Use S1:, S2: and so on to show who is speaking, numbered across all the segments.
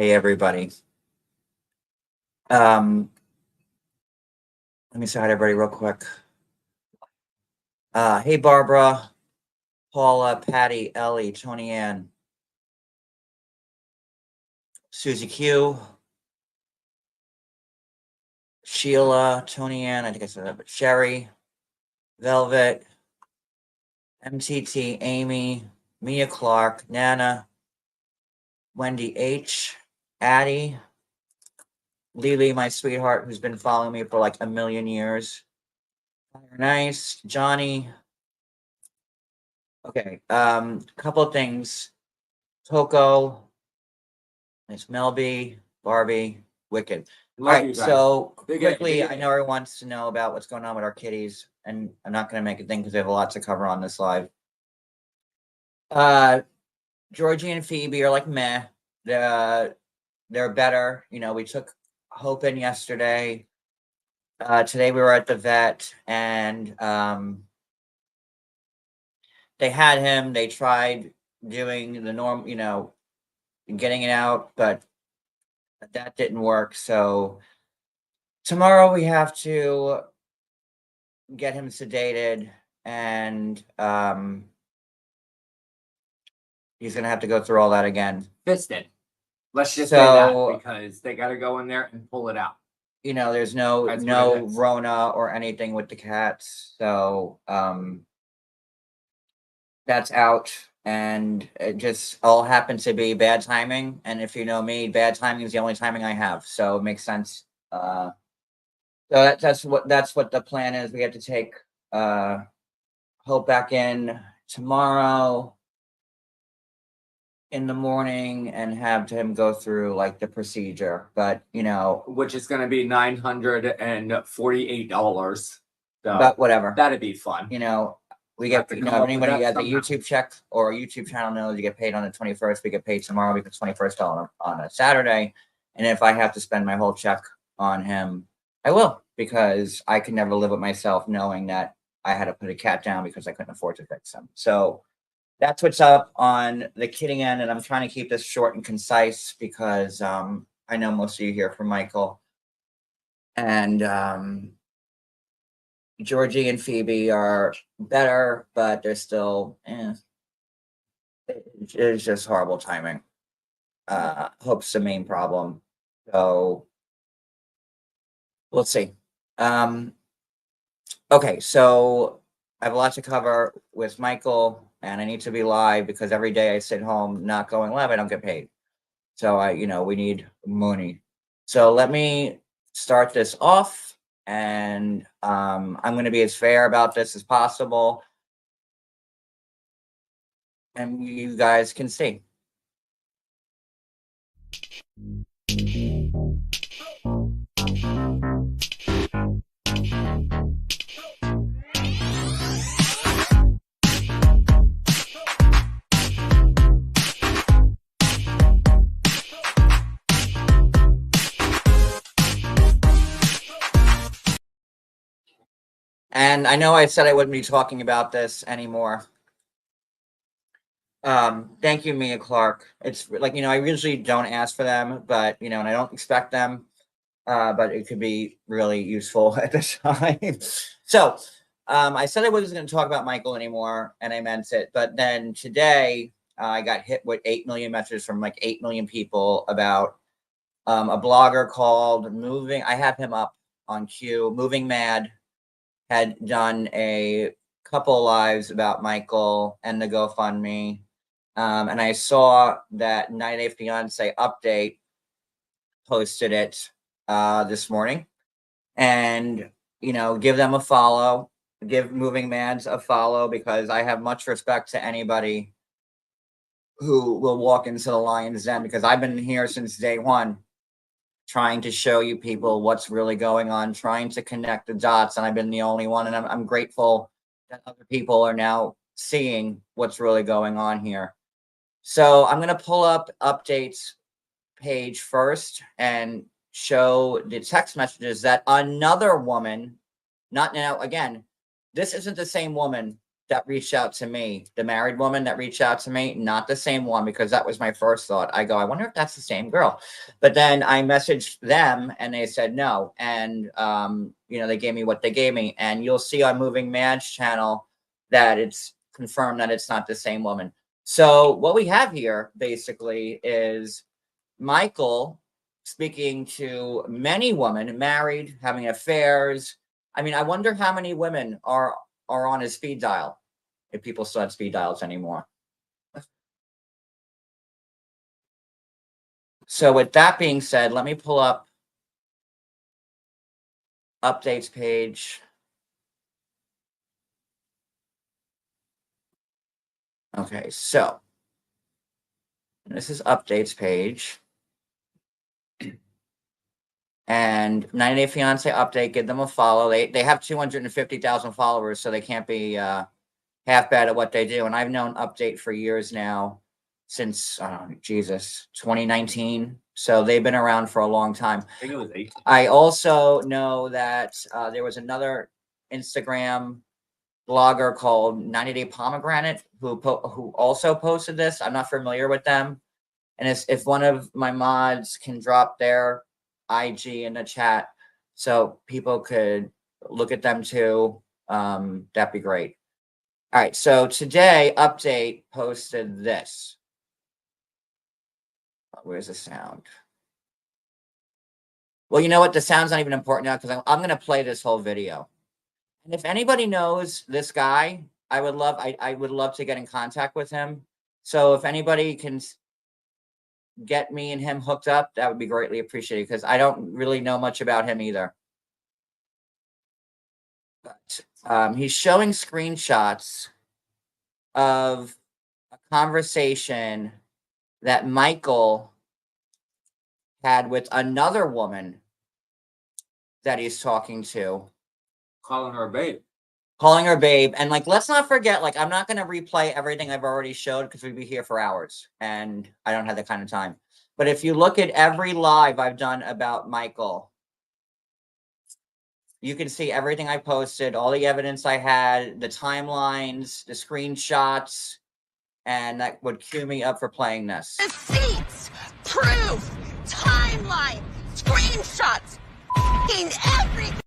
S1: Hey everybody. Let me say hi to everybody real quick. Hey Barbara, Paula, Patty, Ellie, Tony Ann, Susie Q, Sheila, Tony Ann, I think I said that, but Sherry, Velvet, MTT, Amy, Mia Clark, Nana, Wendy H, Addie, Lily, my sweetheart, who's been following me for like a million years. Nice, Johnny. Okay, couple of things. Coco, it's Melby, Barbie, Wicked. All
S2: Love you
S1: right,
S2: guys.
S1: so
S2: Big
S1: quickly,
S2: A.
S1: I know everyone wants to know about what's going on with our kitties, and I'm not going to make a thing because we have a lot to cover on this live. Georgie and Phoebe are like meh. They're better. You know, we took Hope in yesterday. Today we were at the vet, and they had him. They tried doing the norm, you know, getting it out, but that didn't work. So tomorrow we have to get him sedated, and he's gonna have to go through all that again.
S2: Fisted. Let's just say that because they got to go in there and pull it out.
S1: You know, there's no Rona or anything with the cats, so that's out, and it just all happens to be bad timing. And if you know me, bad timing is the only timing I have, so it makes sense. So that's what the plan is. We have to take Hope back in tomorrow in the morning and have him go through like the procedure, but you know,
S2: which is going to be $948. So
S1: but whatever,
S2: that'd be fun.
S1: You know, we get, you know, anybody has a YouTube check or a YouTube channel knows you get paid on the 21st. We get paid tomorrow because 21st on a Saturday, and if I have to spend my whole check on him, I will, because I can never live with myself knowing that I had to put a cat down because I couldn't afford to fix him. So that's what's up on the kidding end, and I'm trying to keep this short and concise because I know most of you hear from Michael, and Georgie and Phoebe are better, but they're still, it's just horrible timing. Hope's the main problem, so we'll see. Okay, so I have a lot to cover with Michael, and I need to be live because every day I sit home not going live, I don't get paid. So we need money. So let me start this off, and I'm going to be as fair about this as possible, and you guys can see. And I know I said I wouldn't be talking about this anymore. Thank you, Mia Clark. It's like, I usually don't ask for them, but, and I don't expect them, but it could be really useful at this time. So I said I wasn't going to talk about Michael anymore, and I meant it. But then today I got hit with 8 million messages from like 8 million people about a blogger called Moving. I have him up on Q. Moving Mad had done a couple lives about Michael and the GoFundMe. And I saw that 90 Day Fiance Update posted it this morning. And, give them a follow, give Moving Mads a follow, because I have much respect to anybody who will walk into the lion's den, because I've been here since day one, trying to show you people what's really going on, trying to connect the dots, and I've been the only one, and I'm grateful that other people are now seeing what's really going on here. So I'm going to pull up Updates page first and show the text messages that another woman, not now, again, this isn't the same woman that reached out to me, the married woman that reached out to me, not the same one, because that was my first thought. I go, I wonder if that's the same girl. But then I messaged them and they said no. And, you know, they gave me what they gave me. And you'll see on Moving Mad's channel that it's confirmed that it's not the same woman. So what we have here basically is Michael speaking to many women, married, having affairs. I mean, I wonder how many women are on his speed dial, if people still have speed dials anymore. So with that being said, let me pull up updates page. Okay, so this is updates page. And 90 Day Fiance update, give them a follow. They have 250,000 followers, so they can't be half bad at what they do. And I've known Update for years now, since Jesus, 2019. So they've been around for a long time.
S2: I think it was 8.
S1: I also know that there was another Instagram blogger called 90 Day Pomegranate who also posted this. I'm not familiar with them. And if one of my mods can drop their IG in the chat so people could look at them too, that'd be great. All right, so today Update posted this. Where's the sound? Well, you know what? The sound's not even important now because I'm going to play this whole video. And if anybody knows this guy, I would love to get in contact with him. So if anybody can get me and him hooked up, that would be greatly appreciated because I don't really know much about him either. But he's showing screenshots of a conversation that Michael had with another woman that he's talking to.
S2: Calling her a babe.
S1: Calling her babe. And like, let's not forget, like, I'm not going to replay everything I've already showed because we'd be here for hours and I don't have that kind of time. But if you look at every live I've done about Michael, you can see everything I posted, all the evidence I had, the timelines, the screenshots, and that would cue me up for playing this.
S3: Receipts, proof, timeline, screenshots, everything.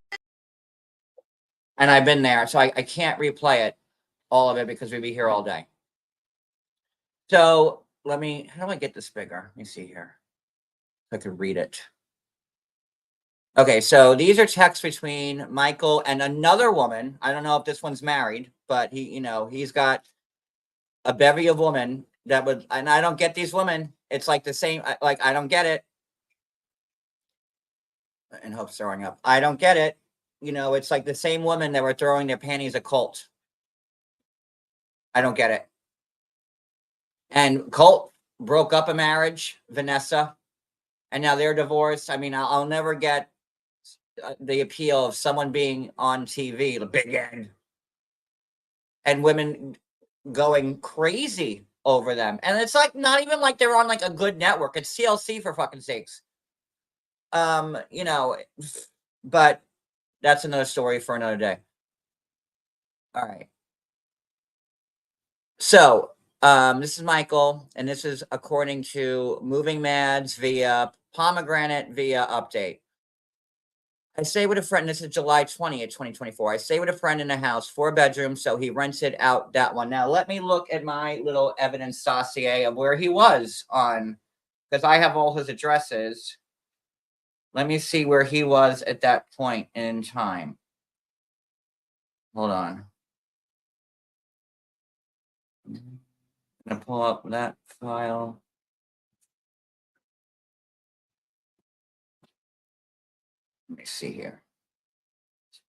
S1: And I've been there, so I can't replay it, all of it, because we'd be here all day. So how do I get this bigger? Let me see here. If I could read it. Okay, so these are texts between Michael and another woman. I don't know if this one's married, but he's got a bevy of women that would, and I don't get these women. It's like the same, like, I don't get it. And Hope's throwing up. I don't get it. It's like the same women that were throwing their panties at Colt. I don't get it. And Colt broke up a marriage, Vanessa, and now they're divorced. I mean, I'll never get the appeal of someone being on TV, the big end, and women going crazy over them. And it's like not even like they're on like a good network. It's TLC for fucking sakes. But that's another story for another day. All right. So this is Michael, and this is according to Moving Mads via Pomegranate via Update. I stay with a friend. This is July 20th, 2024. I stay with a friend in a house, 4 bedrooms, so he rented out that one. Now, let me look at my little evidence dossier of where he was on, because I have all his addresses. Let me see where he was at that point in time. Hold on. I'm going to pull up that file. Let me see here.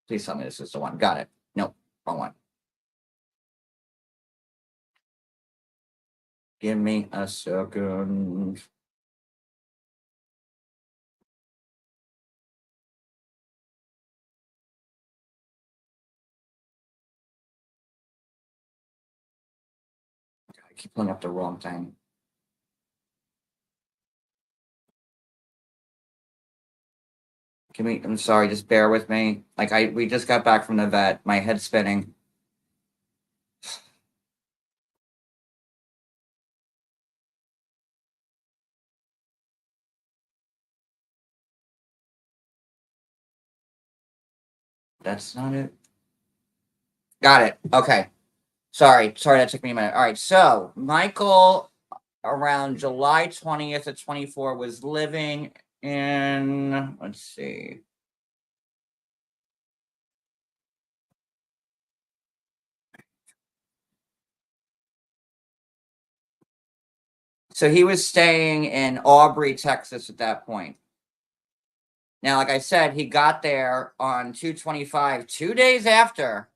S1: Please tell me this is the one. Got it. Nope, wrong one. Give me a second. I keep pulling up the wrong thing. I'm sorry, just bear with me. Like we just got back from the vet. My head's spinning. That's not it. Got it. Okay. Sorry, that took me a minute. All right, so Michael around July 20th of 24 was living in, let's see. So he was staying in Aubrey, Texas at that point. Now, like I said, he got there on 2/25, 2 days after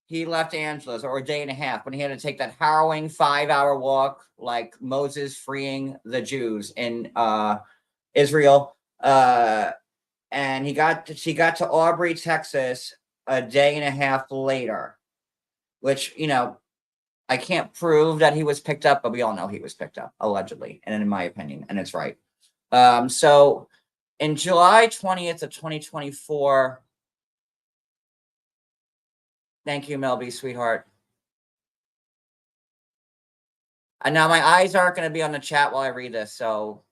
S1: he left Angela's, or a day and a half, when he had to take that harrowing 5-hour walk, like Moses freeing the Jews in Israel. And he got to Aubrey, Texas, a day and a half later, which, you know, I can't prove that he was picked up, but we all know he was picked up, allegedly, and in my opinion, and it's right. So in July 20th of 2024, thank you, Melby, sweetheart. And now my eyes aren't going to be on the chat while I read this, so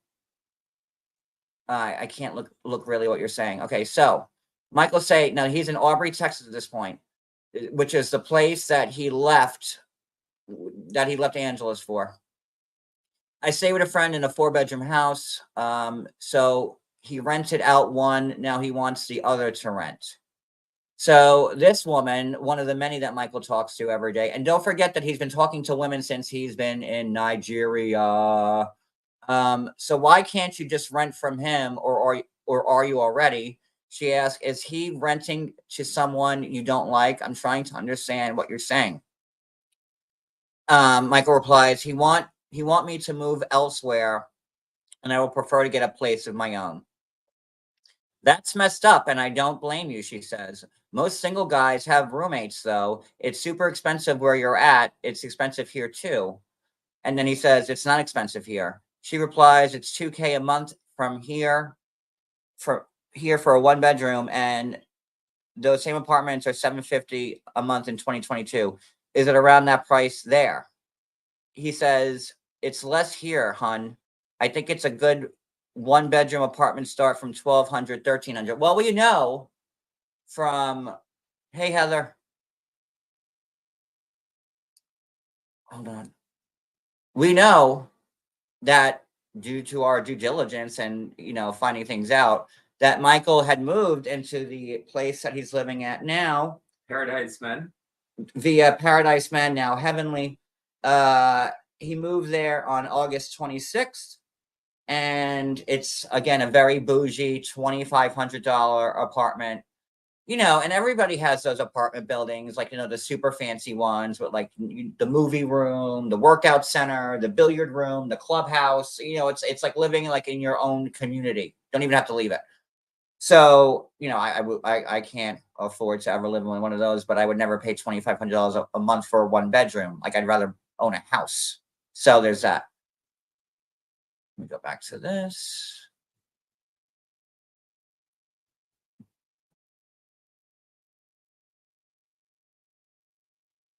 S1: I can't look really what you're saying. Okay, so Michael say, no, he's in Aubrey, Texas at this point, which is the place that he left Angela's for. I stay with a friend in a 4-bedroom house. So he rented out one. Now he wants the other to rent. So this woman, one of the many that Michael talks to every day, and don't forget that he's been talking to women since he's been in Nigeria. So why can't you just rent from him, or are you already? She asked, is he renting to someone you don't like? I'm trying to understand what you're saying. Michael replies, he want me to move elsewhere, and I will prefer to get a place of my own. That's messed up, and I don't blame you, she says. Most single guys have roommates, though. It's super expensive where you're at. It's expensive here, too. And then he says, it's not expensive here. She replies, it's $2K a month from here for a 1-bedroom, and those same apartments are $750 a month in 2022. Is it around that price there? He says, it's less here, hun. I think it's a good 1-bedroom apartment start from $1,200, $1,300. Well, we know from, hey, Heather. Hold on. We know that due to our due diligence and, you know, finding things out, that Michael had moved into the place that he's living at now.
S2: Paradise Men.
S1: Via Paradise Men, now Heavenly. He moved there on August 26th. And it's, again, a very bougie $2,500 apartment. You know, and everybody has those apartment buildings, like, you know, the super fancy ones with, like, the movie room, the workout center, the billiard room, the clubhouse. You know, it's like living like in your own community. Don't even have to leave it. So, you know, I can't afford to ever live in one of those, but I would never pay $2,500 a month for a 1-bedroom. Like, I'd rather own a house. So there's that. Let me go back to this.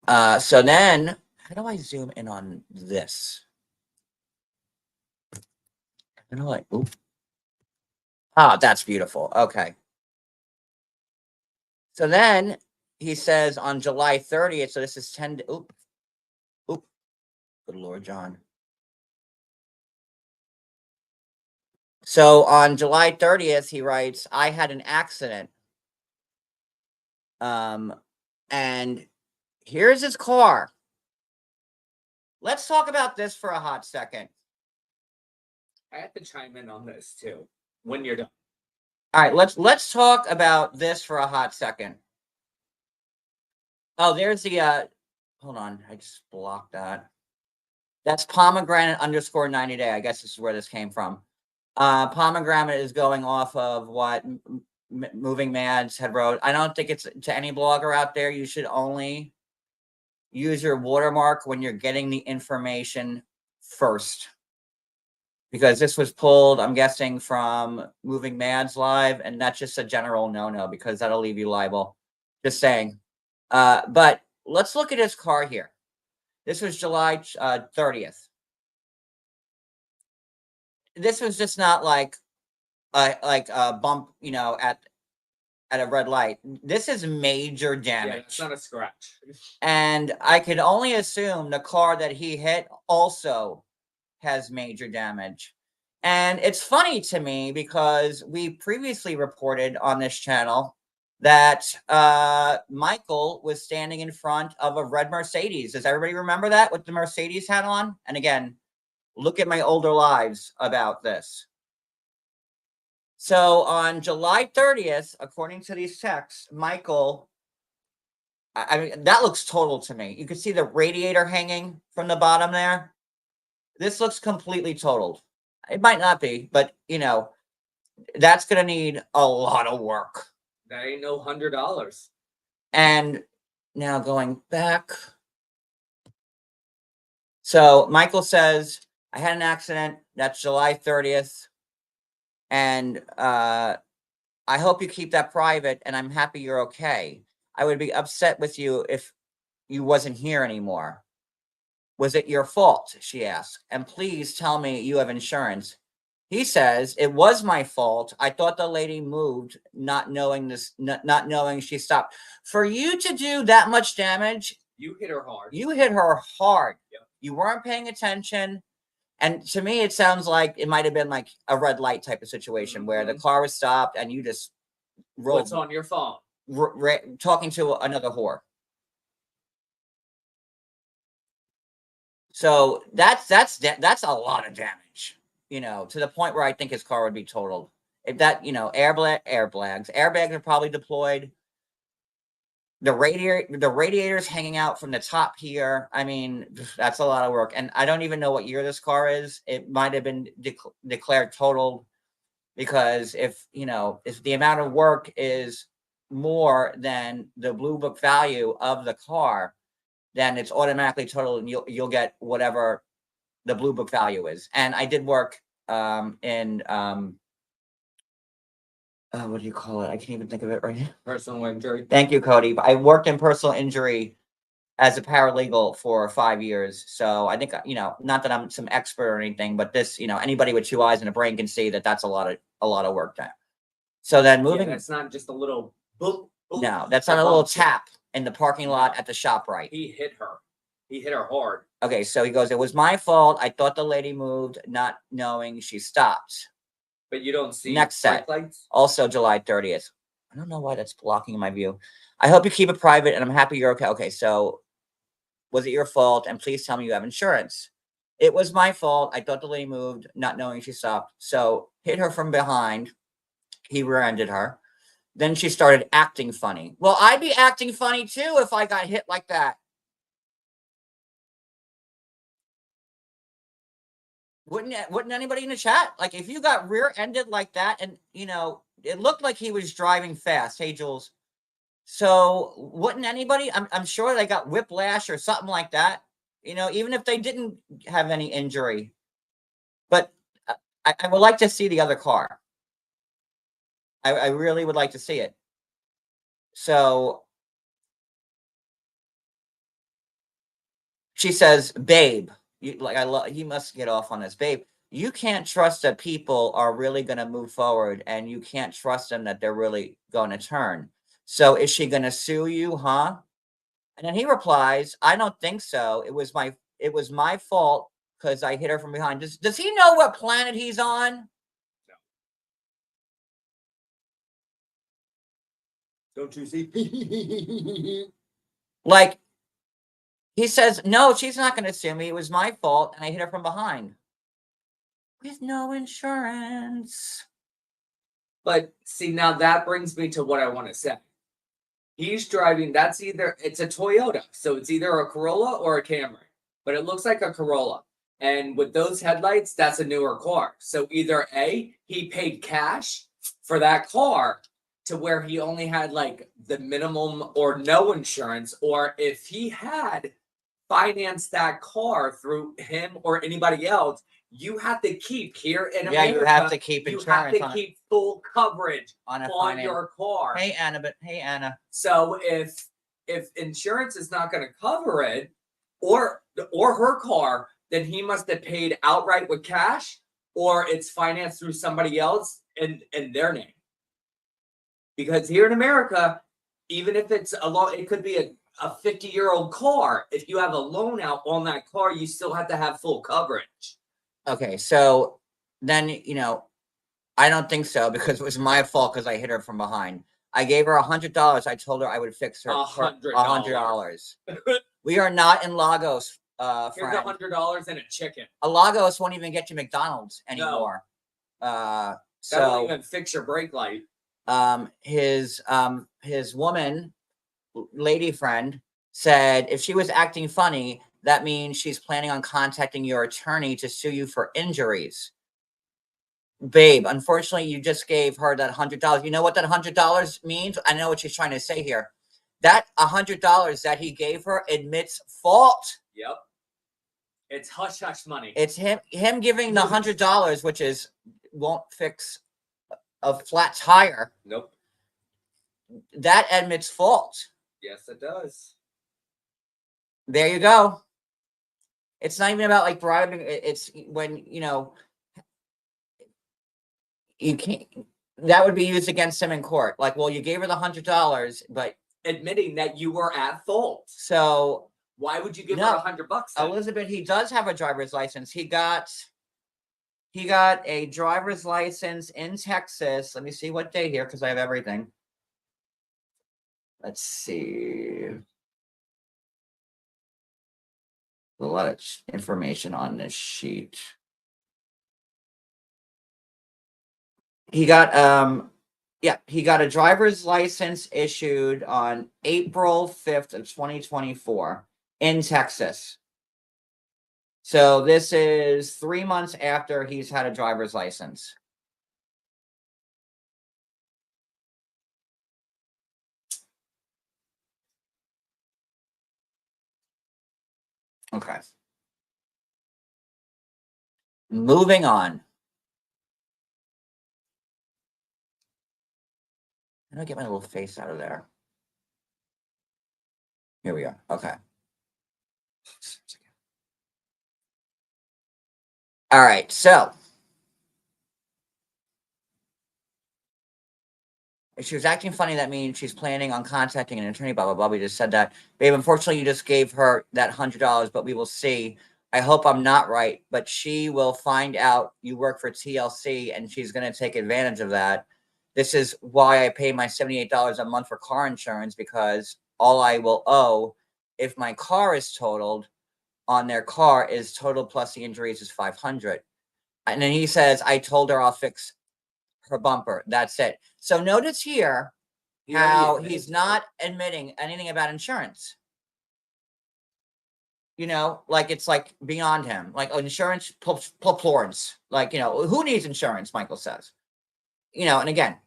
S1: So then, how do I zoom in on this? I know, like, oop. Oh, that's beautiful. Okay. So then he says on July 30th, so this is 10, oop. Good Lord, John. So on July 30th, he writes, I had an accident. And here's his car. Let's talk about this for a hot second.
S2: I have to chime in on this too when you're done.
S1: All right, let's talk about this for a hot second. Oh, there's the hold on, I just blocked that. That's pomegranate _ 90 day. I guess this is where this came from. Pomegranate is going off of what Moving Mads had wrote. I don't think it's to any blogger out there. You should only use your watermark when you're getting the information first. Because this was pulled, I'm guessing, from Moving Mads Live, and that's just a general no-no because that'll leave you liable. Just saying. But let's look at his car here. This was July 30th. This was just not like a bump, you know, at a red light. This is major
S2: Yeah,
S1: damage.
S2: it's not a scratch.
S1: And I could only assume the car that he hit also has major damage. And it's funny to me because we previously reported on this channel that Michael was standing in front of a red Mercedes. Does everybody remember that with the Mercedes hat on? And again, look at my older lives about this. So on July 30th, according to these texts, Michael, I mean, that looks total to me. You can see the radiator hanging from the bottom there. This looks completely totaled. It might not be, but you know, that's going to need a lot of work.
S2: That ain't no $100.
S1: And now going back. So Michael says, I had an accident. That's July 30th. And I hope you keep that private, and I'm happy you're okay. I would be upset with you if you wasn't here anymore. Was it your fault? She asked. And please tell me you have insurance. He says, it was my fault. I thought the lady moved, not knowing she stopped. For you to do that much damage,
S2: You hit her hard.
S1: you hit her hard.
S2: Yep.
S1: You weren't paying attention. And to me, it sounds like it might have been like a red light type of situation where the car was stopped and you just rolled.
S2: What's on your phone?
S1: Talking to another whore. So that's a lot of damage, you know, to the point where I think his car would be totaled. If that, you know, airbags are probably deployed. The radiator's hanging out from the top here. I mean, that's a lot of work. And I don't even know what year this car is. It might have been declared totaled, because if, you know, if the amount of work is more than the blue book value of the car, then it's automatically totaled and you'll get whatever the blue book value is. And I did work in what do you call it? I can't even think of it right now.
S2: Personal injury.
S1: Thank you, Cody. But I worked in personal injury as a paralegal for 5 years. So I think, you know, not that I'm some expert or anything, but this, you know, anybody with 2 eyes and a brain can see that that's a lot of work done. So then moving,
S2: that's not just a little boop, boop,
S1: no, that's not a little tap in the parking lot at the shop, right?
S2: He hit her. He hit her hard.
S1: Okay, so he goes, it was my fault. I thought the lady moved, not knowing she stopped.
S2: But you don't see
S1: Next set.
S2: lights?
S1: Also July 30th. I don't know why that's blocking my view. I hope you keep it private, and I'm happy you're okay. Okay, so was it your fault? And please tell me you have insurance. It was my fault. I thought the lady moved, not knowing she stopped. So hit her from behind. He rear-ended her. Then she started acting funny. Well, I'd be acting funny too if I got hit like that. Wouldn't anybody in the chat? Like, if you got rear-ended like that, and, you know, it looked like he was driving fast. Hey, Jules. So wouldn't anybody, I'm sure they got whiplash or something like that, you know, even if they didn't have any injury. But I would like to see the other car. I really would like to see it. So she says, babe, he must get off on this. Babe, you can't trust that people are really going to move forward, and you can't trust them that they're really going to turn. So is she going to sue you, huh? And then he replies, I don't think so. It was my fault because I hit her from behind. Does he know what planet he's on?
S2: Don't you see?
S1: Like, he says, no, she's not going to sue me. It was my fault, and I hit her from behind. With no insurance.
S2: But see, now that brings me to what I want to say. He's driving, it's a Toyota. So it's either a Corolla or a Camry. But it looks like a Corolla. And with those headlights, that's a newer car. So either A, he paid cash for that car to where he only had like the minimum or no insurance, or if he had financed that car through him or anybody else, you have to keep here in America.
S1: You have to keep insurance.
S2: You have to keep full coverage
S1: on
S2: your car.
S1: Hey Anna.
S2: So if insurance is not going to cover it, or her car, then he must have paid outright with cash, or it's financed through somebody else in their name. Because here in America, even if it's a loan, it could be a 50-year-old car. If you have a loan out on that car, you still have to have full coverage.
S1: Okay, so then, I don't think so because it was my fault because I hit her from behind. I gave her $100. I told her I would fix her $100. We are not in Lagos,
S2: Here's
S1: friend.
S2: $100 and a chicken.
S1: A Lagos won't even get you McDonald's anymore.
S2: That
S1: So
S2: won't even fix your brake light.
S1: his woman, lady friend, said if she was acting funny, that means she's planning on contacting your attorney to sue you for injuries. Babe, unfortunately, you just gave her that $100. You know what that $100 means? I know what she's trying to say here. That $100 that he gave her admits fault.
S2: Yep. It's hush hush money.
S1: It's him giving the $100, which won't fix a flat tire.
S2: Nope.
S1: That admits fault.
S2: Yes, it does.
S1: There you go. It's not even about like bribing. It's when, you can't, that would be used against him in court. Like, well, you gave her the $100, but
S2: admitting that you were at fault.
S1: So
S2: why would you give her $100? Then?
S1: Elizabeth, he does have a driver's license. He got a driver's license in Texas. Let me see what day here because I have everything. Let's see. A lot of information on this sheet. He got he got a driver's license issued on April 5th of 2024 in Texas. So this is 3 months after he's had a driver's license. Okay. Moving on. How do I get my little face out of there? Here we are. Okay. All right. So if she was acting funny, that means she's planning on contacting an attorney, blah, blah, blah. We just said that. Babe, unfortunately, you just gave her that $100, but we will see. I hope I'm not right, but she will find out you work for TLC, and she's going to take advantage of that. This is why I pay my $78 a month for car insurance, because all I will owe if my car is totaled on their car is total plus the injuries is $500. And then he says, I told her I'll fix her bumper. That's it. So notice here how he's not admitting anything about insurance. Like it's like beyond him. Like insurance, plorns. Like, who needs insurance, Michael says. And again,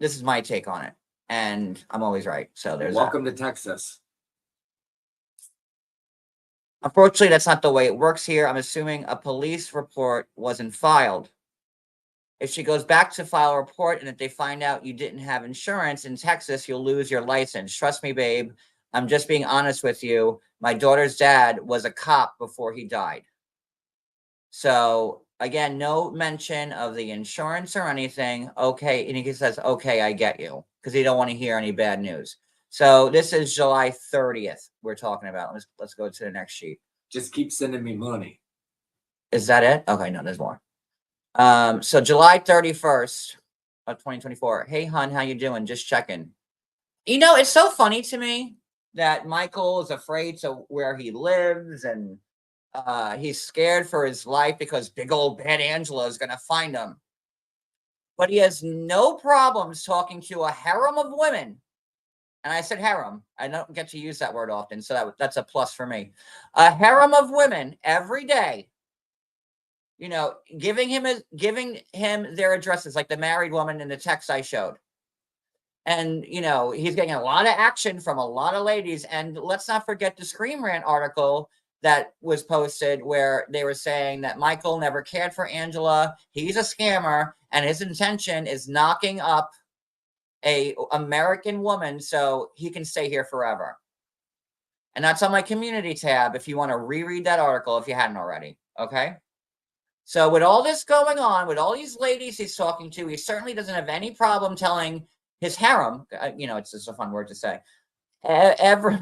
S1: this is my take on it. And I'm always right. So there's
S2: welcome to Texas.
S1: Unfortunately, that's not the way it works here. I'm assuming a police report wasn't filed. If she goes back to file a report and if they find out you didn't have insurance in Texas, you'll lose your license. Trust me, babe. I'm just being honest with you. My daughter's dad was a cop before he died. So, again, no mention of the insurance or anything. Okay. And he says, okay, I get you. Because he don't want to hear any bad news. So this is July 30th we're talking about. Let's go to the next sheet.
S2: Just keep sending me money.
S1: Is that it? Okay, no, there's more. So July 31st of 2024. Hey, hon, how you doing? Just checking. It's so funny to me that Michael is afraid to where he lives, and he's scared for his life because big old bad Angela is going to find him. But he has no problems talking to a harem of women. And I said harem. I don't get to use that word often, so that's a plus for me. A harem of women every day. Giving him their addresses, like the married woman in the text I showed. And, he's getting a lot of action from a lot of ladies. And let's not forget the Scream Rant article that was posted where they were saying that Michael never cared for Angela. He's a scammer, and his intention is knocking up a American woman so he can stay here forever. And that's on my community tab if you want to reread that article if you hadn't already. Okay? So with all this going on, with all these ladies he's talking to, he certainly doesn't have any problem telling his harem, it's just a fun word to say. Ever,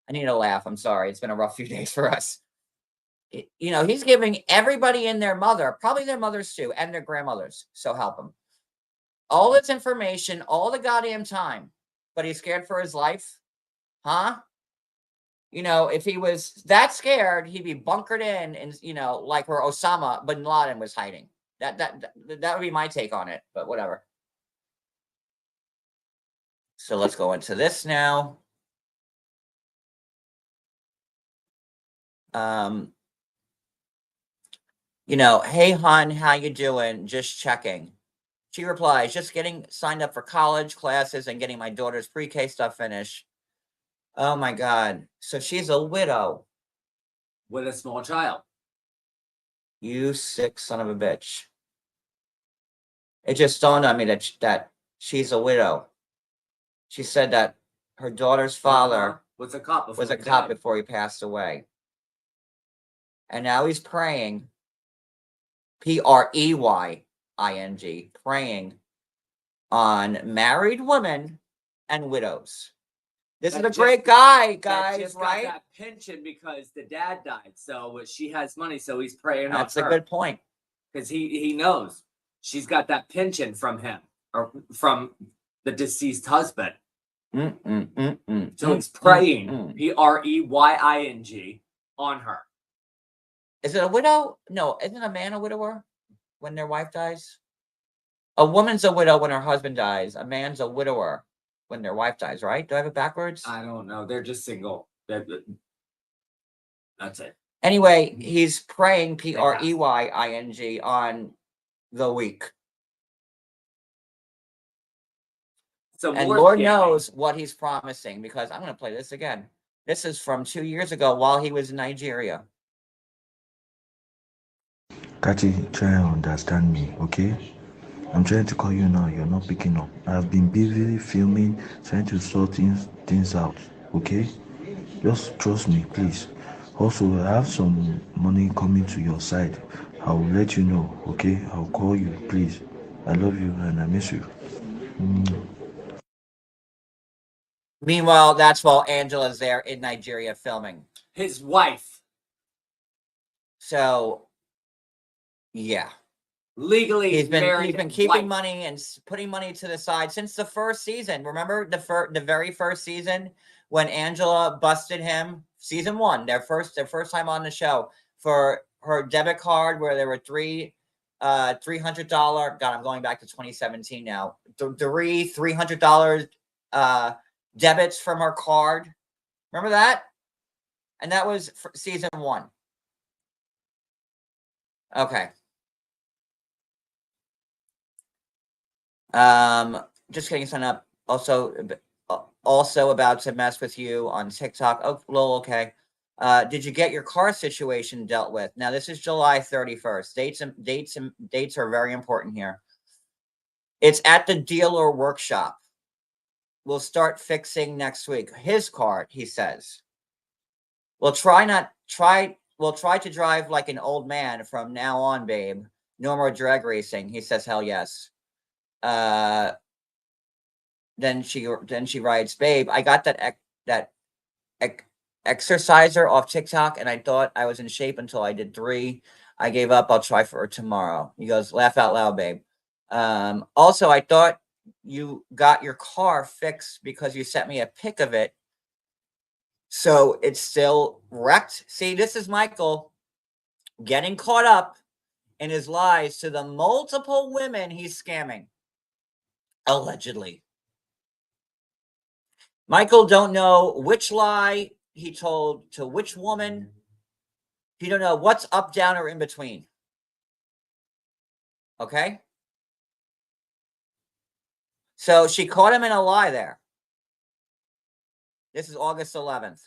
S1: I need to laugh. I'm sorry. It's been a rough few days for us. He's giving everybody and their mother, probably their mothers too, and their grandmothers, so help him, all this information, all the goddamn time, but he's scared for his life, huh? If he was that scared, he'd be bunkered in, and like where Osama bin Laden was hiding. That would be my take on it, but whatever. So let's go into this now. Hey hon, how you doing? Just checking. She replies, just getting signed up for college classes and getting my daughter's pre-K stuff finished. Oh my God. So she's a widow.
S2: With a small child.
S1: You sick son of a bitch. It just dawned on me that she's a widow. She said that her daughter's father
S2: was a cop
S1: before he passed away. And now he's praying, Preying, praying on married women and widows. This is a great guy, guys,
S2: just
S1: right?
S2: got that pension because the dad died, so she has money, so he's praying.
S1: That's a good point.
S2: Because he knows she's got that pension from him or from the deceased husband. So he's praying, Preying, on her.
S1: Is it a widow? No, isn't a man a widower when their wife dies? A woman's a widow when her husband dies. A man's a widower when their wife dies, right? Do I have it backwards?
S2: I don't know. They're just single. That's it.
S1: Anyway, he's praying, Preying, on the weak.
S2: So
S1: and Lord knows what he's promising, because I'm going to play this again. This is from 2 years ago while he was in Nigeria.
S4: Kachi, try and understand me, okay? I'm trying to call you now, you're not picking up. I've been busy filming, trying to sort things out, okay? Just trust me, please. Also, I have some money coming to your side. I will let you know, okay? I'll call you, please. I love you and I miss you.
S1: Meanwhile, that's while Angela's there in Nigeria filming.
S2: His wife.
S1: So, yeah.
S2: Legally,
S1: he's been keeping money and putting money to the side since the first season. Remember the very first season when Angela busted him? Season 1, their first time on the show, for her debit card where there were $300. God, I'm going back to 2017 now. $300 debits from her card. Remember that? And that was for season 1. Okay. Just getting signed up. Also about to mess with you on TikTok. Oh, lol, okay. Did you get your car situation dealt with? Now this is July 31st. Dates are very important here. It's at the dealer workshop. We'll start fixing next week. His car, he says. We'll try to drive like an old man from now on, babe. No more drag racing. He says, hell yes. Then she writes, babe, I got that exerciser off TikTok, and I thought I was in shape until I did 3. I gave up. I'll try for it tomorrow. He goes, laugh out loud, babe. Also, I thought you got your car fixed because you sent me a pic of it. So it's still wrecked. See, this is Michael getting caught up in his lies to the multiple women he's scamming. Allegedly. Michael don't know which lie he told to which woman. He don't know what's up, down, or in between. Okay? So she caught him in a lie there. This is August 11th.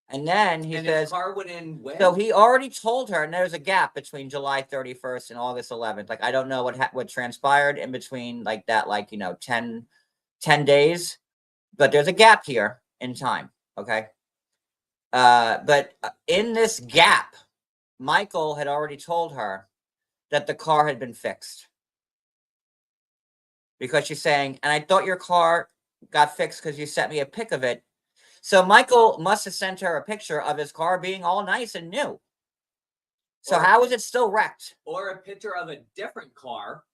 S1: And then he says,
S2: his car went in when?
S1: So he already told her, and there's a gap between July 31st and August 11th. Like, I don't know what transpired in between, like that, 10 days, but there's a gap here in time. Okay. But in this gap, Michael had already told her that the car had been fixed. because she's saying, and I thought your car got fixed because you sent me a pic of it. So Michael must have sent her a picture of his car being all nice and new. So how is it still wrecked?
S2: Or a picture of a different car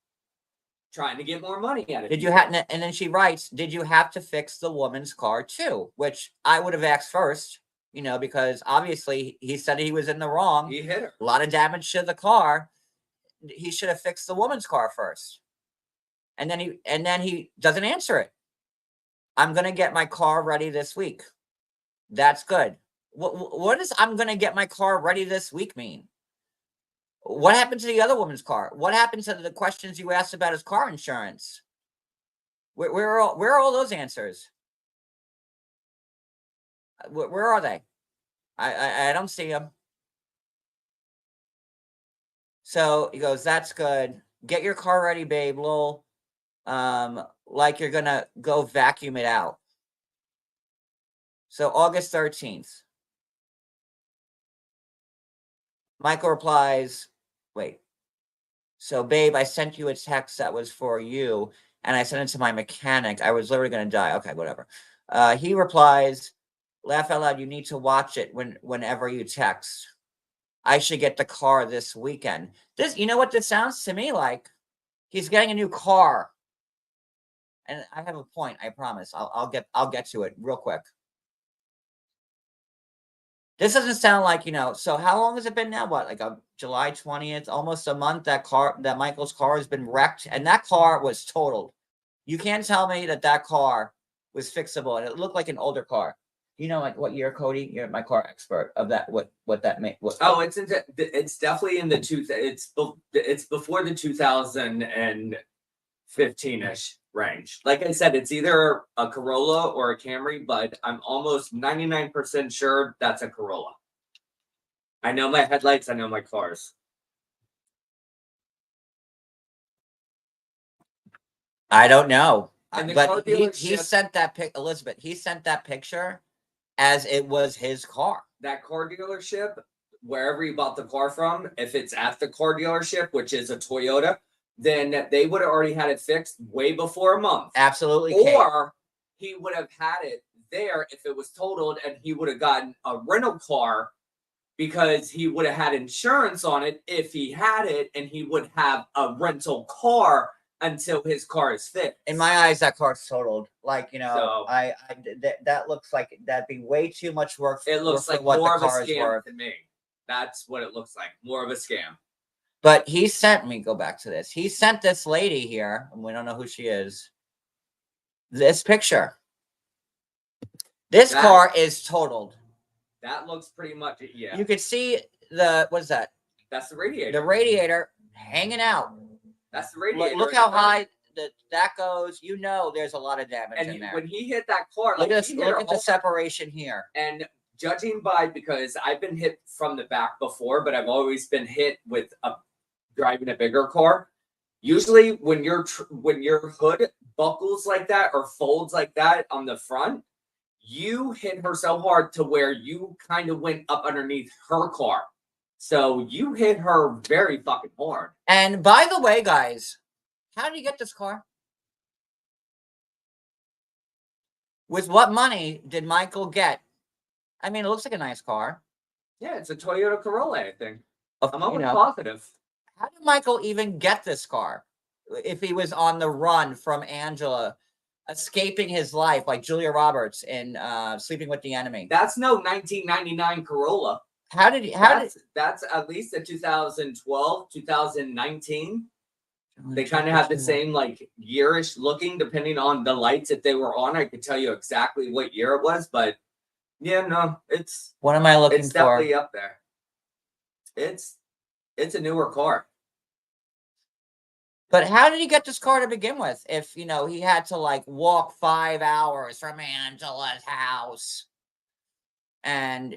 S2: trying to get more money out of it.
S1: Did you have, and then she writes, did you have to fix the woman's car too? Which I would have asked first, because obviously he said he was in the wrong.
S2: He hit her.
S1: A lot of damage to the car. He should have fixed the woman's car first. And then he doesn't answer it. I'm going to get my car ready this week. That's good. What does I'm going to get my car ready this week mean? What happened to the other woman's car? What happened to the questions you asked about his car insurance? Where are all those answers? Where are they? I don't see them. So he goes, that's good. Get your car ready, babe. Lol. Like you're gonna go vacuum it out. So August 13th. Michael replies, wait. So, babe, I sent you a text that was for you, and I sent it to my mechanic. I was literally going to die. Okay, whatever. He replies, laugh out loud, you need to watch it whenever you text. I should get the car this weekend. You know what this sounds to me like? He's getting a new car. And I have a point, I promise. I'll get to it real quick. This doesn't sound like, so how long has it been now? What, like July 20th, almost a month that Michael's car has been wrecked, and that car was totaled. You can't tell me that car was fixable, and it looked like an older car. Like what year, Cody? You're my car expert of that. What that made?
S2: It's definitely in the it's before the 2015-ish range. Like I said, it's either a Corolla or a Camry, but I'm almost 99% sure that's a Corolla. I know my headlights, I know my cars.
S1: I don't know.
S2: And the
S1: but
S2: car
S1: he
S2: dealership-
S1: sent that Elizabeth, he sent that picture as it was his car.
S2: That car dealership, wherever you bought the car from, if it's at the car dealership, which is a Toyota, then they would have already had it fixed way before a month.
S1: Absolutely.
S2: Or he would have had it there if it was totaled, and he would have gotten a rental car because he would have had insurance on it if he had it, and he would have a rental car until his car is fixed.
S1: In my eyes, that car's totaled. Like,
S2: So-
S1: that looks like that'd be way too much work.
S2: It looks like
S1: what
S2: more
S1: the
S2: of a
S1: car is
S2: scam
S1: worth.
S2: to me. That's what it looks like. More of a scam.
S1: But he sent me, go back to this. He sent this lady here, and we don't know who she is, this picture. This car is totaled.
S2: That looks pretty much it, yeah.
S1: You could see what is that?
S2: That's the radiator.
S1: The radiator hanging out.
S2: That's the radiator.
S1: Look how high that goes. There's a lot of damage in
S2: And
S1: there.
S2: when he hit that car,
S1: Look at
S2: the
S1: the separation here.
S2: And judging by, because I've been hit from the back before, but I've always been hit with driving a bigger car. Usually, when your hood buckles like that or folds like that on the front, you hit her so hard to where you kind of went up underneath her car. So you hit her very fucking hard.
S1: And by the way, guys, how did you get this car? With what money did Michael get? I mean, it looks like a nice car.
S2: Yeah, it's a Toyota Corolla, I think. I'm almost
S1: You know,
S2: positive.
S1: how did Michael even get this car? If he was on the run from Angela, escaping his life like Julia Roberts in Sleeping with the Enemy.
S2: That's no 1999 Corolla.
S1: How did he?
S2: That's at least a 2012, 2019. They kind of have the same like yearish looking, depending on the lights. If they were on, I could tell you exactly what year it was. But yeah, no, it's
S1: What am I looking
S2: it's
S1: for?
S2: definitely up there. It's a newer car.
S1: But how did he get this car to begin with? If he had to like walk 5 hours from Angela's house, and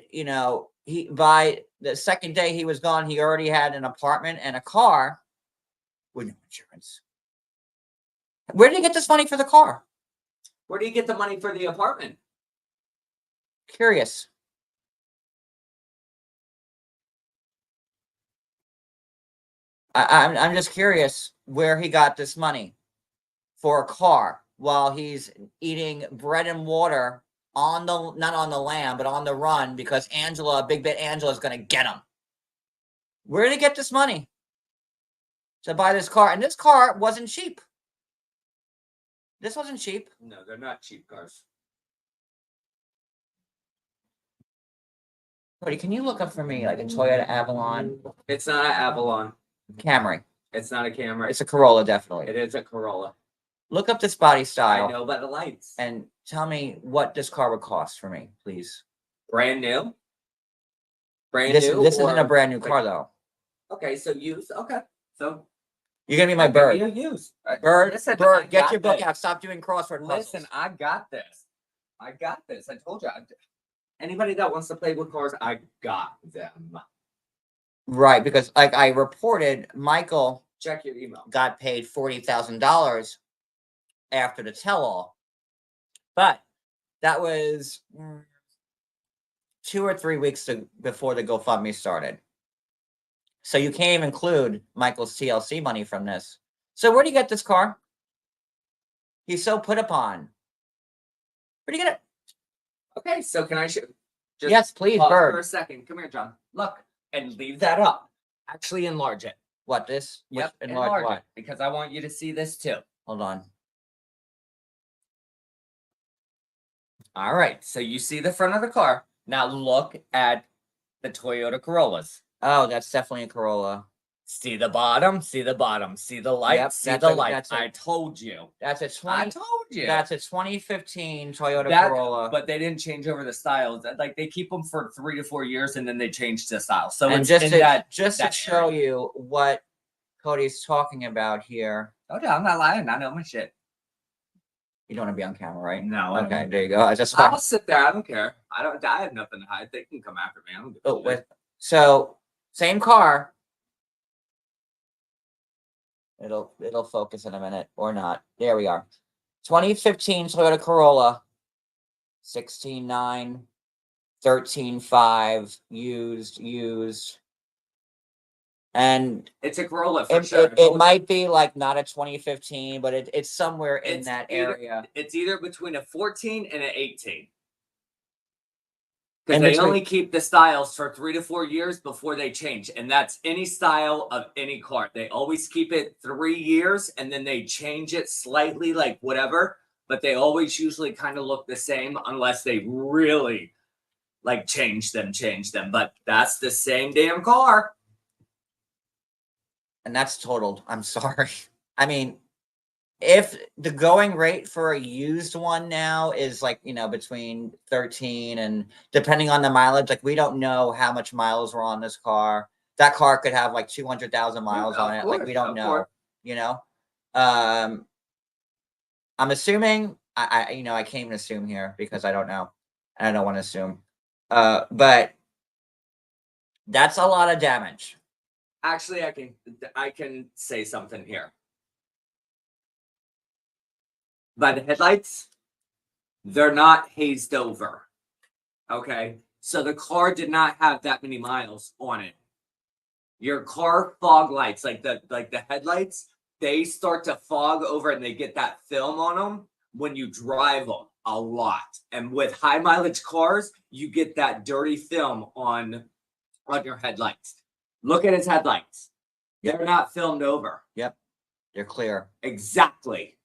S1: he by the second day he was gone, he already had an apartment and a car with no insurance. Where did he get this money for the car?
S2: Where do you get the money for the apartment?
S1: Curious. I'm just curious where he got this money for a car while he's eating bread and water on the, not on the lam, but on the run, because Angela, Big Bit Angela, is going to get him. Where did he get this money to buy this car? And this car wasn't cheap. This wasn't cheap.
S2: No, they're not cheap cars.
S1: Cody, can you look up for me like a Toyota Avalon?
S2: It's not an Avalon.
S1: Camry.
S2: It's not a Camry.
S1: It's a Corolla, definitely.
S2: It is a Corolla.
S1: Look up this body style.
S2: I know by the lights.
S1: And tell me what this car would cost for me, please.
S2: Brand new. Brand
S1: This
S2: new.
S1: isn't a
S2: or-
S1: brand new car though.
S2: Okay, so used. Okay, so
S1: You're gonna be my
S2: I'll give
S1: bird.
S2: you used.
S1: Bird,
S2: Listen, I
S1: bird, get
S2: got
S1: your book
S2: this.
S1: out. Stop doing crossword puzzles.
S2: Listen, I got this. I got this. I told you. Anybody that wants to play with cars, I got them.
S1: Right, because like I reported, Michael
S2: Check your email.
S1: got paid $40,000 after the tell-all, but that was 2 or 3 weeks before the GoFundMe started. So you can't even include Michael's TLC money from this. So where do you get this car? He's so put upon. Where do you get it?
S2: Okay, so can I show? Just
S1: Yes, please,
S2: pause
S1: bird.
S2: for a second. Come here, John. Look, and leave that up. Actually, enlarge it.
S1: What, this?
S2: Yep,
S1: Which- enlarge what?
S2: it because I want you to see this too.
S1: Hold on.
S2: All right, so you see the front of the car. Now look at the Toyota Corollas.
S1: Oh, that's definitely a Corolla.
S2: See the bottom, see the bottom, see the light,
S1: Yep,
S2: see
S1: that's
S2: the
S1: a-
S2: light.
S1: that's a-
S2: I told you.
S1: That's a
S2: I
S1: 20.
S2: told you.
S1: That's a 2015 Toyota
S2: That-
S1: Corolla.
S2: But they didn't change over the styles. Like they keep them for 3 to 4 years and then they change the style. So
S1: and
S2: it's
S1: just
S2: in
S1: to,
S2: that.
S1: just
S2: that
S1: to show
S2: area.
S1: you what Cody's talking about here.
S2: Oh no, I'm not lying. I know my shit.
S1: You don't want to be on camera, right?
S2: No. I
S1: Okay,
S2: don't.
S1: there you go. I just
S2: I'll sit there. I don't care. I have nothing to hide. They can come after me. I don't give a
S1: oh,
S2: shit.
S1: wait. So same car. It'll focus in a minute or not. There we are. 2015 Toyota Corolla. 16.9, 13.5, used. And
S2: It's a Corolla for
S1: it,
S2: sure.
S1: it might be like not a 2015, but it's somewhere in
S2: It's
S1: that
S2: either-
S1: area.
S2: It's either between a 14 and an 18.
S1: In
S2: Because they
S1: between-
S2: only keep the styles for 3 to 4 years before they change. And that's any style of any car. They always keep it 3 years and then they change it slightly, like whatever. But they always usually kind of look the same unless they really like change them. But that's the same damn car.
S1: And that's totaled. I'm sorry. I mean, if the going rate for a used one now is like, between 13 and depending on the mileage, like we don't know how much miles were on this car. That car could have like 200,000 miles on it. Like we don't know, I'm assuming I can't even assume here because I don't know. And I don't want to assume. But that's a lot of damage.
S2: Actually, I can say something here. By the headlights, they're not hazed over. Okay, so the car did not have that many miles on it. Your car fog lights, like the headlights, they start to fog over and they get that film on them when you drive them a lot. And with high mileage cars, you get that dirty film on your headlights. Look at his headlights.
S1: Yep.
S2: They're not filmed over.
S1: Yep. They're clear.
S2: Exactly.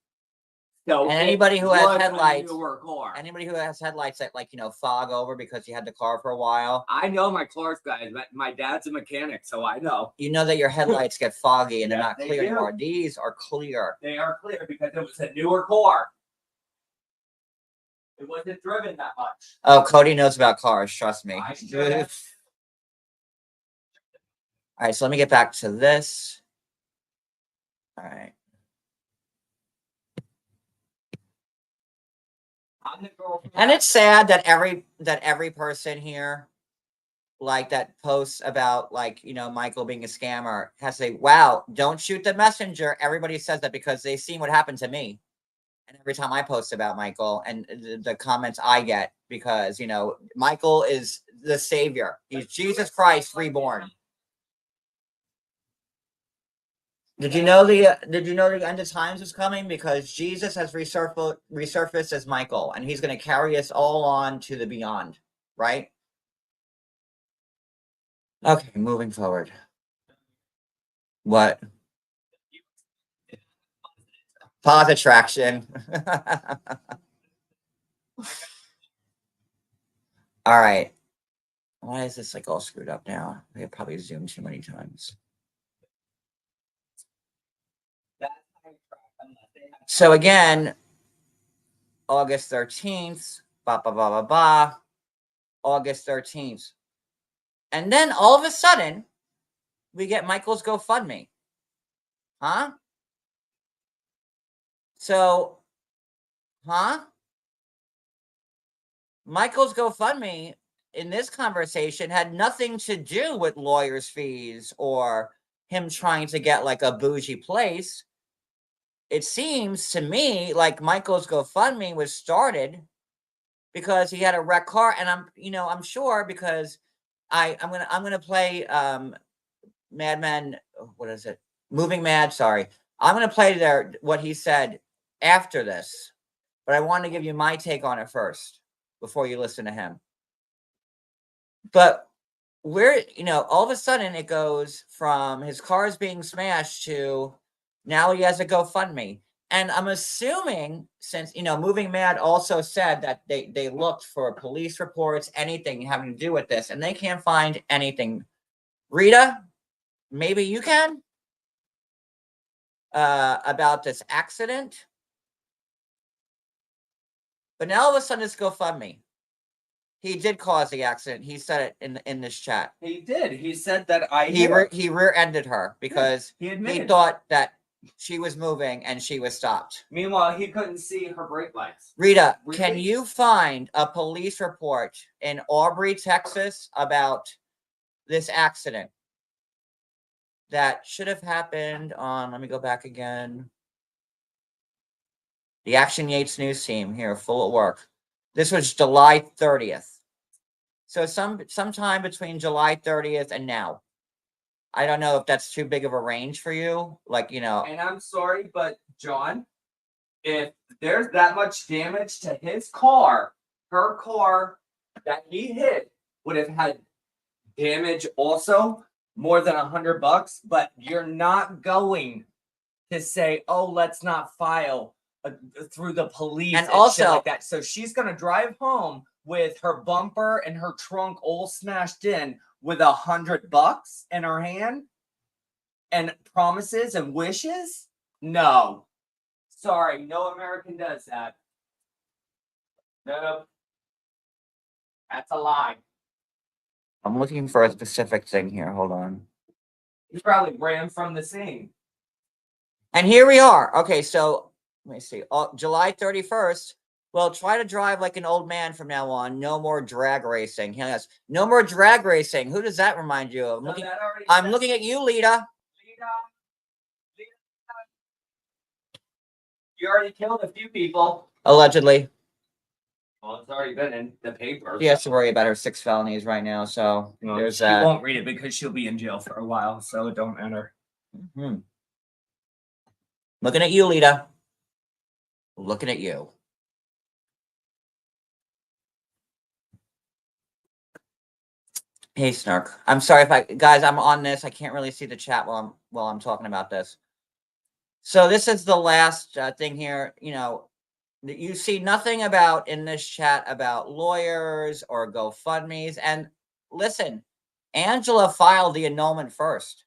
S2: So
S1: And anybody who has
S2: was a
S1: headlights-
S2: newer car.
S1: Anybody who has headlights that fog over because you had the car for a while,
S2: I know my cars, guys. My dad's a mechanic, so I know.
S1: you know that your headlights get foggy and they're
S2: Yes,
S1: not
S2: they
S1: clear
S2: do.
S1: anymore. These are clear.
S2: They are clear because it was a newer car. It wasn't driven that much.
S1: Oh, Cody knows about cars. Trust me.
S2: I should.
S1: All right, so let me get back to this. All right.
S2: I'm the girl from
S1: And it's sad that every person here, like that posts about Michael being a scammer, has to say, "Wow, don't shoot the messenger." Everybody says that because they've seen what happened to me, and every time I post about Michael and the comments I get, because Michael is the savior. He's Jesus Christ reborn. Did you know the end of times is coming? Because Jesus has resurfaced as Michael, and he's going to carry us all on to the beyond, right? Okay, moving forward. What? Pause attraction. All right. Why is this like all screwed up now? I have probably zoomed too many times. So again, August 13th, blah, blah, blah, blah, blah, August 13th. And then all of a sudden, we get Michael's GoFundMe. Huh? So, huh? Michael's GoFundMe in this conversation had nothing to do with lawyers' fees or him trying to get like a bougie place. It seems to me like Michael's GoFundMe was started because he had a wrecked car, and I'm sure because I'm gonna play Mad Men. What is it? Moving Mad. Sorry, I'm gonna play what he said after this, but I want to give you my take on it first before you listen to him. But all of a sudden it goes from his cars being smashed to now he has a GoFundMe. And I'm assuming since, Moving Mad also said that they looked for police reports, anything having to do with this, and they can't find anything. Rita, maybe you can about this accident. But now all of a sudden it's GoFundMe. He did cause the accident. He said it in this chat.
S2: He did. He said that
S1: he rear-ended her because
S2: he
S1: he
S2: admitted.
S1: thought that she was moving and she was stopped.
S2: Meanwhile, he couldn't see her brake lights.
S1: Rita,
S2: Really?
S1: can you find a police report in Aubrey, Texas about this accident that should have happened on, let me go back again. The Action Yates news team here, full at work. This was July 30th. So sometime between July 30th and now. I don't know if that's too big of a range for you.
S2: And I'm sorry, but John, if there's that much damage to his car, her car that he hit would have had damage also more than $100. But you're not going to say, "Oh, let's not file through the police
S1: and
S2: shit
S1: also
S2: like that." So she's gonna drive home with her bumper and her trunk all smashed in with $100 in her hand and promises and wishes. No, sorry, no American does that. Nope, that's a lie.
S1: I'm looking for a specific thing here. Hold on.
S2: He probably ran from the scene.
S1: And here we are. Okay, so let me see. July 31st. Well, try to drive like an old man from now on. No more drag racing. Yes, no more drag racing. Who does that remind you of? I'm looking at you, Lita.
S2: You already killed a few people.
S1: Allegedly.
S2: Well, it's already been in the paper.
S1: She has to worry about her 6 felonies right now. So there's that.
S2: She won't read it because she'll be in jail for a while, so it don't matter.
S1: Mm-hmm. Looking at you, Lita. Looking at you. Hey, Snark. I'm sorry if guys, I'm on this. I can't really see the chat while I'm talking about this. So this is the last thing here. You see nothing about in this chat about lawyers or GoFundMe's. And listen, Angela filed the annulment first.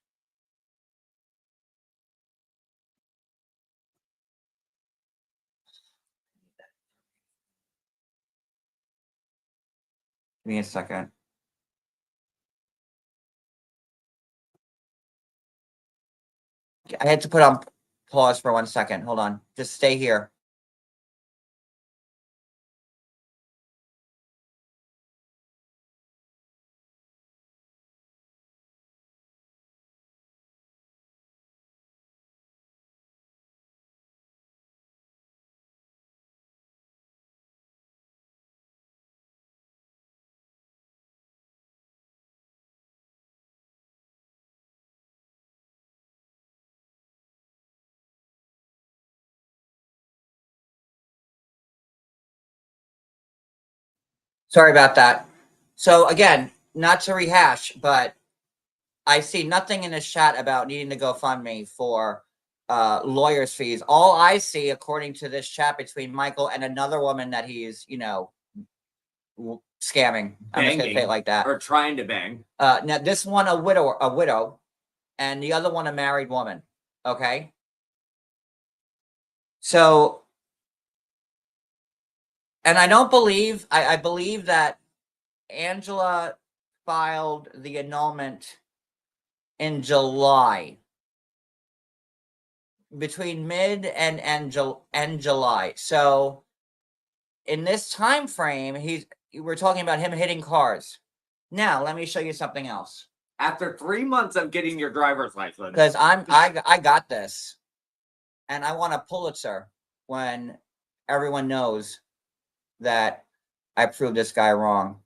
S1: Give me a second. I had to put on pause for 1 second. Hold on. Just stay here. Sorry about that. So again, not to rehash, but I see nothing in this chat about needing to GoFundMe for lawyers' fees. All I see, according to this chat between Michael and another woman that he's, scamming. I'm just gonna say it like that.
S2: Or trying to bang.
S1: Now this one a widow, and the other one a married woman. Okay. So, and I don't believe I believe that Angela filed the annulment in July, between mid and July. So in this time frame, we're talking about him hitting cars. Now let me show you something else.
S2: After 3 months of getting your driver's license,
S1: Because I got this, and I want a Pulitzer when everyone knows that I proved this guy wrong.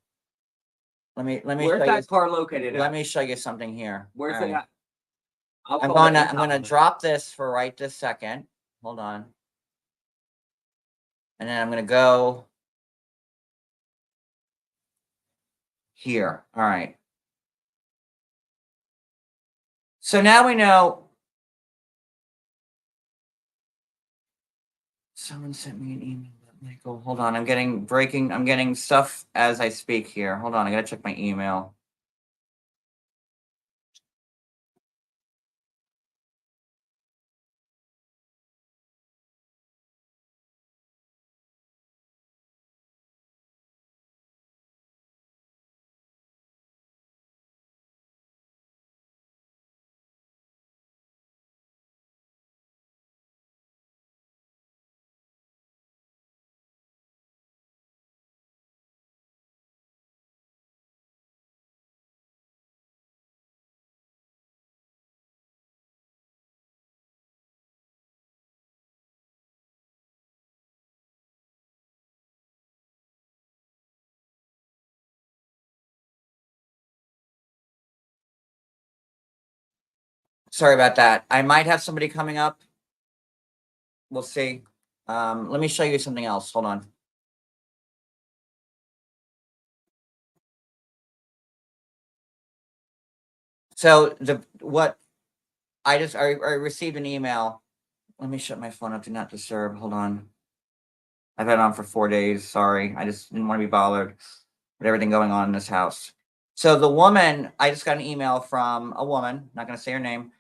S1: Let me
S2: where's
S1: show
S2: that
S1: you.
S2: car located?
S1: Let me show you something here.
S2: Where's
S1: All
S2: it
S1: right.
S2: at?
S1: I'm gonna drop this for right this second. Hold on. And then I'm gonna go here. All right. So now we know. Someone sent me an email. Michael, hold on. I'm getting stuff as I speak here. Hold on. I gotta check my email. Sorry about that. I might have somebody coming up. We'll see. Let me show you something else. Hold on. So I received an email. Let me shut my phone up. Do not disturb. Hold on. I've had it on for 4 days. Sorry. I just didn't want to be bothered with everything going on in this house. So the woman, I just got an email from a woman, not going to say her name.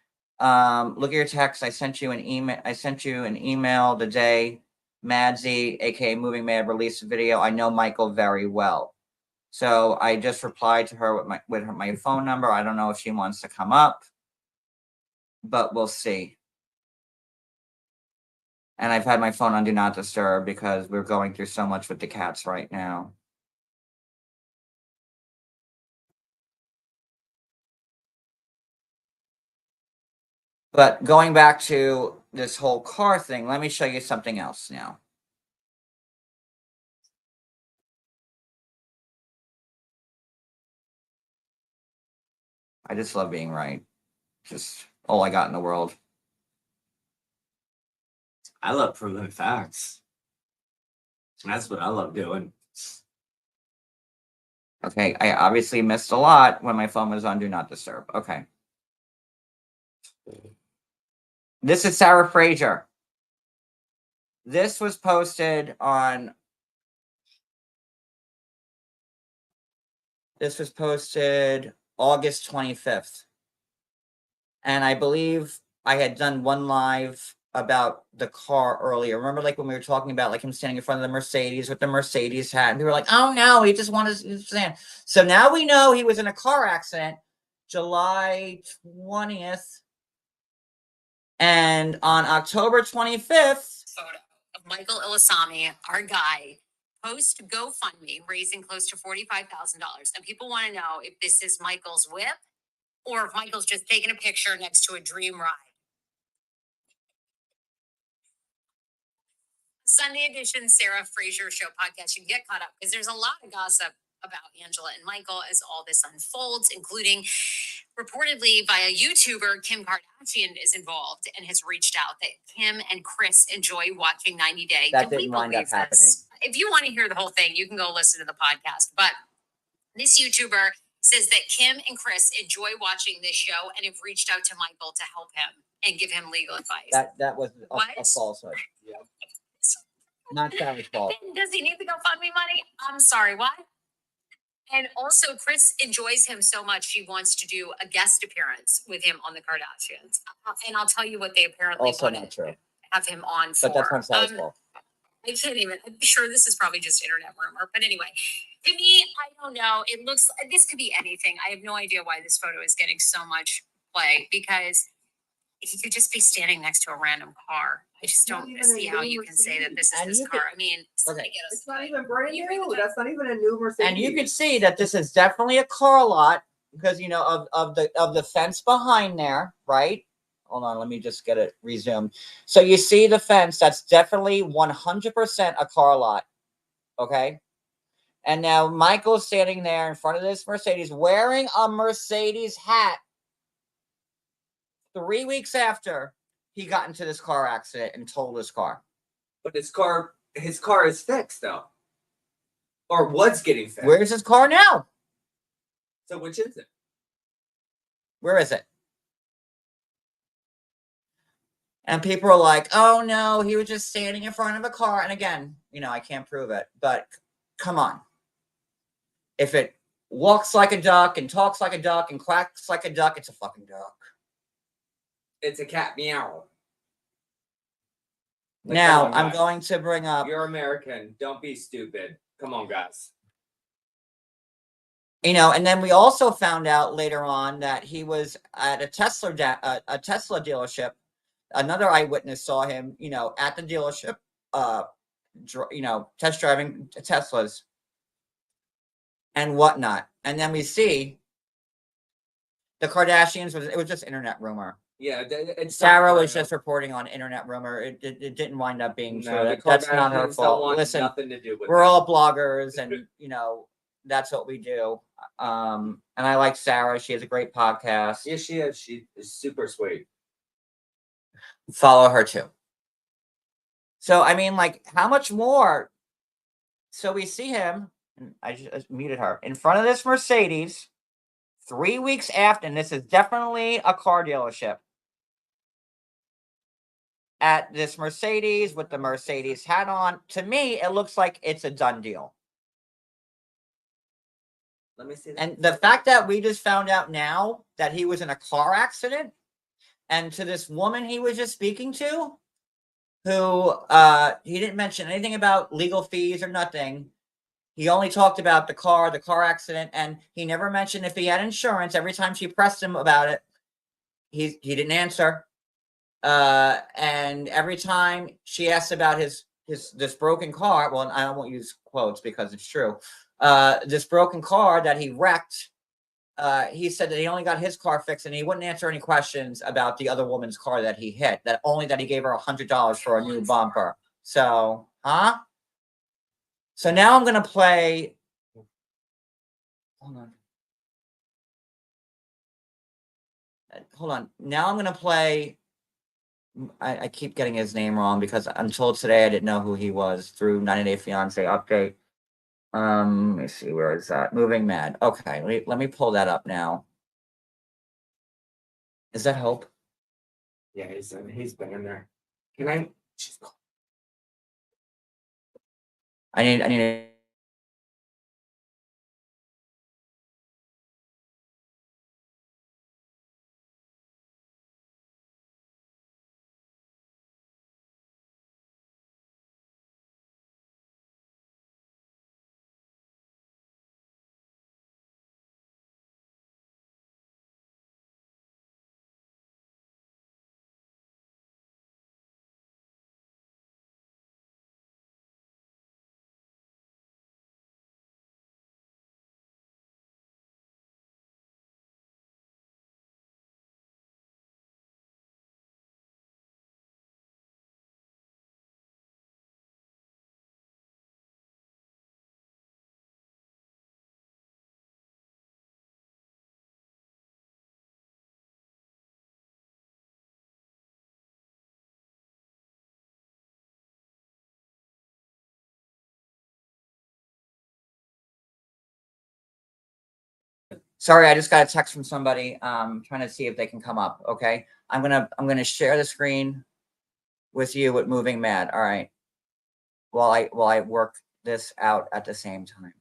S1: Look at your text. I sent you an email the day Madsy, aka Moving Mad, released a video. I know Michael very well. So I just replied to her with my phone number. I don't know if she wants to come up, but we'll see. And I've had my phone on Do Not Disturb because we're going through so much with the cats right now. But going back to this whole car thing, let me show you something else now. I just love being right. Just all I got in the world.
S2: I love proving facts. That's what I love doing.
S1: Okay, I obviously missed a lot when my phone was on Do Not Disturb. Okay. This is Sarah Fraser. This was posted on. This was posted August 25th. And I believe I had done one live about the car earlier. Remember, like when we were talking about like him standing in front of the Mercedes with the Mercedes hat, and we were like, "Oh no, he just wanted to stand." So now we know he was in a car accident, July 20th, and on October 25th.
S5: Photo of Michael Ilasami, our guy, post GoFundMe raising close to $45,000. And people want to know if this is Michael's whip or if Michael's just taking a picture next to a dream ride. Sunday edition Sarah Fraser Show podcast. You can get caught up because there's a lot of gossip about Angela and Michael as all this unfolds, including reportedly by a YouTuber, Kim Kardashian is involved and has reached out that Kim and Chris enjoy watching 90 Day.
S1: That didn't wind up happening.
S5: if you want to hear the whole thing, you can go listen to the podcast. But this YouTuber says that Kim and Chris enjoy watching this show and have reached out to Michael to help him and give him legal advice.
S1: That was a
S5: What?
S1: falsehood. Not Sarah's fault.
S5: Does he need the GoFundMe money? I'm sorry, what? And also, Chris enjoys him so much, she wants to do a guest appearance with him on the Kardashians. And I'll tell you what they apparently
S1: Also
S5: want
S1: not
S5: to
S1: true.
S5: have him on for.
S1: But that's not Sarah's fault.
S5: I can't even. I'm sure this is probably just internet rumor, but anyway, to me, I don't know. It looks. This could be anything. I have no idea why this photo is getting so much play because he could just be standing next to a random car. I just
S2: Not
S5: don't
S2: even
S5: see
S2: a
S5: how
S2: new
S5: you can say that this is
S1: And
S5: this
S1: you
S5: car. I mean,
S1: Okay.
S2: It's not even brand
S5: You agree with
S2: new.
S5: that?
S2: That's not even a new Mercedes.
S1: And you can see that this is definitely a car lot because you know of the fence behind there, right? Hold on, let me just get it resumed. So you see the fence, that's definitely 100% a car lot. Okay. And now Michael's standing there in front of this Mercedes wearing a Mercedes hat 3 weeks after he got into this car accident and totaled his car.
S2: But his car is fixed though, or was getting fixed.
S1: Where's his car now?
S2: So which is it?
S1: Where is it? And people are like, oh no, he was just standing in front of a car. And again, you know, I can't prove it, but come on. If it walks like a duck and talks like a duck and quacks like a duck, it's a fucking duck.
S2: It's a cat meow. Like,
S1: Now,
S2: come on,
S1: I'm
S2: guys.
S1: going to bring up,
S2: You're American. Don't be stupid. Come on, guys.
S1: you know, and then we also found out later on that he was at a Tesla dealership. Another eyewitness saw him, you know, at the dealership, you know, test driving Teslas and whatnot. And then we see the Kardashians it was just internet rumor.
S2: Yeah, it's
S1: Sarah was just reporting on internet rumor. It didn't wind up being true. That's not her fault. Listen,
S2: nothing to do with
S1: we're
S2: that.
S1: all bloggers, and you know that's what we do. And I like Sarah. She has a great podcast.
S2: Yeah, she is. She is super sweet.
S1: Follow her too. So I mean, like, how much more? So we see him, and I just muted her in front of this Mercedes 3 weeks after, and this is definitely a car dealership. At this Mercedes with the Mercedes hat on. To me, it looks like it's a done deal.
S2: Let me see that.
S1: And the fact that we just found out now that he was in a car accident, and to this woman he was just speaking to, who he didn't mention anything about legal fees or nothing. He only talked about the car accident, and he never mentioned if he had insurance. Every time she pressed him about it, he didn't answer. And every time she asked about this broken car, well, I won't use quotes because it's true. This broken car that he wrecked, he said that he only got his car fixed and he wouldn't answer any questions about the other woman's car that he hit. That he gave her $100 for a new bumper. So, huh? So now I'm gonna play. Hold on. Hold on. Now I'm gonna play. I keep getting his name wrong because until today I didn't know who he was through 90 Day Fiance update. Let me see, where is that? Moving Mad. Okay, let me pull that up now. Is that Hope?
S2: Yeah, he's been in there. Can I?
S1: I need Sorry, I just got a text from somebody, trying to see if they can come up. Okay. I'm gonna share the screen with you with Moving Mad. All right. While I work this out at the same time.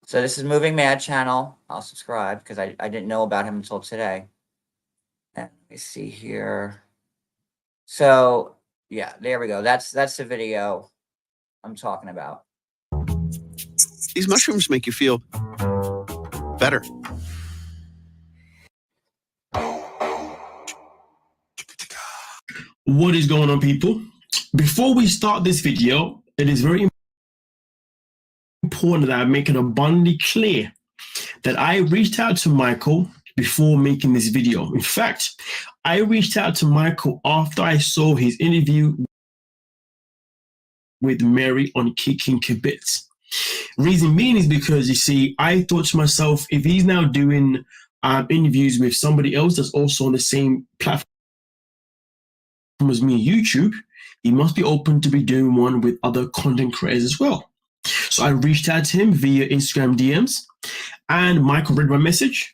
S1: So this is Moving Mad channel. I'll subscribe because I didn't know about him until today. And let me see here. So yeah, there we go. That's the video I'm talking about.
S6: These mushrooms make you feel better.
S7: What is going on, people? Before we start this video, it is very important that I make it abundantly clear that I reached out to Michael before making this video. In fact, I reached out to Michael after I saw his interview with Mary on Kicking Kibitz. Reason being is because, you see, I thought to myself, if he's now doing interviews with somebody else that's also on the same platform as me, YouTube, he must be open to be doing one with other content creators as well. So I reached out to him via Instagram DMs, and Michael read my message,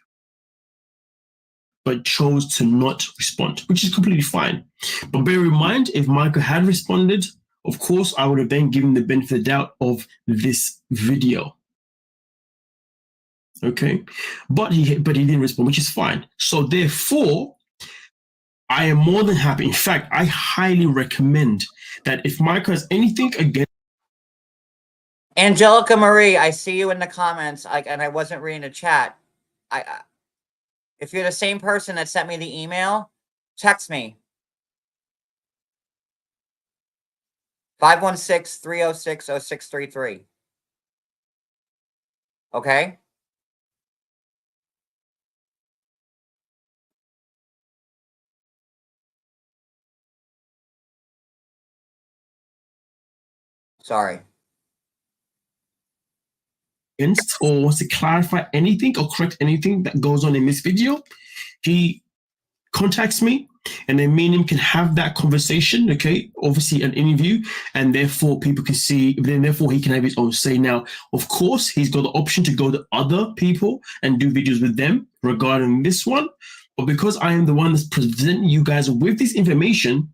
S7: but chose to not respond, which is completely fine. But bear in mind, if Michael had responded, of course, I would have then given the benefit of the doubt of this video. Okay, but he didn't respond, which is fine. So therefore, I am more than happy. In fact, I highly recommend that if Michael has anything against
S1: Angelica Marie, I see you in the comments. And I wasn't reading the chat. If you're the same person that sent me the email, text me. 516-306-0633. Okay? Sorry.
S7: or wants to clarify anything or correct anything that goes on in this video, he contacts me, and then me and him can have that conversation. Okay, obviously an interview, and therefore people can see, then therefore he can have his own say. Now, of course, he's got the option to go to other people and do videos with them regarding this one, but because I am the one that's presenting you guys with this information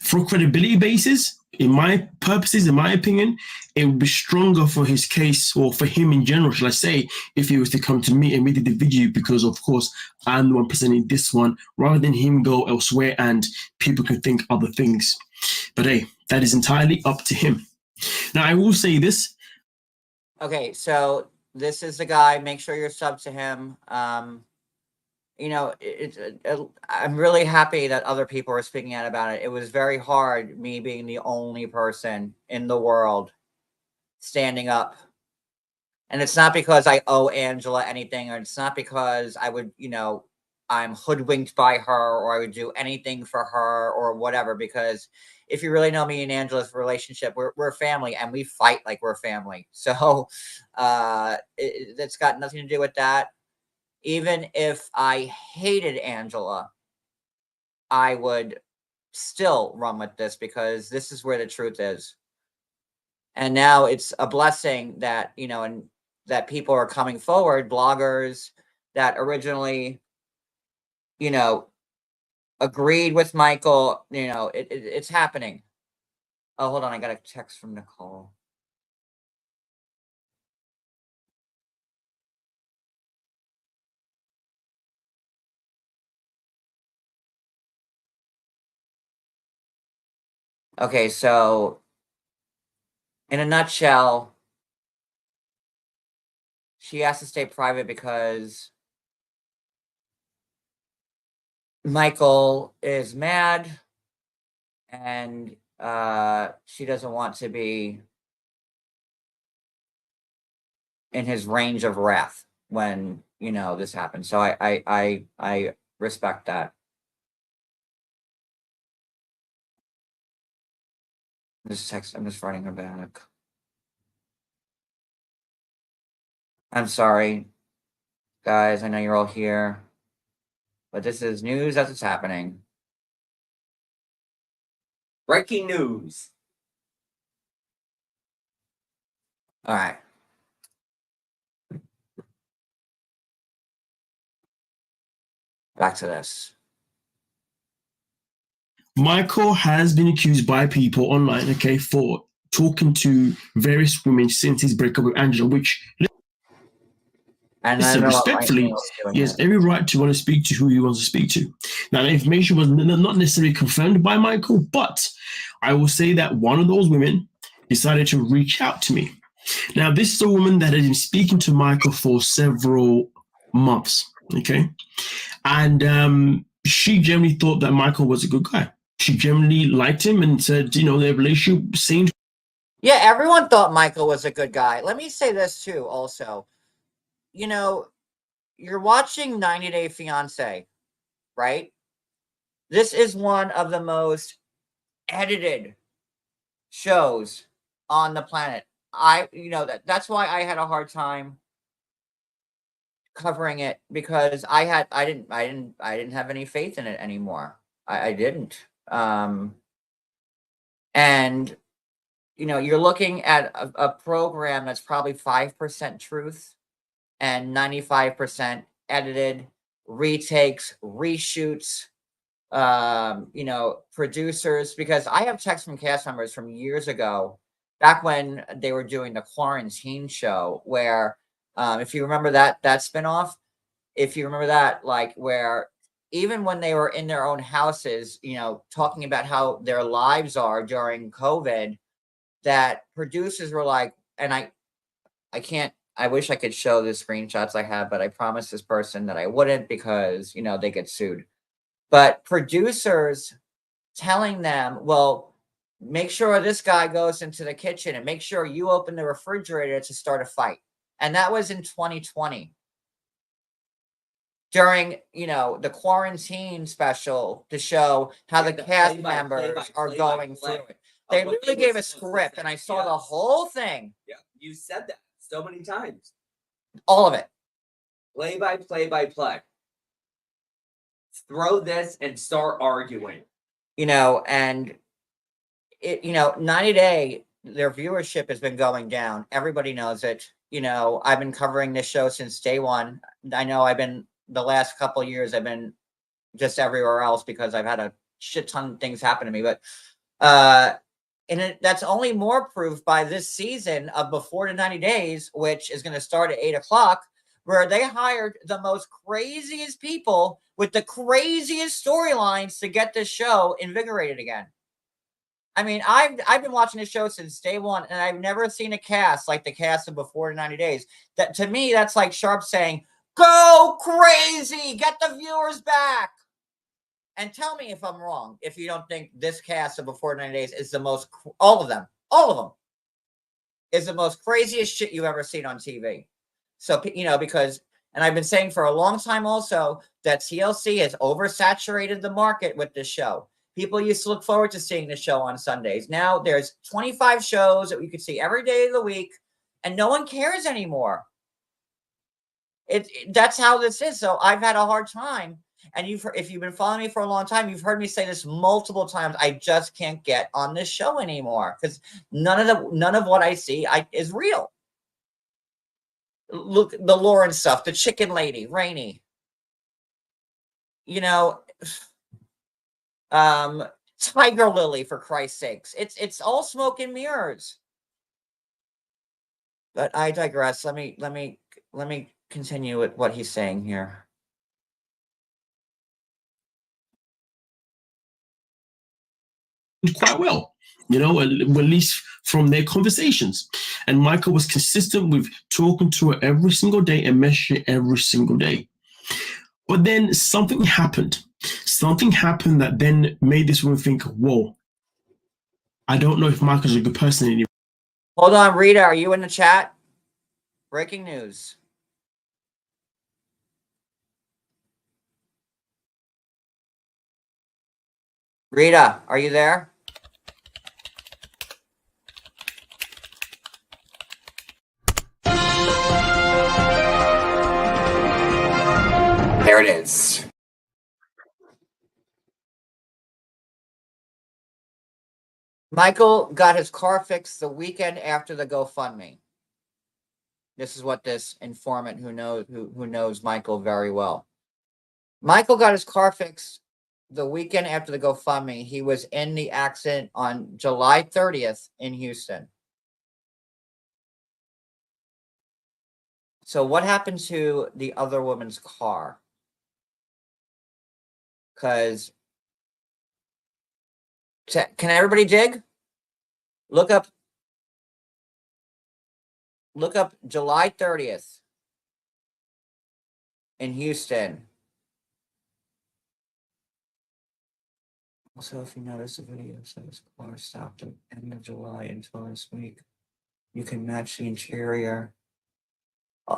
S7: for credibility basis, in my purposes, in my opinion, it would be stronger for his case, or for him in general, shall I say, if he was to come to me and we did the video, because of course I'm the one presenting this one, rather than him go elsewhere and people can think other things. But hey, that is entirely up to him. Now, I will say this.
S1: Okay, so this is the guy. Make sure you're sub to him. You know, I'm really happy that other people are speaking out about it. It was very hard, me being the only person in the world standing up. And it's not because I owe Angela anything, or it's not because I would, you know, I'm hoodwinked by her, or I would do anything for her or whatever. Because if you really know me and Angela's relationship, we're family, and we fight like we're family. So it's got nothing to do with that. Even if I hated Angela, I would still run with this, because this is where the truth is. And now it's a blessing that, you know, and that people are coming forward, bloggers that originally, you know, agreed with Michael. You know, it's happening. Oh, hold on. I got a text from Nicole. Okay, so in a nutshell, she has to stay private because Michael is mad, and she doesn't want to be in his range of wrath when, you know, this happens. So I respect that. This text, I'm just writing her back. I'm sorry, guys. I know you're all here, but this is news as it's happening.
S2: Breaking news.
S1: All right. Back to this.
S7: Michael has been accused by people online, okay, for talking to various women since his breakup with Angela, which,
S1: And
S7: listen,
S1: then
S7: respectfully, he has every right to want to speak to who he wants to speak to. Now, the information was not necessarily confirmed by Michael, but I will say that one of those women decided to reach out to me. Now, this is a woman that had been speaking to Michael for several months, okay? And she generally thought that Michael was a good guy. She generally liked him and said, you know, their relationship seemed.
S1: Yeah, everyone thought Michael was a good guy. Let me say this too, also. You know, you're watching 90 Day Fiance, right? This is one of the most edited shows on the planet. That's why I had a hard time covering it, because I didn't have any faith in it anymore. I didn't. And you're looking at a program that's probably 5% truth and 95% edited, retakes, reshoots, producers, because I have texts from cast members from years ago, back when they were doing the quarantine show, where if you remember that spinoff, if you remember that, like, where even when they were in their own houses, talking about how their lives are during COVID, that producers were like, and I wish I could show the screenshots I have, but I promised this person that I wouldn't, because they get sued. But producers telling them, well, make sure this guy goes into the kitchen and make sure you open the refrigerator to start a fight. And that was in 2020. During, the quarantine special, to show how the cast members are going through it. They literally gave a script, and I saw the whole thing.
S2: Yeah, you said that so many times.
S1: All of it.
S2: Play by play. Throw this and start arguing.
S1: And it, 90 Day, their viewership has been going down. Everybody knows it. I've been covering this show since day one. I know the last couple of years, I've been just everywhere else because I've had a shit ton of things happen to me. But, that's only more proof by this season of Before the 90 Days, which is going to start at 8:00, where they hired the most craziest people with the craziest storylines to get this show invigorated again. I mean, I've been watching this show since day one, and I've never seen a cast like the cast of Before the 90 Days. That, to me, that's like Sharp saying, "Go crazy, get the viewers back." And tell me if I'm wrong, if you don't think this cast of Before 90 Days is the most, all of them, is the most craziest shit you've ever seen on TV. So, because, and I've been saying for a long time also, that TLC has oversaturated the market with this show. People used to look forward to seeing the show on Sundays. Now there's 25 shows that we could see every day of the week, and no one cares anymore. That's how this is. So I've had a hard time. And if you've been following me for a long time, you've heard me say this multiple times. I just can't get on this show anymore, because none of what I see is real. Look, the Lauren stuff, the chicken lady, Rainey. Tiger Lily, for Christ's sakes. It's all smoke and mirrors. But I digress. Let me continue with what he's saying here.
S7: Quite well, at least from their conversations. And Michael was consistent with talking to her every single day and messaging every single day. But then something happened. Something happened that then made this woman think, whoa, I don't know if Michael's a good person anymore.
S1: Hold on, Rita, are you in the chat? Breaking news. Rita, are you there?
S2: There it is.
S1: Michael got his car fixed the weekend after the GoFundMe. This is what this informant who knows Michael very well. Michael got his car fixed the weekend after the GoFundMe. He was in the accident on July 30th in Houston. So what happened to the other woman's car? Because can everybody dig? Look up July 30th in Houston. Also, if you notice the video says car stopped at end of July until this week, you can match the interior.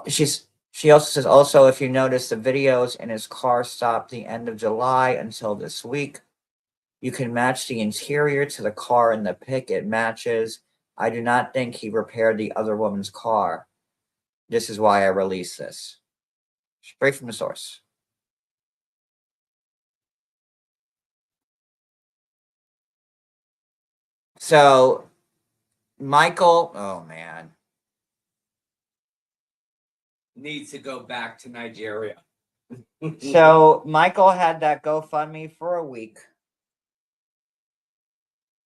S1: She also says, also, if you notice the videos in his car stopped the end of July until this week, you can match the interior to the car in the pic. It matches. I do not think he repaired the other woman's car. This is why I released this. Straight from the source. So, Michael, oh man.
S2: Needs to go back to Nigeria.
S1: So, Michael had that GoFundMe for a week.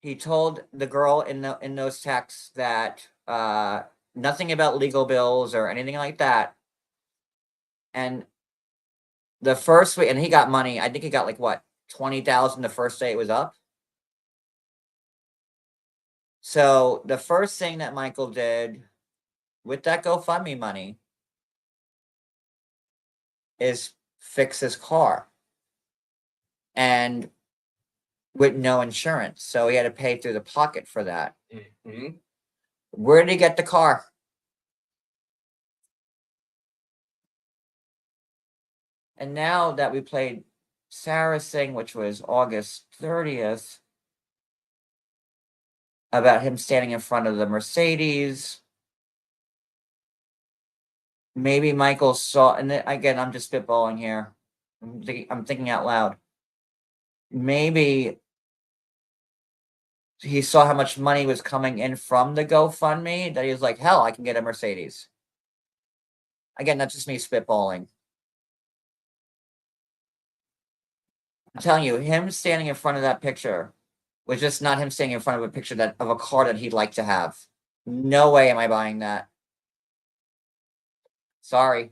S1: He told the girl in those texts that nothing about legal bills or anything like that. And the first week, and he got money. I think he got like what, 20,000 the first day it was up. So the first thing that Michael did with that GoFundMe money is fix his car. And with no insurance. So he had to pay through the pocket for that.
S2: Mm-hmm.
S1: Where did he get the car? And now that we played Sarah's thing, which was August 30th, about him standing in front of the Mercedes, maybe Michael saw, and again, I'm just spitballing here. I'm thinking out loud. Maybe he saw how much money was coming in from the GoFundMe that he was like, hell, I can get a Mercedes. Again, that's just me spitballing. I'm telling you, him standing in front of that picture was just not him standing in front of a picture of a car that he'd like to have. No way am I buying that. Sorry.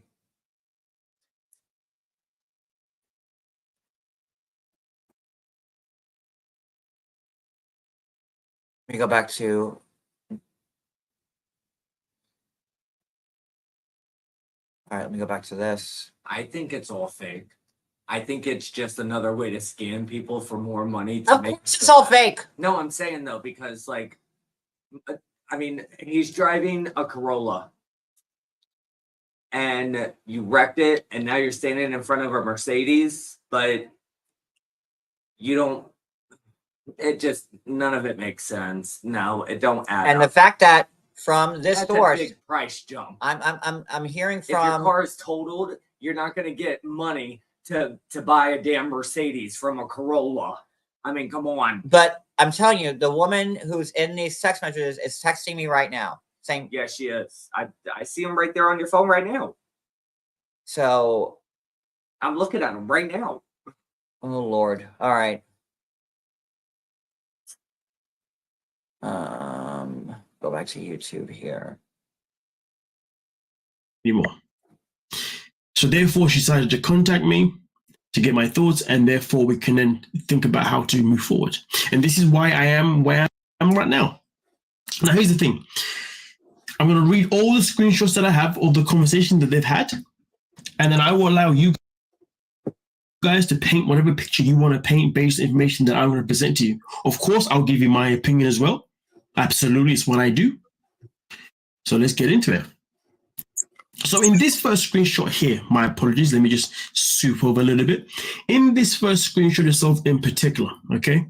S1: Let me go back to. All right, let me go back to this.
S2: I think it's all fake. I think it's just another way to scam people for more money. To
S1: Of course it's all fake.
S2: No, I'm saying though, because like, I mean, he's driving a Corolla and you wrecked it and now you're standing in front of a Mercedes, but you don't, it just, none of it makes sense. No, it don't add
S1: And
S2: up.
S1: the fact that from this
S2: That's
S1: source,
S2: a big price jump.
S1: I'm hearing
S2: If your
S1: from.
S2: car is totaled, you're not going to get money to buy a damn Mercedes from a Corolla. I mean, come on.
S1: But I'm telling you, the woman who's in these text messages is texting me right now, saying.
S2: Yeah, she is. I see him right there on your phone right now.
S1: So.
S2: I'm looking at him right now.
S1: Oh Lord! All right. Go back to YouTube here.
S7: Anymore. So therefore, she decided to contact me to get my thoughts, and therefore we can then think about how to move forward. And this is why I am where I am right now. Now, here's the thing. I'm going to read all the screenshots that I have of the conversation that they've had, and then I will allow you guys to paint whatever picture you want to paint based on information that I'm going to present to you. Of course, I'll give you my opinion as well. Absolutely, it's what I do. So let's get into it. So in this first screenshot here, my apologies, let me just soup over a little bit. In this first screenshot itself in particular, okay?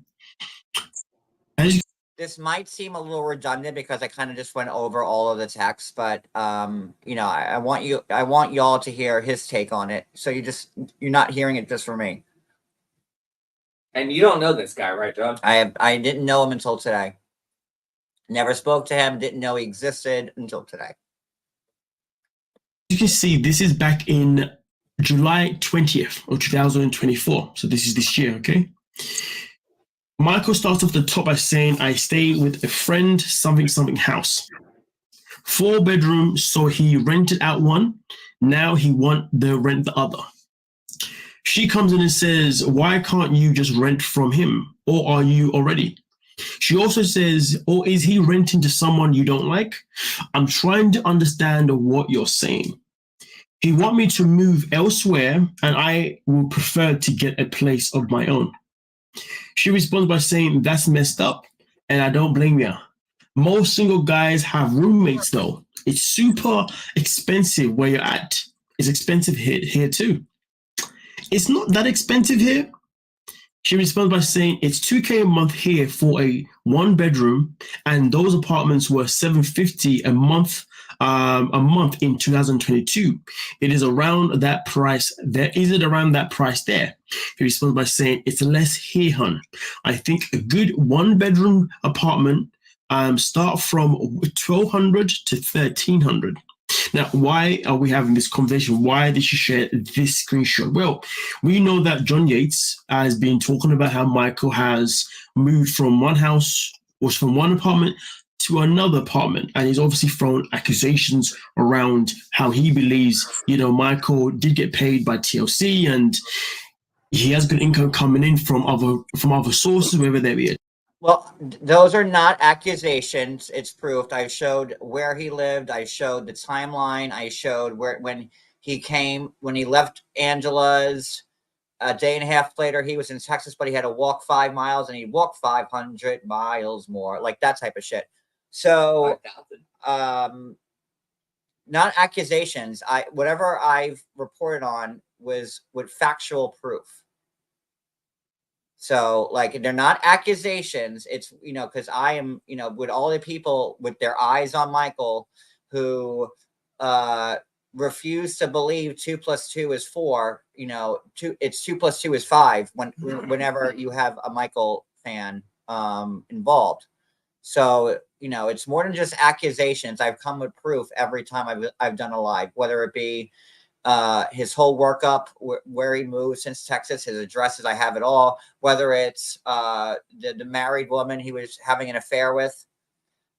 S1: This might seem a little redundant because I kind of just went over all of the text, but you know, I want y'all to hear his take on it. So you're not hearing it just from me.
S2: And you don't know this guy, right, Doug?
S1: I didn't know him until today. Never spoke to him, didn't know he existed until today.
S7: You can see this is back in July 20th of 2024. So this is this year, okay? Michael starts off the top by saying, I stay with a friend, something house. 4-bedroom, so he rented out one. Now he want to rent the other. She comes in and says, why can't you just rent from him? Or are you already? She also says, or is he renting to someone you don't like? I'm trying to understand what you're saying. He want me to move elsewhere, and I would prefer to get a place of my own. She responds by saying, that's messed up, and I don't blame you. Most single guys have roommates, though. It's super expensive where you're at. It's expensive here too. It's not that expensive here. She responds by saying, it's $2,000 a month here for a 1-bedroom, and those apartments were $750 a month in 2022. It is around that price. Is it around that price there? He responds by saying, it's less here, hun. I think a good 1-bedroom apartment start from $1,200 to $1,300. Now, why are we having this conversation? Why did she share this screenshot? Well, we know that John Yates has been talking about how Michael has moved from one house, or from one apartment to another apartment, and he's obviously thrown accusations around how he believes, Michael did get paid by TLC, and he has good income coming in from other sources, wherever they be.
S1: Well, those are not accusations. It's proof. I showed where he lived. I showed the timeline. I showed when he left Angela's. A day and a half later, he was in Texas, but he had to walk 5 miles, and he walked 500 miles more, like that type of shit. So, not accusations. Whatever I've reported on was with factual proof. So, like, they're not accusations. It's, because I am, with all the people with their eyes on Michael who refuse to believe 2 + 2 is 4, it's 2 + 2 is 5 whenever you have a Michael fan involved. So, it's more than just accusations. I've come with proof every time I've done a live, whether it be his whole workup, where he moved since Texas, his addresses, I have it all. Whether it's the married woman he was having an affair with,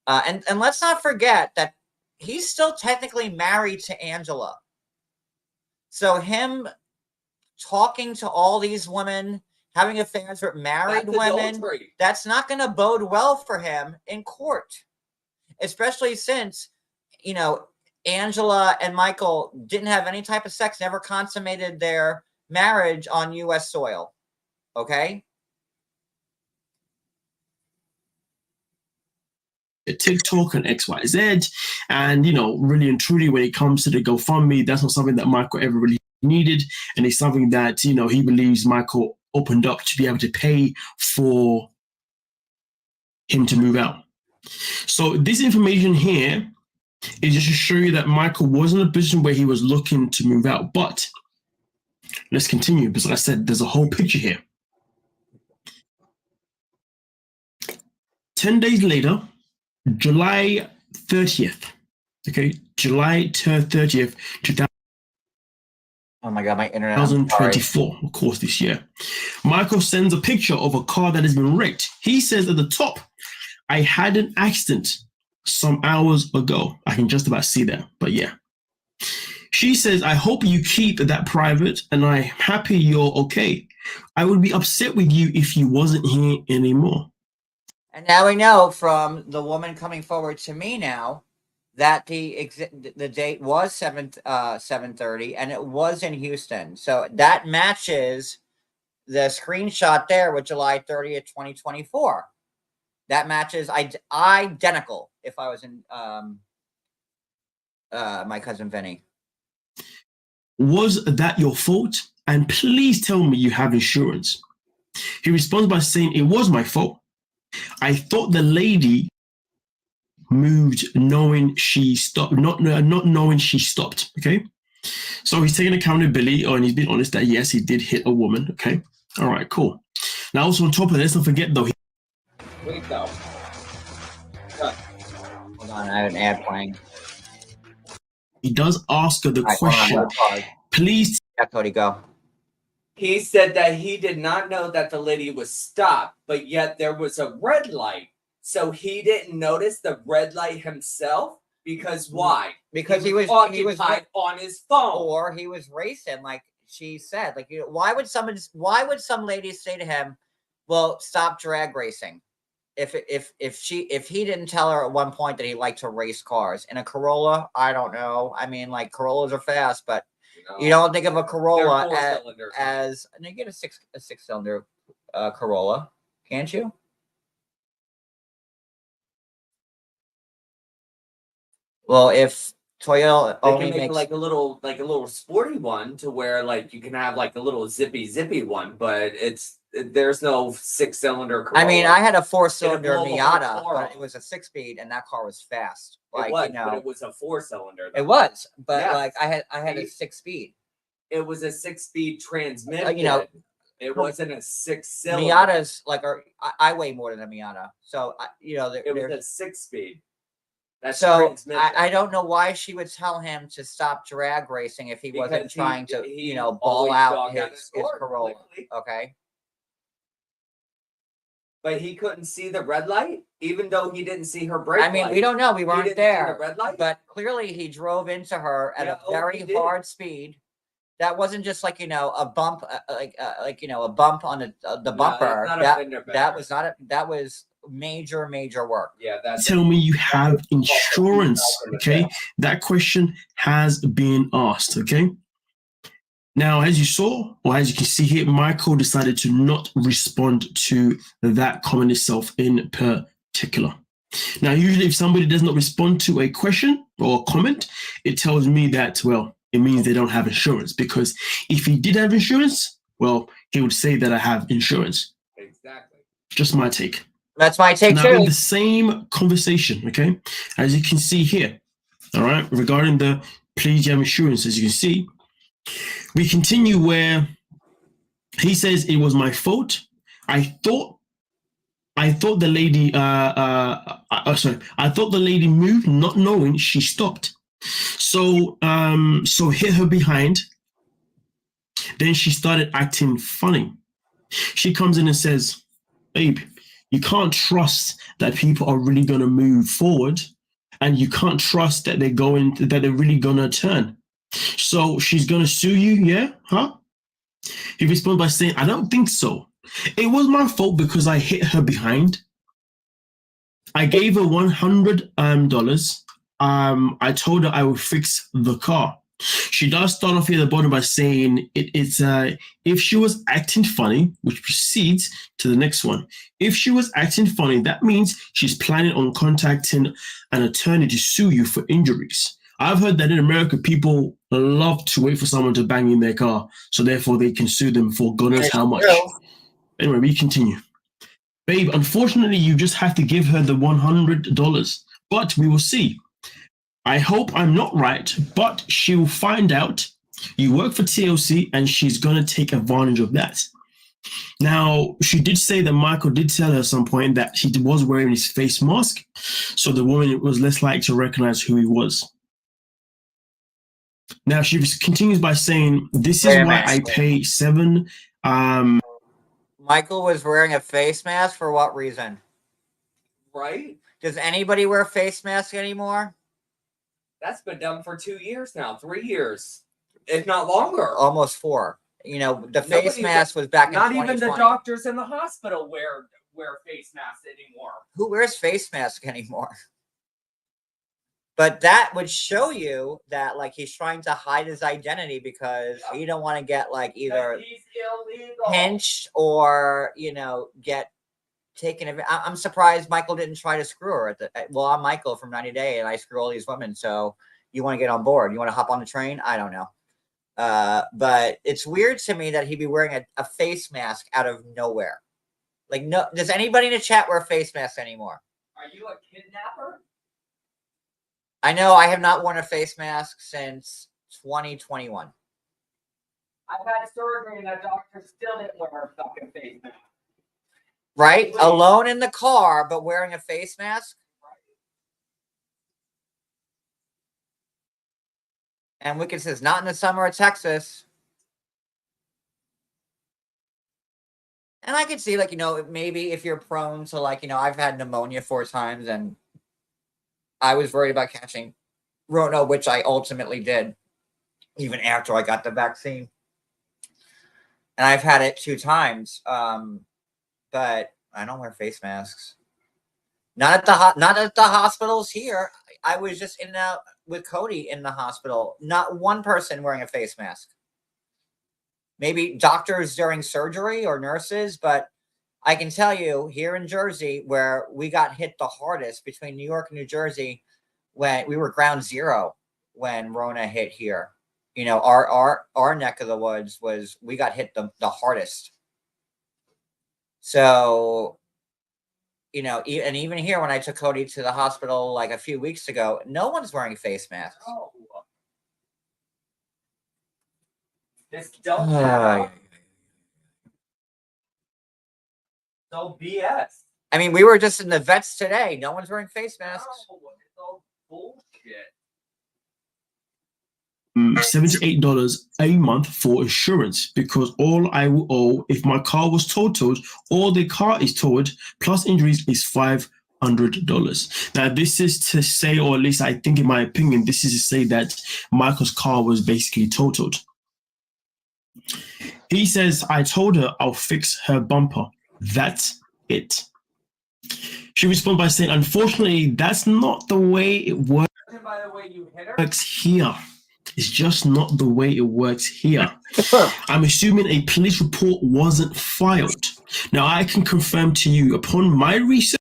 S1: and let's not forget that he's still technically married to Angela. So him talking to all these women, having affairs with married women, that's not going to bode well for him in court, especially since Angela and Michael didn't have any type of sex, never consummated their marriage on U.S. soil. Okay?
S7: TikTok and XYZ. And, really and truly, when it comes to the GoFundMe, that's not something that Michael ever really needed. And it's something that, he believes Michael opened up to be able to pay for him to move out. So this information here is just to show you that Michael was in a position where he was looking to move out. But let's continue, because like I said, there's a whole picture here. 10 days later, July 30th, okay, July 30th, 2024.
S1: Oh my God, my internet.
S7: 2024, of course, this year. Michael sends a picture of a car that has been wrecked. He says at the top, I had an accident some hours ago. I can just about see that, but yeah. She says, I hope you keep that private, and I'm happy you're okay. I would be upset with you if you wasn't here anymore.
S1: And now we know from the woman coming forward to me now that the date was 7:30, and it was in Houston. So that matches the screenshot there with July 30th, 2024. That matches identical if I was in my cousin Vinny.
S7: Was that your fault? And please tell me you have insurance. He responds by saying, it was my fault. I thought the lady moved knowing she stopped, not knowing she stopped. Okay. So he's taking accountability, and he's been honest that yes, he did hit a woman. Okay. All right, cool. Now, also on top of this, don't forget though.
S2: Wait, no.
S1: on, I have an ad playing.
S7: He does ask her the
S1: All right, hold on,
S7: question.
S1: I'm gonna pause.
S7: Please.
S1: Yeah, Cody, go.
S2: He said that he did not know that the lady was stopped, but yet there was a red light. So he didn't notice the red light himself. Because why?
S1: Because he was
S2: occupied on his phone,
S1: or he was racing, like she said. Like, you know, why would some ladies say to him, "Well, stop drag racing"? If he didn't tell her at one point that he liked to race cars in a Corolla, I don't know. I mean, like, Corollas are fast, but you don't think of a Corolla as and you get a six cylinder Corolla, can't you? Well, if Toyota
S2: they
S1: only
S2: can make
S1: makes
S2: like a little sporty one to where like you can have like a little zippy one, but there's no 6-cylinder Corolla.
S1: I mean, I had a 4-cylinder
S2: It'll blow the
S1: Miata,
S2: whole car
S1: but
S2: off.
S1: it was a 6-speed, and that car was fast. Like,
S2: It was,
S1: you know,
S2: but it was a 4-cylinder.
S1: it was, but
S2: Yeah.
S1: like I had a 6-speed.
S2: It was a 6-speed transmission.
S1: You know,
S2: it wasn't a 6-cylinder.
S1: Miatas like I weigh more than a Miata, so you know,
S2: it was a 6-speed. That's
S1: so
S2: transmission.
S1: I don't know why she would tell him to stop drag racing if he wasn't trying to, you know, ball out his Corolla. Quickly. Okay.
S2: But he couldn't see the red light, even though he didn't see her brake.
S1: I mean, we don't know. We weren't there.
S2: The red light?
S1: But clearly, he drove into her at a very hard speed. That wasn't just like, you know, a bump, like you know, a bump on the bumper. That was major work.
S2: Yeah, that's.
S7: Tell me you have insurance. Okay, that question has been asked. Okay. Now, as you saw, or as you can see here, Michael decided to not respond to that comment itself in particular. Now, usually if somebody does not respond to a question or a comment, it tells me that, well, it means they don't have insurance. Because if he did have insurance, well, he would say that I have insurance.
S2: Exactly.
S7: Just my take.
S1: That's my take
S7: now,
S1: too.
S7: In the same conversation, okay, as you can see here, all right, regarding the please have insurance, as you can see, we continue where he says it was my fault. I thought the lady I thought the lady moved, not knowing she stopped. So hit her behind. Then she started acting funny. She comes in and says, "Babe, you can't trust that people are really gonna move forward, and you can't trust that they're really gonna turn. So she's gonna sue you, yeah? Huh?" He responds by saying, "I don't think so. It was my fault because I hit her behind. I gave her $100. I told her I would fix the car." She does start off here at the bottom by saying it's if she was acting funny, which proceeds to the next one. If she was acting funny, that means she's planning on contacting an attorney to sue you for injuries. I've heard that in America, people love to wait for someone to bang in their car, so therefore they can sue them for God knows how much. Anyway, we continue. "Babe, unfortunately, you just have to give her the $100, but we will see. I hope I'm not right, but she'll find out. You work for TLC, and she's going to take advantage of that." Now, she did say that Michael did tell her at some point that he was wearing his face mask, so the woman was less likely to recognize who he was. Now, she continues by saying, "This is why I pay $7."
S1: Michael was wearing a face mask for what reason?
S2: Right?
S1: Does anybody wear face masks anymore?
S2: That's been done for 2 years now, 3 years, if not longer.
S1: Almost 4. You know, the face mask was back in 2020.
S2: Not even the doctors in the hospital wear face masks anymore.
S1: Who wears face masks anymore? But that would show you that, like, he's trying to hide his identity because he don't want to get, like, either
S2: he's illegal,
S1: pinched or, you know, get taken. I'm surprised Michael didn't try to screw her well, I'm Michael from 90 Day and I screw all these women. So you want to get on board? You want to hop on the train? I don't know. But it's weird to me that he'd be wearing a face mask out of nowhere. Like, no, does anybody in the chat wear face masks anymore?
S2: Are you a kidnapper?
S1: I know I have not worn a face mask since 2021.
S2: I've had surgery and that doctor still didn't wear a fucking face mask.
S1: Right? Alone in the car, but wearing a face mask? And Wicked says, not in the summer of Texas. And I could see, like, maybe if you're prone to, like, I've had pneumonia 4 times, and I was worried about catching Rona, which I ultimately did, even after I got the vaccine. And I've had it 2 times, but I don't wear face masks. Not at the hospitals here. I was just in and out with Cody in the hospital. Not one person wearing a face mask. Maybe doctors during surgery or nurses, but I can tell you here in Jersey, where we got hit the hardest between New York and New Jersey, when we were ground zero when Rona hit here. Our neck of the woods we got hit the hardest. So, and even here, when I took Cody to the hospital like a few weeks ago, no one's wearing face masks.
S2: Oh. This don't so BS.
S1: I mean, we were just in the vets today. No one's wearing face masks.
S2: No, it's all bullshit.
S7: $78 a month for insurance, because all I will owe if my car was totaled or the car is totaled plus injuries is $500. Now, this is to say, or at least I think in my opinion, this is to say that Michael's car was basically totaled. He says, I told her I'll fix her bumper. That's it. She responded by saying, unfortunately, that's not the way it works.
S2: By the way you hit her?
S7: Here. It's just not the way it works here. I'm assuming a police report wasn't filed. Now, I can confirm to you, upon my research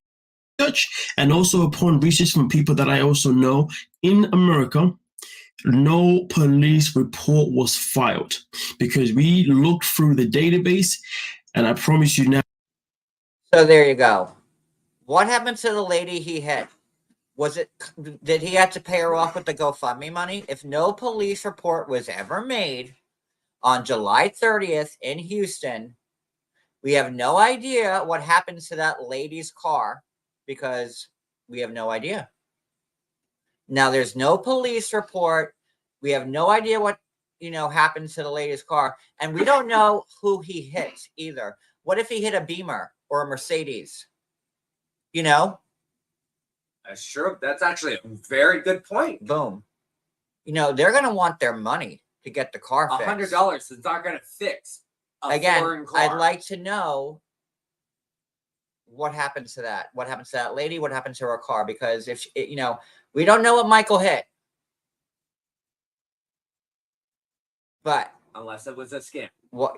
S7: and also upon research from people that I also know in America, no police report was filed, because we looked through the database, and I promise you now.
S1: So there you go. What happened to the lady he hit? Did he have to pay her off with the GoFundMe money? If no police report was ever made on July 30th in Houston, we have no idea what happened to that lady's car, because we have no idea. Now, there's no police report. We have no idea what, happened to the lady's car. And we don't know who he hit either. What if he hit a Beamer or a Mercedes?
S2: Sure, that's actually a very good point.
S1: Boom. They're going to want their money to get the car fixed.
S2: $100 is not going to fix a foreign car.
S1: I'd like to know what happened to that. What happened to that lady? What happened to her car? Because if we don't know what Michael hit, but
S2: unless it was a scam.
S1: What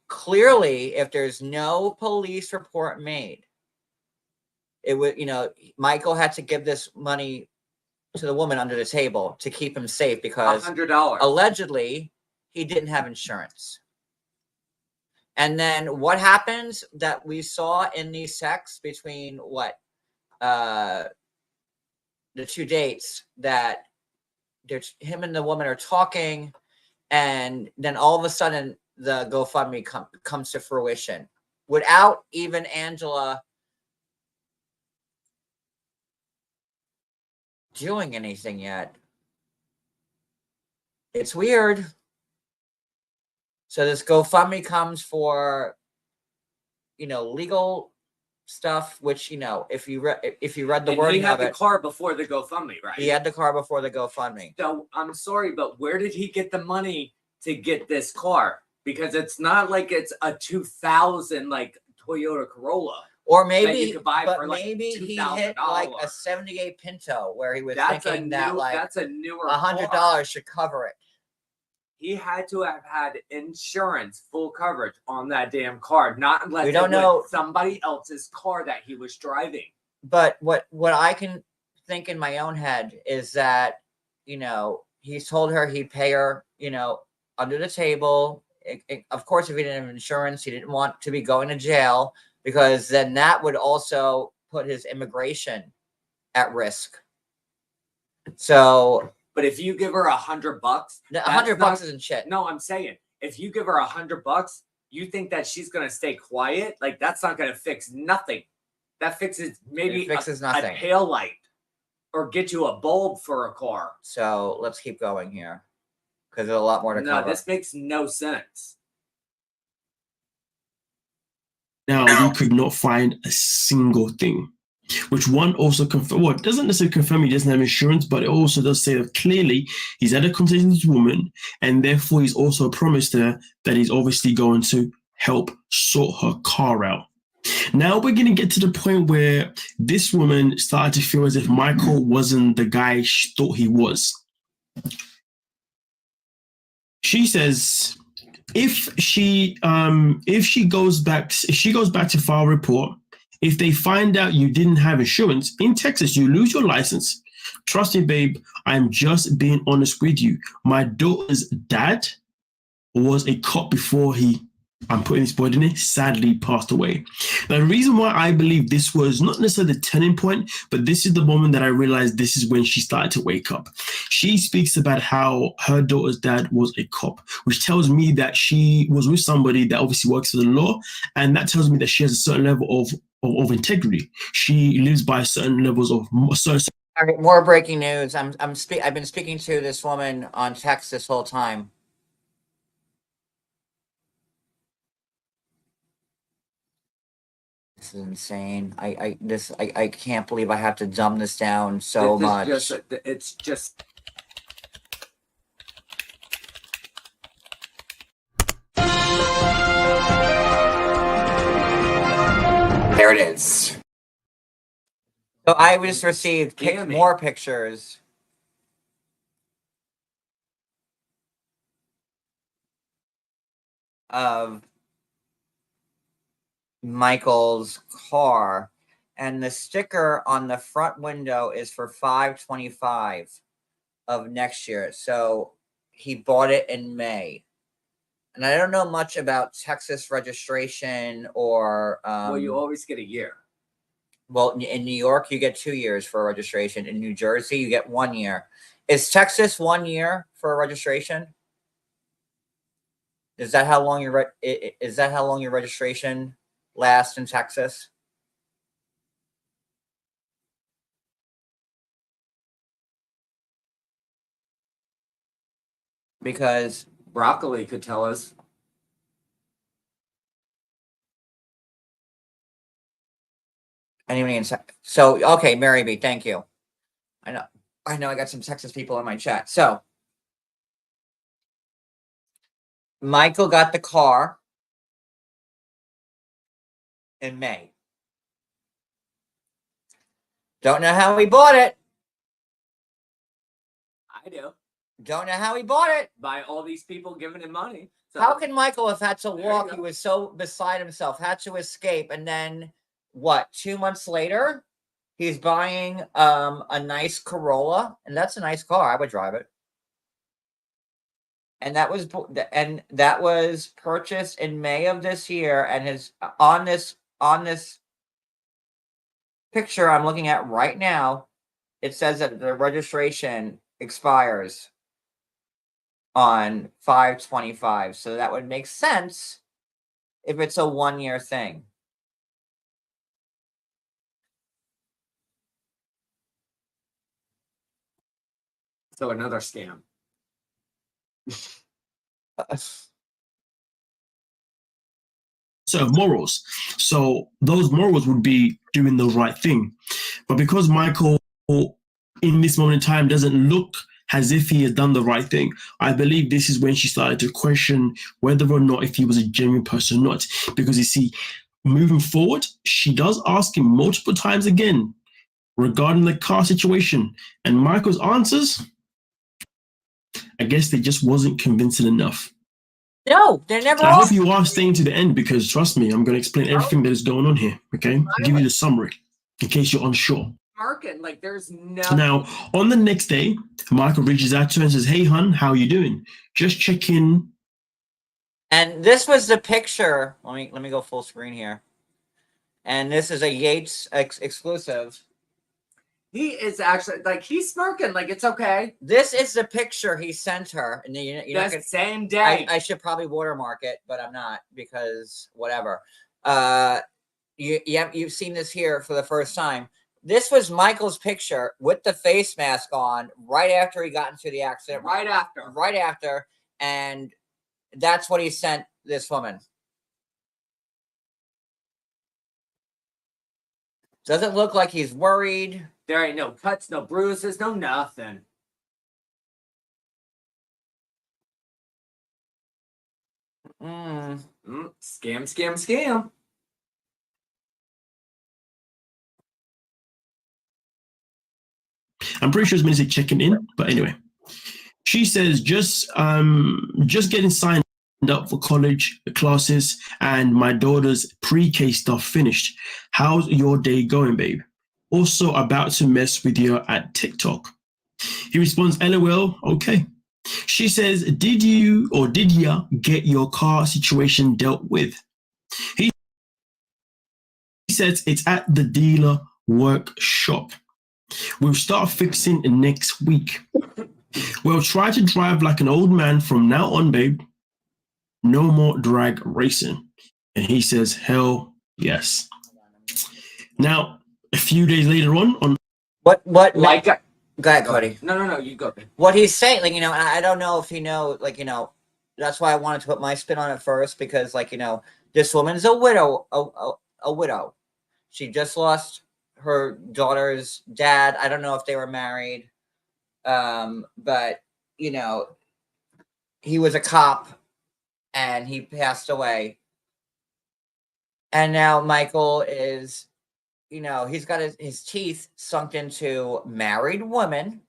S1: clearly, if there's no police report made, it would, Michael had to give this money to the woman under the table to keep him safe, because
S2: $100
S1: allegedly he didn't have insurance. And then what happens that we saw in these texts between the 2 dates, that him and the woman are talking, and then all of a sudden the GoFundMe comes to fruition without even Angela doing anything yet. It's weird. So this GoFundMe comes for, legal stuff, which, if you read the wording of it. He
S2: had the car before the GoFundMe, right?
S1: He had the car before the GoFundMe.
S2: So I'm sorry, but where did he get the money to get this car? Because it's not like it's a 2000 Toyota Corolla.
S1: Or maybe,
S2: you could buy
S1: but
S2: for
S1: maybe he hit a 78 Pinto, where he was thinking
S2: that's a newer
S1: $100 should cover it.
S2: He had to have had insurance, full coverage on that damn car, not unless
S1: we don't know
S2: somebody else's car that he was driving.
S1: But what I can think in my own head is that, he's told her he'd pay her, under the table. Of course, if he didn't have insurance, he didn't want to be going to jail, because then that would also put his immigration at risk. So,
S2: but if you give her $100,
S1: $100 isn't shit.
S2: No, I'm saying, if you give her $100, you think that she's gonna stay quiet? That's not gonna fix nothing. That fixes maybe
S1: nothing.
S2: A tail light, or get you a bulb for a car.
S1: So let's keep going here. because there's a lot more to
S2: No,
S1: cover.
S2: this makes no sense.
S7: Now, we could not find a single thing, which one also confirm. Well, it doesn't necessarily confirm he doesn't have insurance, but it also does say that clearly he's had a conversation with this woman, and therefore he's also promised her that he's obviously going to help sort her car out. Now we're going to get to the point where this woman started to feel as if Michael wasn't the guy she thought he was. She says if she goes back to file a report, if they find out you didn't have insurance in Texas, you lose your license. Trust me, babe, I'm just being honest with you. My daughter's dad was a cop before I'm putting this word in it, sadly passed away. Now, the reason why I believe this was not necessarily the turning point, but this is the moment that I realized this is when she started to wake up. She speaks about how her daughter's dad was a cop, which tells me that she was with somebody that obviously works for the law, and that tells me that she has a certain level of integrity. She lives by certain levels of certain.
S1: All right, more breaking news. I've been speaking to this woman on text this whole time. This is insane. I can't believe I have to dumb this down so much.
S2: It's just.
S1: There it is. So I just received more pictures. Of Michael's car, and the sticker on the front window is for 5/25 of next year. So he bought it in May, and I don't know much about Texas registration or
S2: Well, you always get a year.
S1: Well, in New York you get 2 years for registration. In New Jersey you get 1 year. Is Texas 1 year for registration? Is that how long your registration lasts in Texas? Because
S2: Broccoli could tell us.
S1: anybody in so okay, Mary B, thank you. I know I got some Texas people in my chat. So Michael got the car in May. Don't know how he bought it.
S2: I do.
S1: Don't know how he bought it.
S2: By all these people giving him money. So,
S1: how can Michael have had to walk?
S2: go.
S1: He was so beside himself, had to escape, and then what? 2 months later, he's buying a nice Corolla, and that's a nice car. I would drive it. And that was purchased in May of this year, and his on this picture I'm looking at right now, it says that the registration expires on 5/25. So that would make sense if it's a 1 year thing.
S2: So another scam.
S7: So morals. So those morals would be doing the right thing. But because Michael in this moment in time doesn't look as if he has done the right thing, I believe this is when she started to question whether or not if he was a genuine person or not. Because you see, moving forward, she does ask him multiple times again regarding the car situation. And Michael's answers, I guess they just wasn't convincing enough.
S1: No, they're never.
S7: So I hope you are staying to the end, because trust me, I'm going to explain everything that is going on here. Okay, I'll give you the summary in case you're unsure.
S2: Marking like there's no.
S7: Now, on the next day, Michael reaches out to her and says, "Hey, hun, how are you doing? Just check in."
S1: And this was the picture. Let me go full screen here. And this is a Yates exclusive.
S2: He is actually like he's smirking like it's okay.
S1: This is the picture he sent her, and
S2: That's the same day.
S1: I should probably watermark it, but I'm not, because whatever. You've seen this here for the first time. This was Michael's picture with the face mask on right after he got into the accident.
S2: Right after.
S1: And that's what he sent this woman. Doesn't look like he's worried.
S2: There ain't no cuts, no bruises, no nothing. Scam.
S7: I'm pretty sure it's meant to say checking in, but anyway. She says just getting signed up for college classes and my daughter's pre-K stuff finished. How's your day going, babe? Also about to mess with you at TikTok. He responds, LOL, okay. She says, did ya get your car situation dealt with? He says it's at the dealer workshop. We'll start fixing next week. We'll try to drive like an old man from now on, babe. No more drag racing. And he says, hell yes. Now, a few days later on
S1: What
S2: Like,
S1: go ahead, Cody.
S2: no, you go.
S1: What he's saying, like, I don't know if that's why I wanted to put my spin on it first, because, this woman's a widow, a widow. She just lost her daughter's dad. I don't know if they were married. But he was a cop and he passed away. And now Michael is, he's got his teeth sunk into married women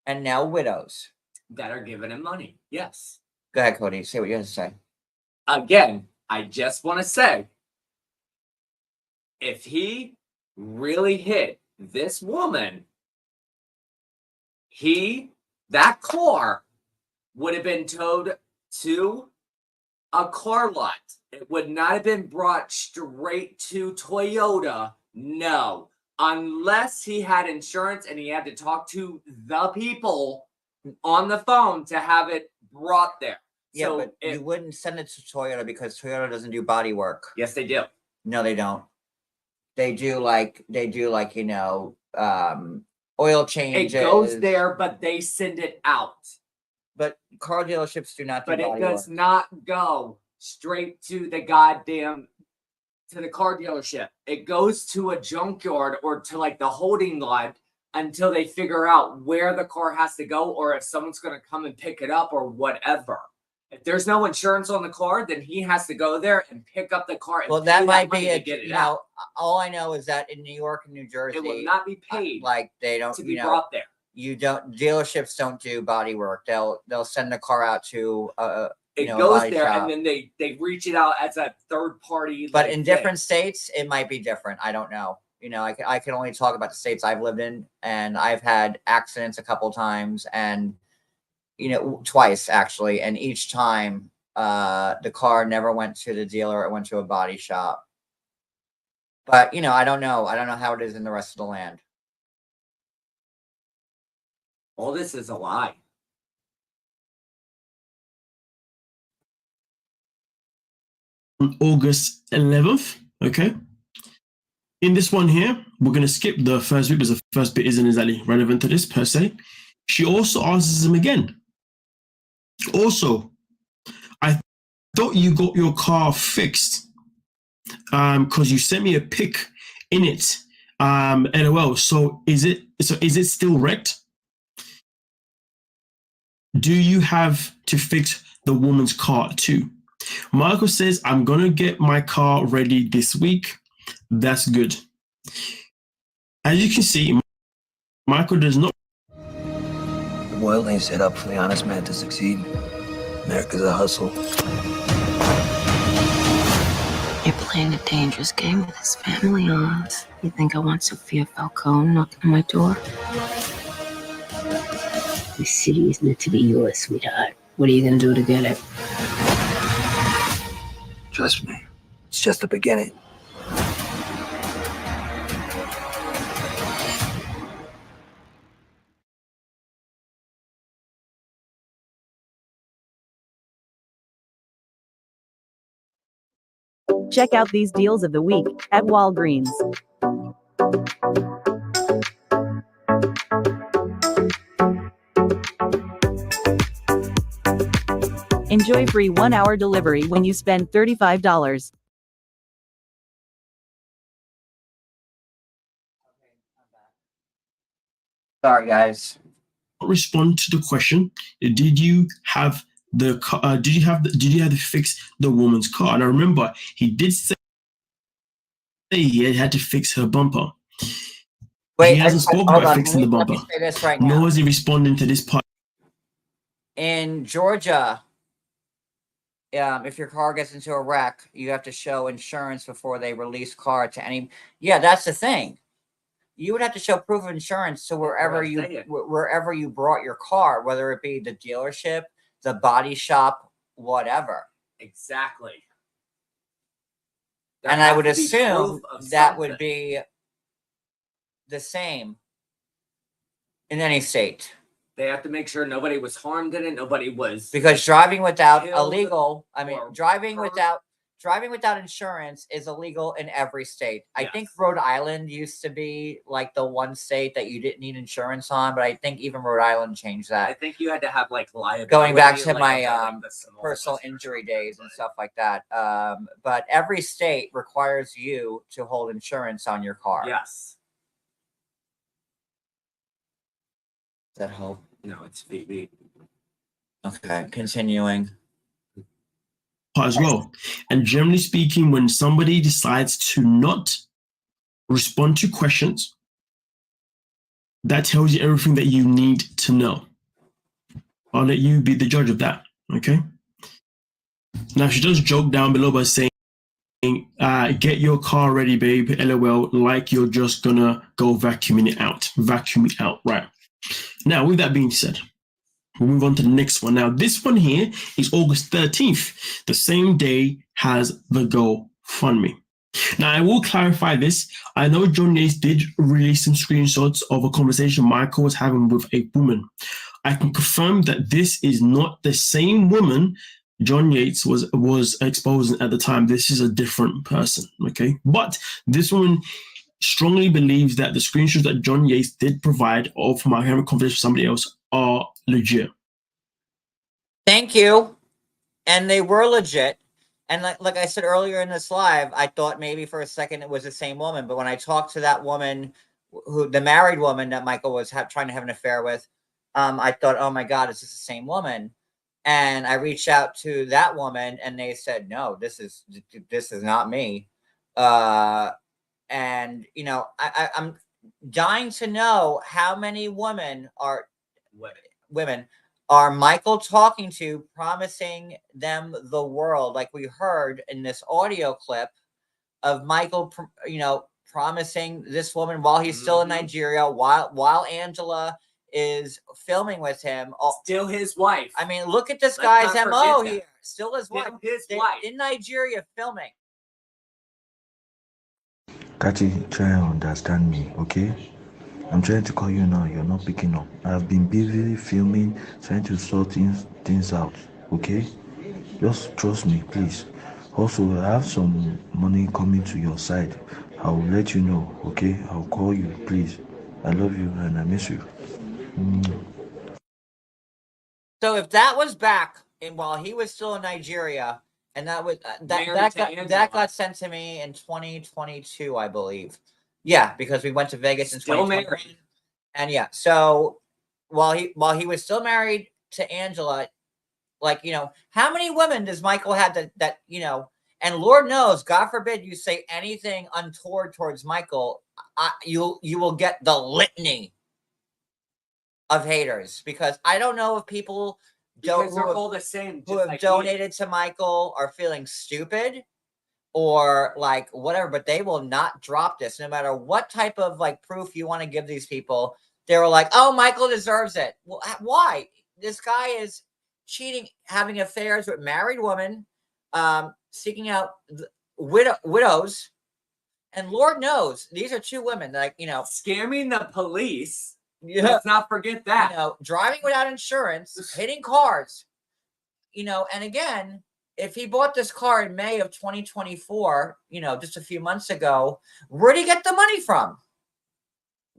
S1: and now widows
S2: That are giving him money. Yes.
S1: Go ahead, Cody. Say what you have to say.
S2: Again, I just want to say, if he really hit this woman, that car would have been towed to a car lot. It would not have been brought straight to Toyota. No. Unless he had insurance and he had to talk to the people on the phone to have it brought there.
S1: Yeah,
S2: so
S1: but you wouldn't send it to Toyota because Toyota doesn't do body work.
S2: Yes, they do.
S1: No, they don't. They do oil changes.
S2: It goes there, but they send it out.
S1: But car dealerships do not do
S2: But
S1: body
S2: it does
S1: work.
S2: not go straight to the car dealership. It goes to a junkyard or to the holding lot until they figure out where the car has to go, or if someone's going to come and pick it up or whatever. If there's no insurance on the car, then he has to go there and pick up the car. And
S1: Well, that might
S2: money
S1: be
S2: to get it out.
S1: all I know is that in New York and New Jersey,
S2: It will not be paid
S1: they don't,
S2: to be brought there.
S1: Dealerships don't do body work. They'll send the car out to
S2: It goes
S1: body
S2: there,
S1: shop.
S2: and then they reach it out as a third party.
S1: But in different states, it might be different. I don't know. I can only talk about the states I've lived in, and I've had accidents a couple times, and twice actually, and each time the car never went to the dealer. It went to a body shop. But I don't know how it is in the rest of the land.
S2: All this is a lie.
S7: August 11th, okay? In this one here, we're going to skip the first bit because the first bit isn't exactly relevant to this per se. She also answers him again. Also, I thought you got your car fixed because you sent me a pic in it. LOL. So is it still wrecked? Do you have to fix the woman's car too? Michael says, I'm going to get my car ready this week. That's good. As you can see, Michael does not.
S8: The world ain't set up for the honest man to succeed. America's a hustle.
S9: You're playing a dangerous game with his family, huh? You think I want Sophia Falcone knocking on my door? The city is meant to be yours, sweetheart. What are you gonna do to get it?
S8: Trust me, it's just the beginning.
S10: Check out these deals of the week at Walgreens. Enjoy free 1-hour delivery when you spend $35.
S1: Sorry, guys.
S7: Respond to the question. Did you have the car? Did you have to fix the woman's car? And I remember he did say he had to fix her bumper.
S1: Wait,
S7: he hasn't spoken
S1: hold
S7: about
S1: on.
S7: fixing the
S1: Let me
S7: bumper.
S1: say this right
S7: Nor
S1: now.
S7: is he responding to this part.
S1: In Georgia, if your car gets into a wreck, you have to show insurance before they release car to any. Yeah, that's the thing. You would have to show proof of insurance to wherever you brought your car, whether it be the dealership, the body shop, whatever.
S2: Exactly.
S1: And I would assume that would be the same in any state.
S2: They have to make sure nobody was harmed in it. Nobody was,
S1: because driving without
S2: killed
S1: driving without insurance is illegal in every state. I think Rhode Island used to be like the one state that you didn't need insurance on, but I think even Rhode Island changed
S2: I
S1: that.
S2: think you had to have like liability.
S1: Going back to
S2: like,
S1: my
S2: the small
S1: personal
S2: business
S1: injury days and stuff like that. But every state requires you to hold insurance on your car.
S2: Yes.
S1: Does that help?
S2: No, it's Phoebe.
S1: Okay, continuing.
S7: As well. And generally speaking, when somebody decides to not respond to questions, that tells you everything that you need to know. I'll let you be the judge of that. Okay. Now, she does joke down below by saying, get your car ready, babe. LOL, like you're just gonna go vacuum it out. Right. Now, with that being said, we'll move on to the next one. Now, this one here is August 13th, the same day as the GoFundMe. Now, I will clarify this. I know John Yates did release some screenshots of a conversation Michael was having with a woman. I can confirm that this is not the same woman John Yates was exposing at the time. This is a different person, okay? But this woman strongly believes that the screenshots that John Yates did provide of my having a conversation with somebody else are legit.
S1: Thank you. And they were legit. And like I said earlier in this live, I thought maybe for a second it was the same woman. But when I talked to that woman, the married woman that Michael was trying to have an affair with, I thought, oh my God, is this the same woman? And I reached out to that woman and they said, no, this is not me. And, you know, I'm dying to know how many women are Michael talking to, promising them the world, like we heard in this audio clip of Michael, you know, promising this woman while he's still in Nigeria, while Angela is filming with him.
S2: Still his wife.
S1: I mean, look at this guy's MO here. Still his wife.
S2: His wife.
S1: In Nigeria filming.
S4: Kati, try and understand me, okay? I'm trying to call you now, you're not picking up. I've been busy filming, trying to sort things out, okay? Just trust me, please. Also, I have some money coming to your side. I will let you know, okay? I'll call you, please. I love you and I miss you.
S1: So if that was back while he was still in Nigeria, and that was that got sent to me in 2022, I believe. Yeah, because we went to Vegas in 2021. And yeah, so while he was still married to Angela, like, you know, how many women does Michael have that you know? And Lord knows, God forbid you say anything untoward towards Michael, you will get the litany of haters, because I don't know if people
S2: all the same
S1: who have donated to Michael are feeling stupid or like whatever, but they will not drop this no matter what type of like proof you want to give these people. They were like, oh, Michael deserves it. Well, why? This guy is cheating, having affairs with married women, seeking out widows, and Lord knows these are two women, like, you know,
S2: scamming the police.
S1: Yeah.
S2: Let's not forget that.
S1: You know, driving without insurance, hitting cars. You know, and again, if he bought this car in May of 2024, you know, just a few months ago, where'd he get the money from?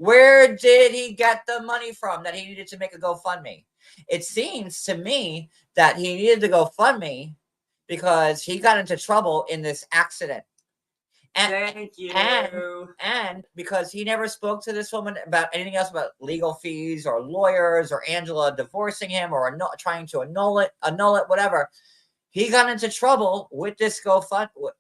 S1: Where did he get the money from that he needed to make a GoFundMe? It seems to me that he needed to GoFundMe because he got into trouble in this accident.
S2: Thank you.
S1: And because he never spoke to this woman about anything else about legal fees or lawyers or Angela divorcing him or trying to annul it, whatever. He got into trouble with this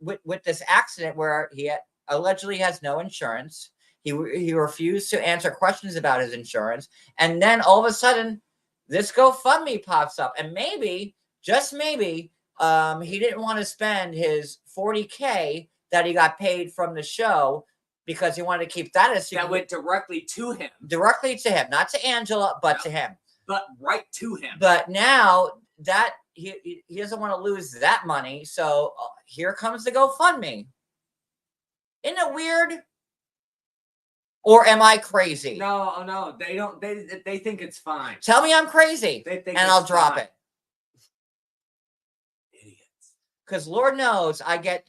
S1: with this accident where he allegedly has no insurance. He refused to answer questions about his insurance, and then all of a sudden, this GoFundMe pops up, and maybe, just maybe, he didn't want to spend his $40K that he got paid from the show because he wanted to keep that as
S2: that went directly to him.
S1: Directly to him, not to Angela, but to him.
S2: But right to him.
S1: But now that he doesn't want to lose that money, so here comes the GoFundMe. Isn't it weird? Or am I crazy?
S2: No, they don't. They think it's fine.
S1: Tell me I'm crazy,
S2: they think
S1: and
S2: it's
S1: I'll drop
S2: fine.
S1: it. Idiots. Because Lord knows I get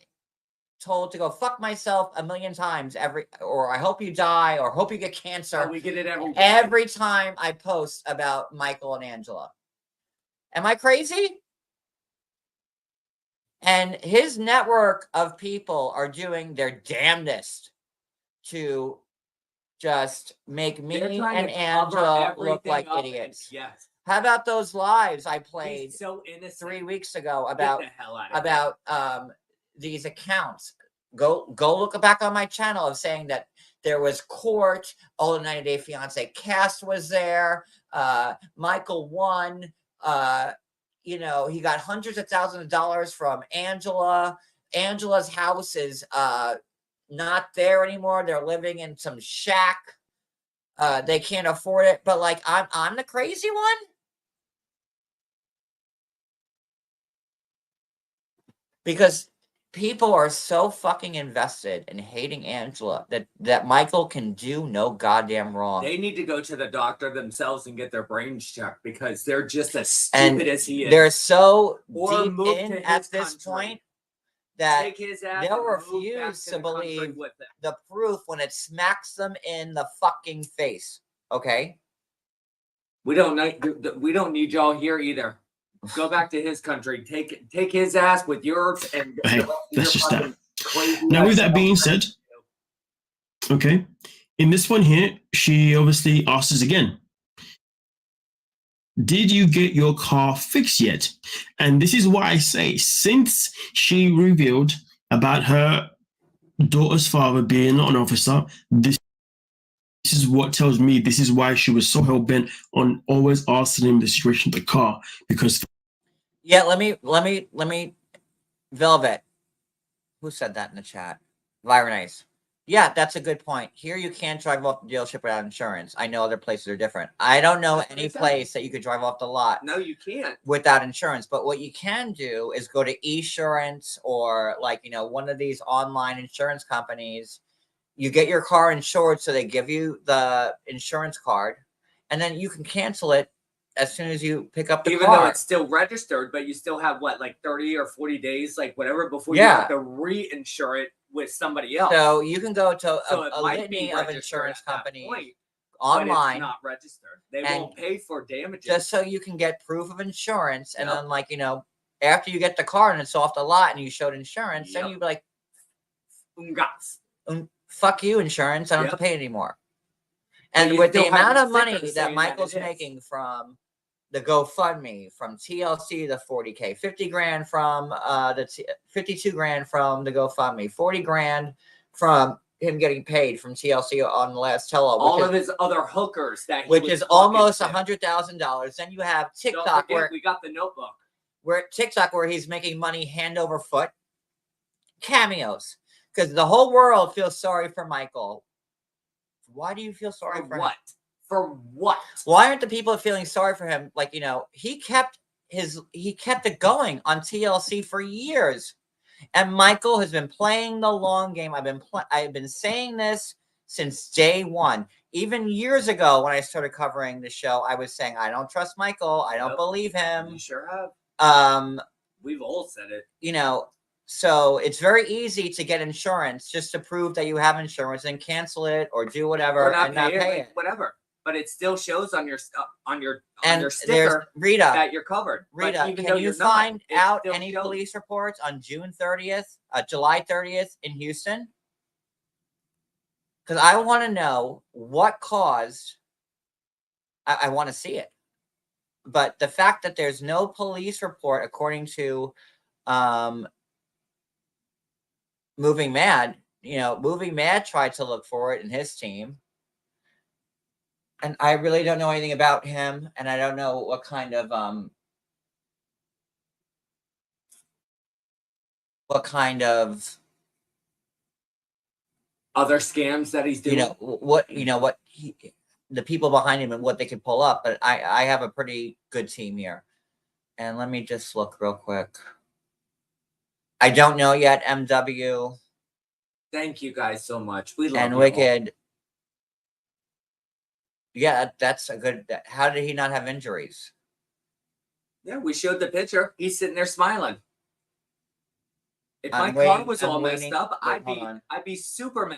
S1: told to go fuck myself a million times or I hope you die, or hope you get cancer.
S2: We get it
S1: every time I post about Michael and Angela. Am I crazy? And his network of people are doing their damnedest to just make me and Angela look like idiots.
S2: Yes.
S1: How about those lives I played
S2: He's so innocent.
S1: 3 weeks ago
S2: Get the hell out of here.
S1: these accounts? Go look back on my channel of saying that there was court, all the 90 Day Fiance cast was there. Michael won. He got hundreds of thousands of dollars from Angela. Angela's house is not there anymore. They're living in some shack. They can't afford it. But like, I'm the crazy one. Because people are so fucking invested in hating Angela that Michael can do no goddamn wrong.
S2: They need to go to the doctor themselves and get their brains checked because they're just as stupid as he is.
S1: They're so
S2: Or
S1: deep in at this point that they'll refuse to believe the proof when it smacks them in the fucking face. Okay?
S2: We don't need y'all here either. Go back to his country. Take his ass with yours, and
S7: hey, that's just that. Now, with that being said, okay, in this one here, she obviously asks us again, did you get your car fixed yet? And this is why I say, since she revealed about her daughter's father being an officer, this is what tells me this is why she was so hell-bent on always asking him the situation of the car, because
S1: yeah, let me Velvet. Who said that in the chat? Vironice. Yeah, that's a good point. Here you can't drive off the dealership without insurance. I know other places are different. I don't know any place that you could drive off the lot.
S2: No, you can't.
S1: Without insurance. But what you can do is go to Esurance or one of these online insurance companies. You get your car insured, so they give you the insurance card, and then you can cancel it as soon as you pick up the car.
S2: Even though it's still registered, but you still have like 30 or 40 days, like whatever, before you have to reinsure it with somebody else.
S1: So you can go to a litany of insurance companies online.
S2: But it's not registered. They won't pay for damages.
S1: Just so you can get proof of insurance. And then after you get the car and it's off the lot and you showed insurance, then you'd be like, fuck you, insurance. I don't have to pay anymore. And with the amount of money that Michael's making from the GoFundMe, from TLC, the $40K, 50 grand from 52 grand from the GoFundMe, 40 grand from him getting paid from TLC on the last tell-all.
S2: All of his other hookers
S1: which is almost $100,000. Then you have TikTok,
S2: where we got the notebook.
S1: Where he's making money hand over foot. Cameos. Because the whole world feels sorry for Michael. Why do you feel sorry for
S2: what?
S1: him?
S2: For what?
S1: Why aren't the people feeling sorry for him? Like, he kept it going on TLC for years. And Michael has been playing the long game. I've been saying this since day one. Even years ago when I started covering the show, I was saying, I don't trust Michael. I don't believe him.
S2: You sure have. We've all said it.
S1: So it's very easy to get insurance just to prove that you have insurance and cancel it or do whatever
S2: Or not
S1: and not pay it.
S2: whatever. But it still shows on your
S1: And there's
S2: sticker
S1: Rita.
S2: that you're covered. But
S1: Rita,
S2: even
S1: can
S2: though
S1: you
S2: you're not,
S1: find
S2: it
S1: out
S2: still
S1: any
S2: shows.
S1: police reports on June 30th, July 30th in Houston? Because I want to know what caused. I want to see it. But the fact that there's no police report, according to Moving Mad, Moving Mad tried to look for it in his team. And I really don't know anything about him, and I don't know what kind of
S2: Other scams that he's doing.
S1: The people behind him and what they could pull up. But I have a pretty good team here. And let me just look real quick. I don't know yet, MW.
S2: Thank you guys so much. We love
S1: And
S2: you
S1: Wicked.
S2: all.
S1: Yeah, that's a good. How did he not have injuries?
S2: Yeah, we showed the picture. He's sitting there smiling. If my car was all messed up, I'd be super mad.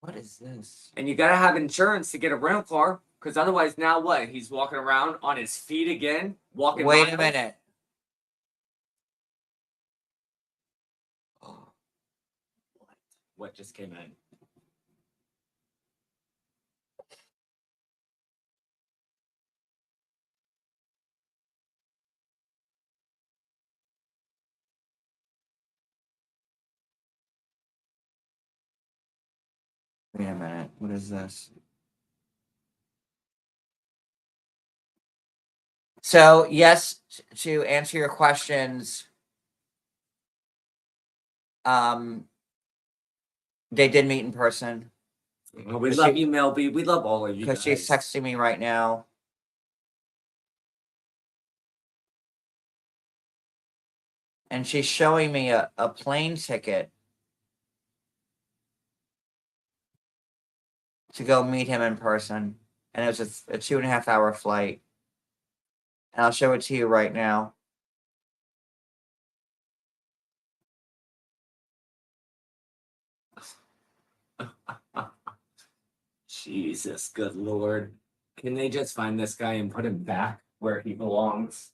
S1: What is this?
S2: And you gotta have insurance to get a rental car, because otherwise, now what? He's walking around on his feet again, walking.
S1: Wait a minute.
S2: What just came in?
S1: Wait a minute. What is this? So, yes, to answer your questions, they did meet in person.
S2: Well, we love you, Melby. We love all of you.
S1: Because she's texting me right now. And she's showing me a plane ticket to go meet him in person. And it was a 2.5-hour flight. And I'll show it to you right now.
S2: Jesus, good Lord. Can they just find this guy and put him back where he belongs?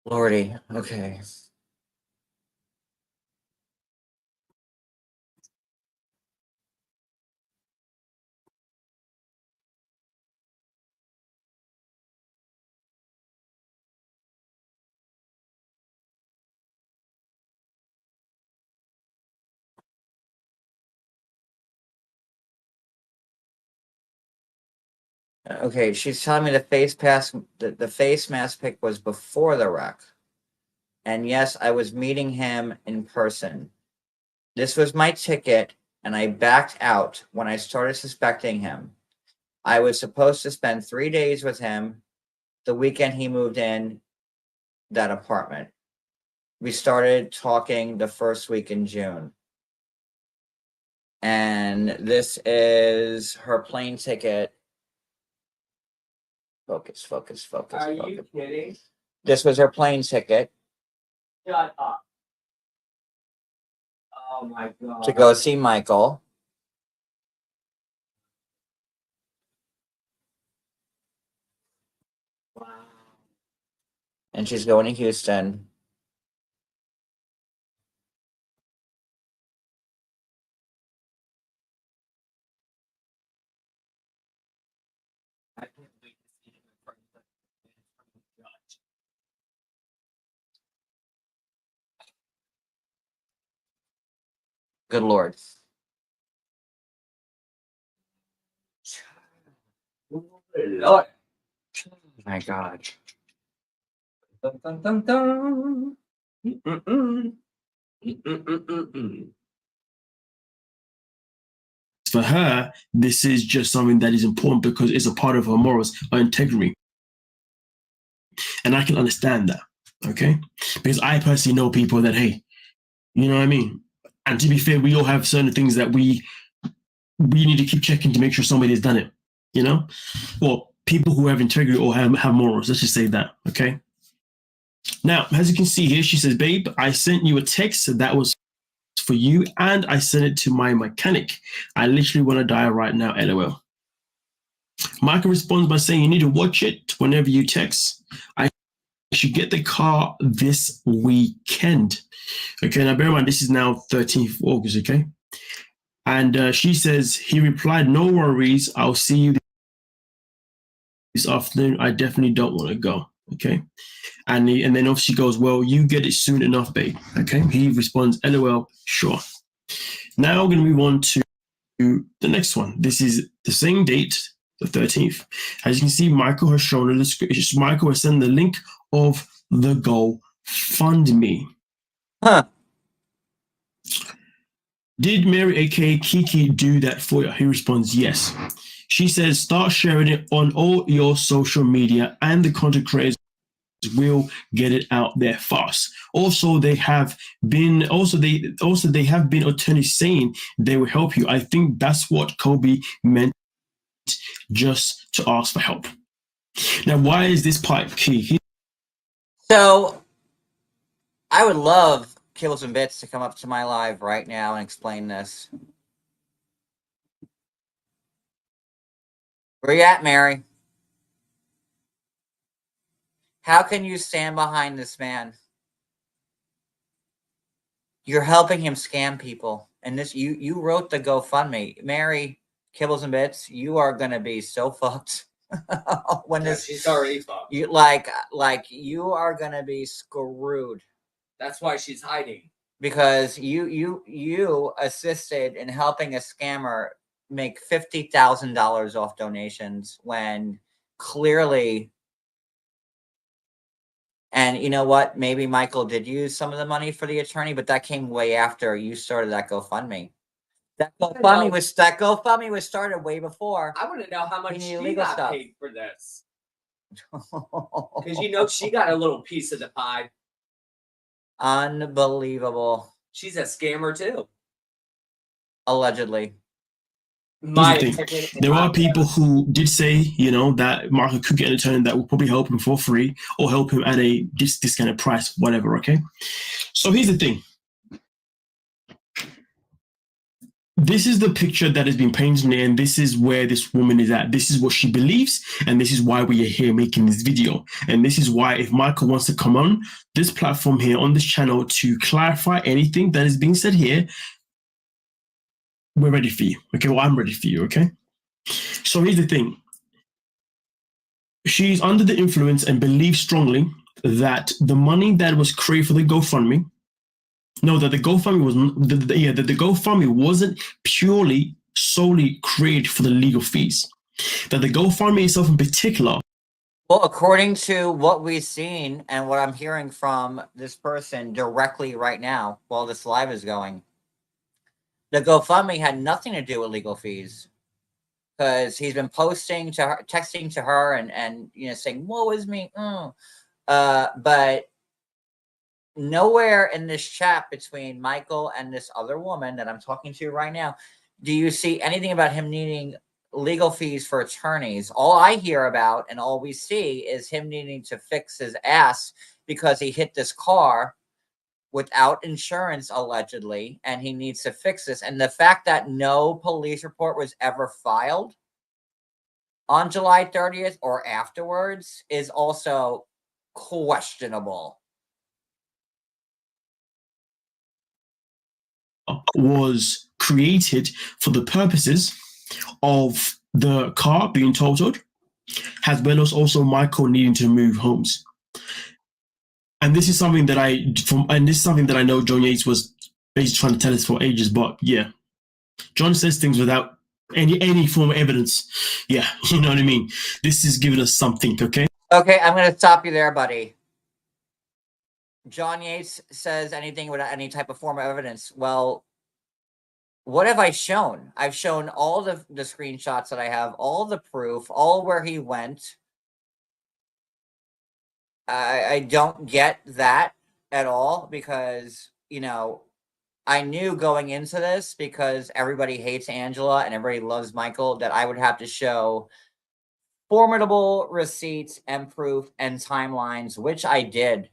S1: Lordy. Okay. Okay, she's telling me the face mask pic was before the wreck. And yes, I was meeting him in person. This was my ticket, and I backed out when I started suspecting him. I was supposed to spend 3 days with him the weekend he moved in that apartment. We started talking the first week in June. And this is her plane ticket. Focus.
S2: Are you kidding?
S1: This was her plane ticket
S2: Shut up. Oh my God.
S1: to go see Michael.
S2: Wow.
S1: And she's going to Houston.
S2: I can't wait to see him in front of the judge.
S1: Good Lord.
S2: Lord.
S1: My God.
S2: Dun, dun, dun, dun. Mm-mm-mm. Mm-mm-mm-mm-mm.
S7: for her, this is just something that is important because it's a part of her morals, her integrity. And I can understand that, okay? Because I personally know people that, hey, you know what I mean? And to be fair, we all have certain things that we need to keep checking to make sure somebody has done it, you know? Well, people who have integrity or have morals, let's just say that, okay? Now, as you can see here, she says, babe, I sent you a text that was for you and I sent it to my mechanic. I literally want to die right now, LOL. Michael responds by saying, you need to watch it whenever you text. I should get the car this weekend. Okay, now bear in mind, this is now 13th of August, okay? And she says, he replied, no worries, I'll see you this afternoon. I definitely don't want to go, okay? And then obviously goes, well, you get it soon enough, babe, okay? He responds, LOL, sure. Now we're going to move on to the next one. This is the same date, the 13th. As you can see, Michael has shown a description. Michael has sent the link of the GoFundMe.
S1: Huh.
S7: Did Mary, aka Kiki, do that for you? He responds, yes. She says, start sharing it on all your social media and the content creators will get it out there fast. Also, they have been attorneys saying they will help you. I think that's what Kobe meant, just to ask for help. Now, why is this part key?
S1: So, I would love Kibbles and Bits to come up to my live right now and explain this. Where you at, Mary? How can you stand behind this man? You're helping him scam people. And this you wrote the GoFundMe. Mary, Kibbles and Bits, you are gonna be so fucked. When this
S2: she's already fucked.
S1: you like you are gonna be screwed.
S2: That's why she's hiding.
S1: Because you assisted in helping a scammer make $50,000 off donations when clearly. And you know what? Maybe Michael did use some of the money for the attorney, but that came way after you started that GoFundMe. That GoFundMe was started way before.
S2: I want to know how much
S1: needed
S2: she
S1: legal
S2: got
S1: stuff.
S2: paid for this. Because you know she got a little piece of the pie.
S1: Unbelievable.
S2: She's a scammer too.
S1: Allegedly.
S7: There are people who did say, you know, that Marco could get an attorney that will probably help him for free or help him at a discounted price, whatever, okay? So here's the thing. This is the picture that has been painted me, and this is where this woman is at. This is what she believes, and this is why we are here making this video. And this is why if Michael wants to come on this platform here, on this channel, to clarify anything that is being said here, we're ready for you. Okay, well, I'm ready for you, okay? So here's the thing. She's under the influence and believes strongly that the money that was created for the GoFundMe, that the GoFundMe wasn't purely solely created for the legal fees. That the GoFundMe itself in particular.
S1: Well, according to what we've seen and what I'm hearing from this person directly right now while this live is going, the GoFundMe had nothing to do with legal fees, because he's been posting to her, texting to her, and you know, saying, "Woe is me," but nowhere in this chat between Michael and this other woman that I'm talking to right now do you see anything about him needing legal fees for attorneys. All I hear about and all we see is him needing to fix his ass because he hit this car without insurance, allegedly, and he needs to fix this. And the fact that no police report was ever filed on July 30th or afterwards is also questionable.
S7: Was created for the purposes of the car being totaled, as well as also Michael needing to move homes. And this is something that I know John Yates was basically trying to tell us for ages. But yeah, John says things without any form of evidence. Yeah, you know what I mean. This is giving us something. Okay,
S1: I'm going to stop you there, buddy. John Yates says anything without any type of form of evidence. Well, what have I shown? I've shown all the screenshots that I have, all the proof, all where he went. I don't get that at all because, you know, I knew going into this, because everybody hates Angela and everybody loves Michael, that I would have to show formidable receipts and proof and timelines, which I did.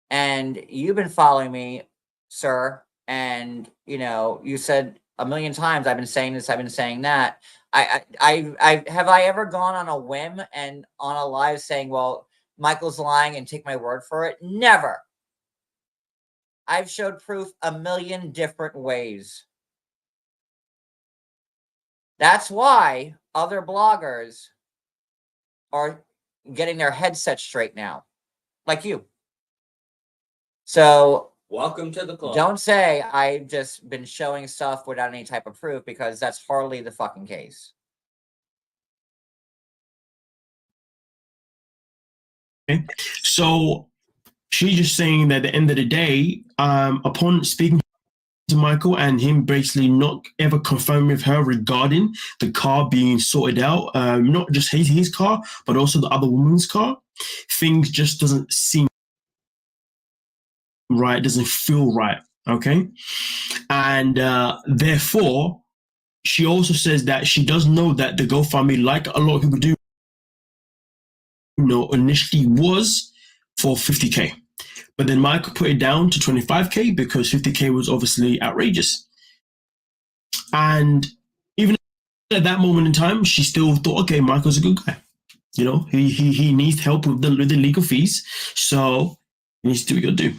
S1: And you've been following me, sir, and you know, you said a million times I've been saying this, I've been saying that. I have I ever gone on a whim and on a live saying, well, Michael's lying and take my word for it? Never. I've showed proof a million different ways. That's why other bloggers are getting their headsets straight now, like you. So
S2: Welcome to the club.
S1: don't say I've just been showing stuff without any type of proof, because that's hardly the fucking case.
S7: Okay. So she's just saying that at the end of the day, upon speaking to Michael and him basically not ever confirm with her regarding the car being sorted out, not just his car, but also the other woman's car, things just doesn't seem right, doesn't feel right. Okay. And therefore, she also says that she does know that the GoFundMe, like a lot of people do, initially was for 50K. But then Michael put it down to 25K because 50K was obviously outrageous. And even at that moment in time, she still thought, okay, Michael's a good guy. You know, he needs help with the legal fees, so he needs to do what he'll do.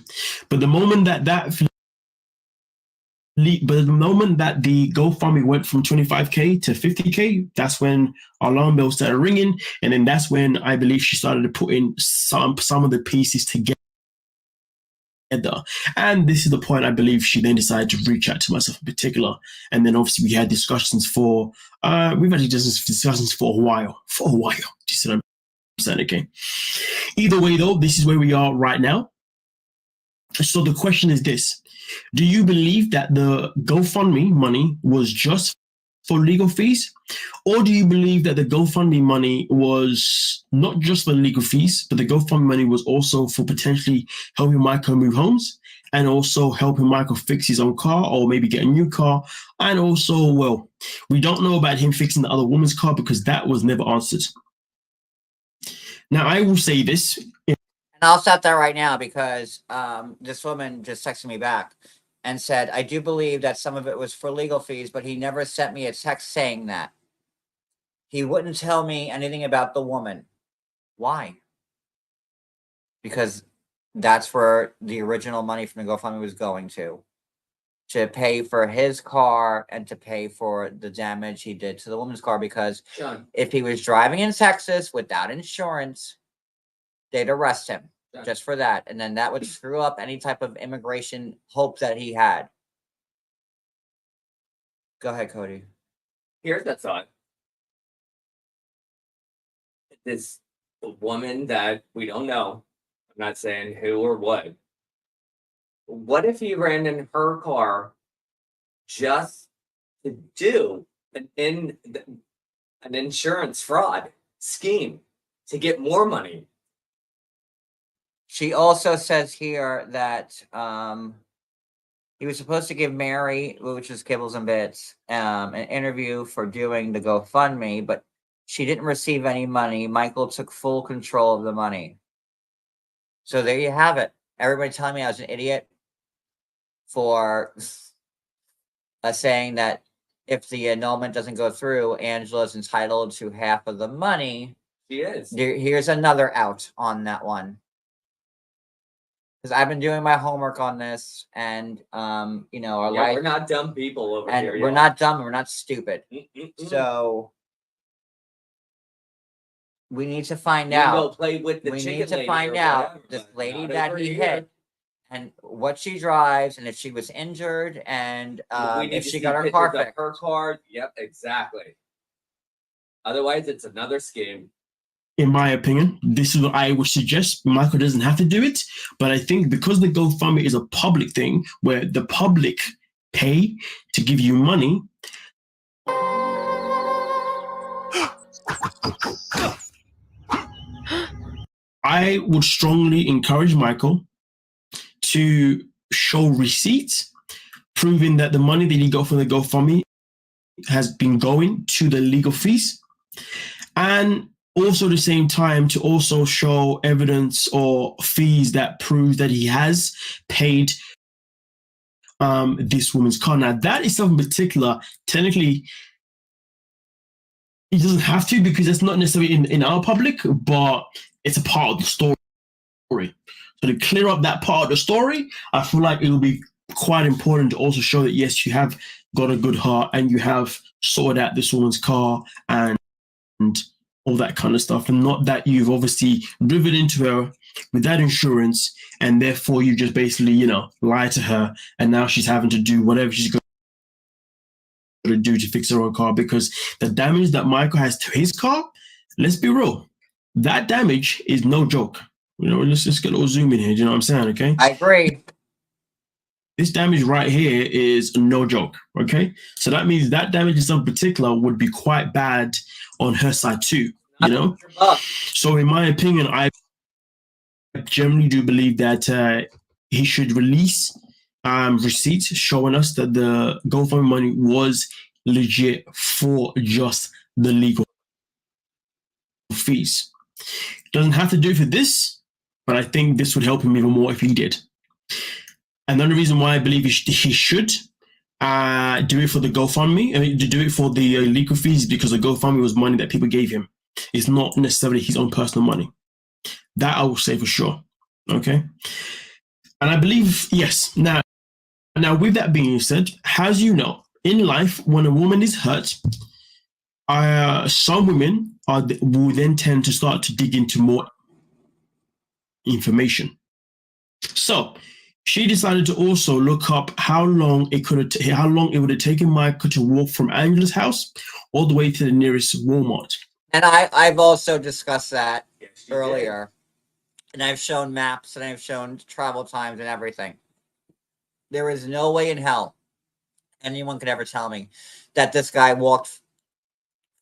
S7: But the moment that the GoFundMe went from 25K to 50K, that's when alarm bells started ringing, and then that's when I believe she started to put in some of the pieces together. And this is the point I believe she then decided to reach out to myself in particular. And then obviously we had discussions for we've had discussions for a while. Do you see what I'm saying? Okay. Either way though, this is where we are right now. So the question is this: do you believe that the GoFundMe money was just for legal fees? Or do you believe that the GoFundMe money was not just for legal fees, but the GoFundMe money was also for potentially helping Michael move homes and also helping Michael fix his own car or maybe get a new car? And also, well, we don't know about him fixing the other woman's car because that was never answered. Now, I will say this.
S1: And I'll stop that right now because this woman just texted me back and said, I do believe that some of it was for legal fees, but he never sent me a text saying that. He wouldn't tell me anything about the woman. Why? Because that's where the original money from the GoFundMe was going to pay for his car and to pay for the damage he did to the woman's car. Because
S2: Sean,
S1: if he was driving in Texas without insurance, they'd arrest him. Just for that. And then that would screw up any type of immigration hope that he had. Go ahead, Cody.
S2: here's the thought. This woman that we don't know, I'm not saying who or what if he ran in her car just to do an insurance fraud scheme to get more money?
S1: She also says here that he was supposed to give Mary, which is Kibbles and Bits, an interview for doing the GoFundMe, but she didn't receive any money. Michael took full control of the money. So there you have it. Everybody telling me I was an idiot for saying that if the annulment doesn't go through, Angela's entitled to half of the money.
S2: She is.
S1: Here's another out on that one. Because I've been doing my homework on this, and you know, our life.
S2: We're not dumb people over
S1: and
S2: here.
S1: We're not dumb. We're not stupid. So we need to find out.
S2: Go play with the
S1: we
S2: chicken
S1: need to
S2: lady
S1: find
S2: or
S1: out
S2: whatever,
S1: this
S2: but
S1: lady
S2: not
S1: that
S2: over
S1: he
S2: here.
S1: hit, and what she drives, and if she was injured, and
S2: We need
S1: if
S2: to
S1: she
S2: see
S1: got her car
S2: pictures of
S1: fixed.
S2: her car. Yep, exactly. Otherwise, it's another scheme.
S7: In my opinion, this is what I would suggest. Michael doesn't have to do it, but I think because the GoFundMe is a public thing where the public pay to give you money, I would strongly encourage Michael to show receipts proving that the money that he got from the GoFundMe has been going to the legal fees, and also at the same time to also show evidence or fees that proves that he has paid this woman's car. Now that is something particular. Technically, he doesn't have to because that's not necessarily in our public, but it's a part of the story. So to clear up that part of the story, I feel like it will be quite important to also show that yes, you have got a good heart and you have sorted out this woman's car and all that kind of stuff, and not that you've obviously driven into her without insurance and therefore you just basically, you know, lie to her and now she's having to do whatever she's going to do to fix her own car, because the damage that Michael has to his car, let's be real, that damage is no joke. You know, let's just get a little zoom in here. Do you know what I'm saying? Okay.
S1: I agree.
S7: This damage right here is no joke. Okay. So that means that damage in some particular would be quite bad on her side too. You know? So in my opinion, I generally do believe that he should release receipts showing us that the GoFundMe money was legit for just the legal fees. Doesn't have to do for this, but I think this would help him even more if he did. Another reason why I believe he should do it for the GoFundMe, to do it for the legal fees, because the GoFundMe was money that people gave him. It's not necessarily his own personal money. That I will say for sure. Okay. And I believe, yes. Now with that being said, as you know, in life, when a woman is hurt, some women will then tend to start to dig into more information. So she decided to also look up how long it would have taken Michael to walk from Angela's house all the way to the nearest Walmart.
S1: And I've also discussed that earlier. And I've shown maps and I've shown travel times and everything. There is no way in hell anyone could ever tell me that this guy walked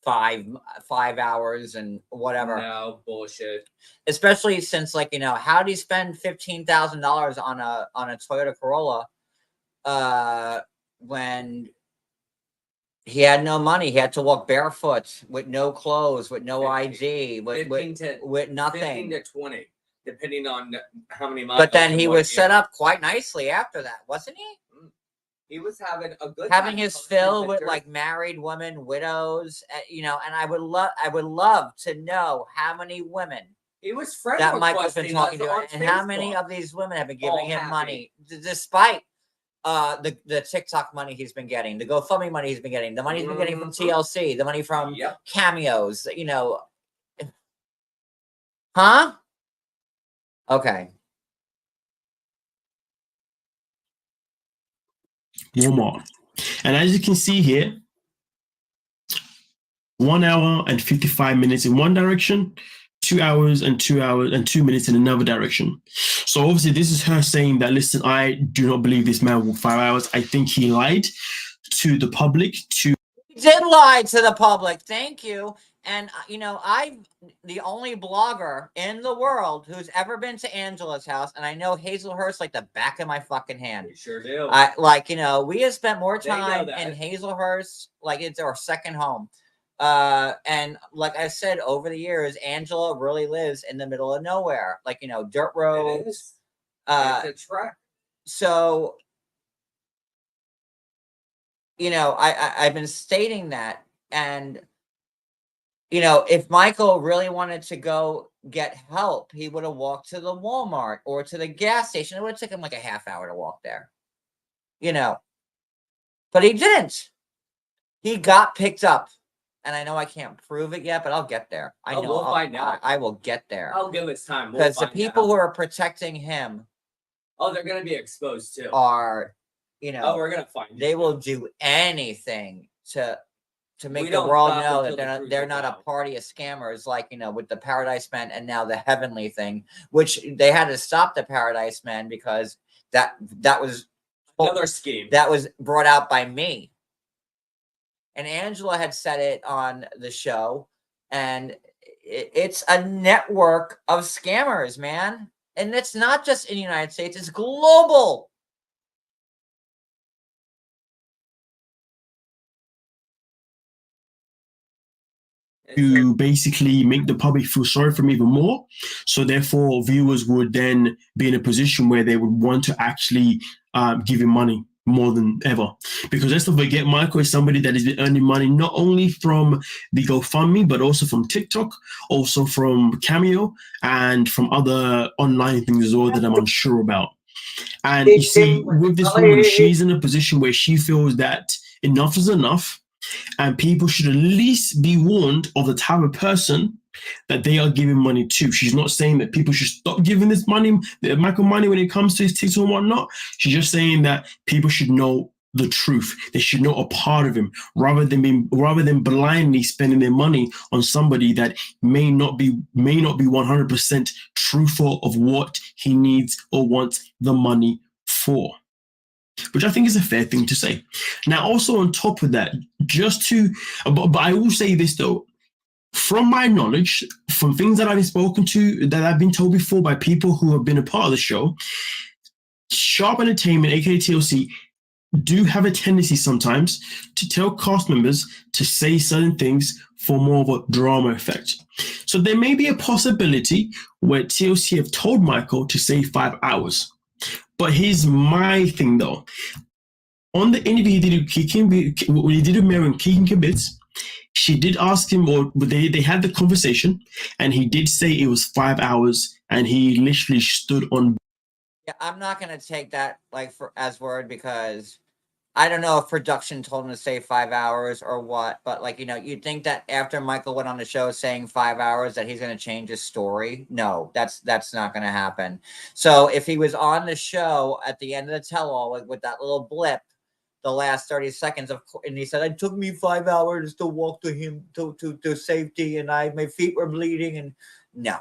S1: 5 hours and whatever.
S2: No bullshit.
S1: Especially since, like, you know, how do you spend $15,000 on a Toyota Corolla when he had no money? He had to walk barefoot with no clothes, with no ID, with nothing.
S2: 15 to 20, depending on how many miles.
S1: But then he was set up quite nicely after that, wasn't he?
S2: He was having a good
S1: having
S2: time
S1: his fill with like married women, widows, you know. And I would love to know how many women
S2: he was friend
S1: that Michael's been talking to, and how many of these women have been giving him money, despite the TikTok money he's been getting, the GoFundMe money he's been getting, the money he's been getting from TLC, the money from cameos, you know. Huh? Okay.
S7: Walmart. And as you can see here, 1 hour and 55 minutes in one direction, 2 hours and 2 minutes in another direction. So obviously this is her saying that, listen, I do not believe this man walked 5 hours. I think he lied to the public. He
S1: did lie to the public. Thank you. And, you know, I'm the only blogger in the world who's ever been to Angela's house. And I know Hazelhurst like the back of my fucking hand.
S2: You sure do.
S1: You know, we have spent more time in Hazelhurst, like it's our second home. And like I said, over the years, Angela really lives in the middle of nowhere. Like, you know, dirt roads.
S2: It's a trek.
S1: So, you know, I've been stating that. And you know, if Michael really wanted to go get help, he would have walked to the Walmart or to the gas station. It would have taken like a half hour to walk there, you know, but he didn't. He got picked up, and I know I can't prove it yet, but I'll get there. I know.
S2: We'll find out.
S1: I will get there.
S2: I'll give it time.
S1: Because the people who are protecting him,
S2: they're going to be exposed too.
S1: Are, you know,
S2: we're going to find.
S1: They will do anything to make the world know that they're not a party of scammers, like, you know, with the Paradise Men and now the Heavenly thing, which they had to stop the Paradise Men because that was
S2: Another scheme.
S1: that was brought out by me. And Angela had said it on the show, and it's a network of scammers, man. And it's not just in the United States, it's global.
S7: To basically make the public feel sorry for me even more. So therefore, viewers would then be in a position where they would want to actually give him money more than ever. Because let's not forget, Michael is somebody that has been earning money not only from the GoFundMe, but also from TikTok, also from Cameo, and from other online things as well that I'm unsure about. And you see, with this woman, she's in a position where she feels that enough is enough. And people should at least be warned of the type of person that they are giving money to. She's not saying that people should stop giving this money, Michael money, when it comes to his TikTok and whatnot. She's just saying that people should know the truth. They should know a part of him, rather than blindly spending their money on somebody that may not be 100% truthful of what he needs or wants the money for. Which I think is a fair thing to say. Now, also on top of that, but I will say this though, from my knowledge, from things that I've been spoken to, that I've been told before by people who have been a part of the show, Sharp Entertainment, aka TLC, do have a tendency sometimes to tell cast members to say certain things for more of a drama effect. So there may be a possibility where TLC have told Michael to say 5 hours. But here's my thing though. On the interview he did with Mary and Keegan Kibitz, she did ask him, or they had the conversation, and he did say it was 5 hours, and he literally stood on.
S1: Yeah, I'm not gonna take that like as word, because I don't know if production told him to say 5 hours or what, but like, you'd think that after Michael went on the show saying 5 hours that he's going to change his story. No, that's not going to happen. So if he was on the show at the end of the tell-all, like with that little blip, the last 30 seconds and he said, it took me 5 hours to walk to him to safety, and my feet were bleeding, and no.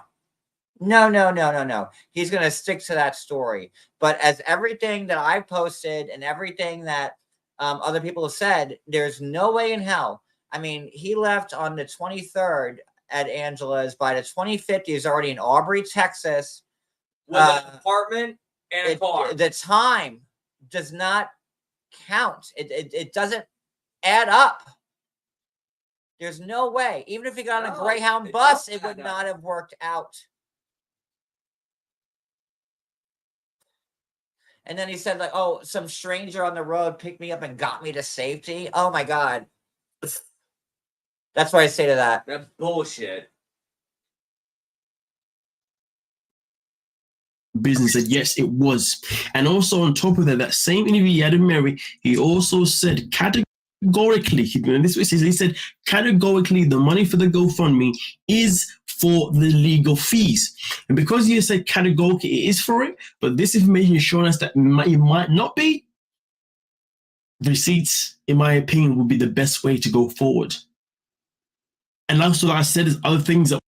S1: He's going to stick to that story. But as everything that I posted and everything that other people have said, there's no way in hell. I mean, he left on the 23rd at Angela's. By the 25th, he's already in Aubrey, Texas.
S2: With an apartment and a car.
S1: The time does not count. It doesn't add up. There's no way. Even if he got on a Greyhound bus, it would not have worked out. And then he said, like, oh, some stranger on the road picked me up and got me to safety. Oh, my God. That's what I say to that.
S2: That's bullshit.
S7: Business said, yes, it was. And also on top of that same interview he had with Mary, he also said categorically, he said categorically the money for the GoFundMe is for the legal fees. And because you said categorically it is for it, but this information is showing us that it might not be, receipts, in my opinion, would be the best way to go forward. And also, like I said, there's other things that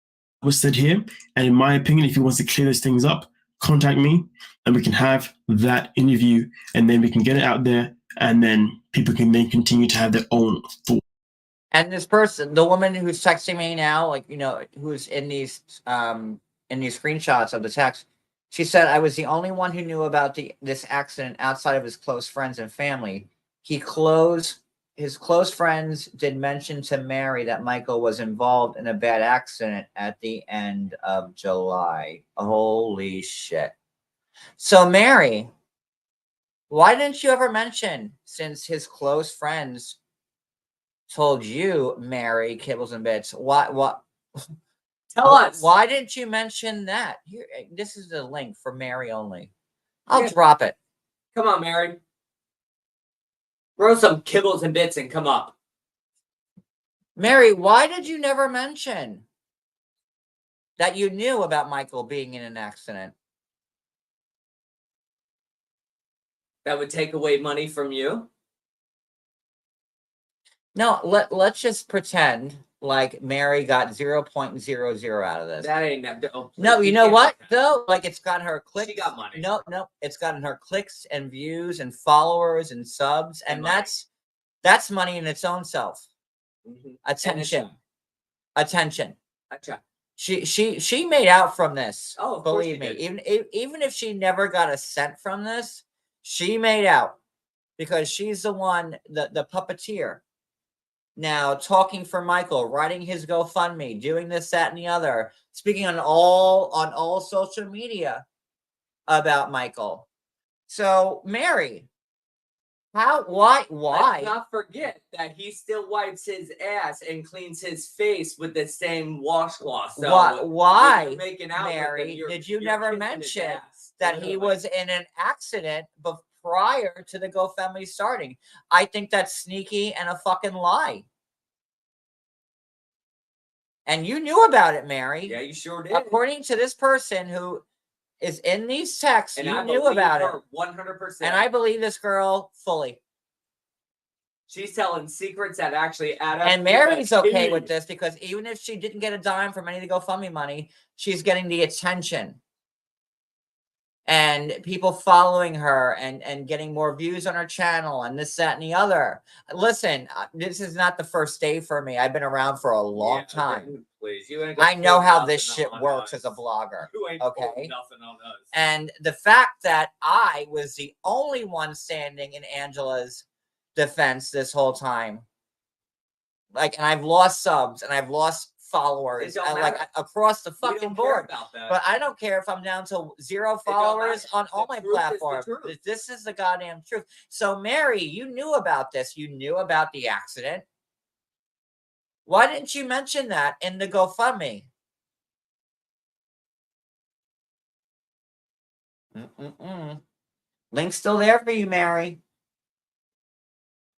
S7: were said here. And in my opinion, if he wants to clear those things up, contact me and we can have that interview, and then we can get it out there, and then people can then continue to have their own thoughts.
S1: And this person, the woman who's texting me now, like, who's in these screenshots of the text, she said, I was the only one who knew about this accident outside of his close friends and family. His close friends did mention to Mary that Michael was involved in a bad accident at the end of July. Holy shit. So Mary, why didn't you ever mention, since his close friends told you, Mary, Kibbles and Bits, what?
S2: Tell us.
S1: Why didn't you mention that? Here, this is the link for Mary only. I'll drop it.
S2: Come on, Mary. Throw some Kibbles and Bits and come up.
S1: Mary, why did you never mention that you knew about Michael being in an accident?
S2: That would take away money from you?
S1: No, let's just pretend like Mary got 0.00 out of this.
S2: That ain't
S1: No, you know what though? Like it's got her clicks.
S2: She got money.
S1: No, it's gotten her clicks and views and followers and subs, and
S2: money.
S1: that's money in its own self.
S2: Mm-hmm.
S1: Attention.
S2: Acha.
S1: She made out from this.
S2: Oh, of
S1: believe
S2: course
S1: me.
S2: she did.
S1: Even if she never got a cent from this, she made out because she's the one, the puppeteer. Now talking for Michael, writing his GoFundMe, doing this, that, and the other, speaking on all social media about Michael. So Mary, why?
S2: Let's not forget that he still wipes his ass and cleans his face with the same washcloth. So
S1: why,
S2: when you're making out
S1: Mary?
S2: with him,
S1: did you
S2: you're
S1: never
S2: kissing his
S1: mention
S2: ass,
S1: that
S2: literally.
S1: he was in an accident prior to the GoFundMe starting? I think that's sneaky and a fucking lie. And you knew about it, Mary.
S2: Yeah, you sure did.
S1: According to this person who is in these texts,
S2: And
S1: you
S2: I
S1: knew
S2: believe
S1: about
S2: her
S1: it.
S2: 100%.
S1: And I believe this girl fully.
S2: She's telling secrets that actually add up.
S1: And Mary's okay with this because even if she didn't get a dime from any of the GoFundMe money, she's getting the attention. And people following her and getting more views on her channel and this, that, and the other. Listen, this is not the first day for me. I've been around for a long time.
S2: Please, you ain't
S1: I know
S2: pulled
S1: how this
S2: nothing
S1: shit
S2: on
S1: works
S2: us.
S1: as a blogger.
S2: You ain't
S1: Okay.
S2: pulled nothing on us.
S1: And the fact that I was the only one standing in Angela's defense this whole time, and I've lost subs and I've lost followers, across the fucking board.
S2: About that.
S1: But I don't care if I'm down to 0 followers on all my platforms. This is the goddamn truth. So Mary, you knew about this. You knew about the accident. Why didn't you mention that in the GoFundMe? Link's still there for you, Mary.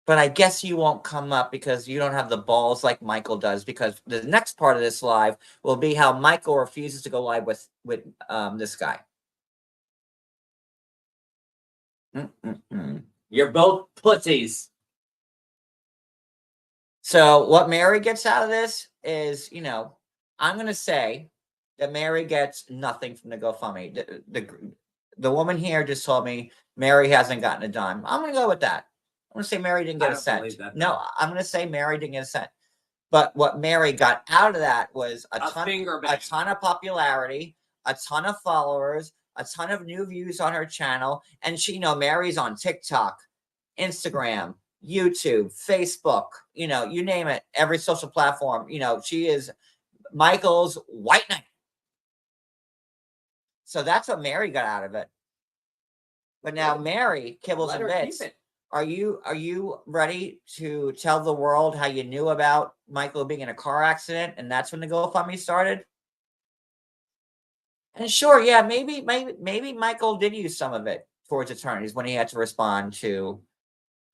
S1: But I guess you won't come up because you don't have the balls like Michael does, because the next part of this live will be how Michael refuses to go live with this guy.
S2: You're both pussies.
S1: So what Mary gets out of this is, I'm going to say that Mary gets nothing from the GoFundMe. The woman here just told me Mary hasn't gotten a dime. I'm going to go with that. I'm going to say Mary didn't get a cent. No, I'm going to say Mary didn't get a cent. But what Mary got out of that was a ton of popularity, a ton of followers, a ton of new views on her channel. And Mary's on TikTok, Instagram, YouTube, Facebook, you name it, every social platform. She is Michael's white knight. So that's what Mary got out of it. But now Mary kibbles and bits. Are you ready to tell the world how you knew about Michael being in a car accident and that's when the GoFundMe started? And sure, yeah, maybe Michael did use some of it towards attorneys when he had to respond to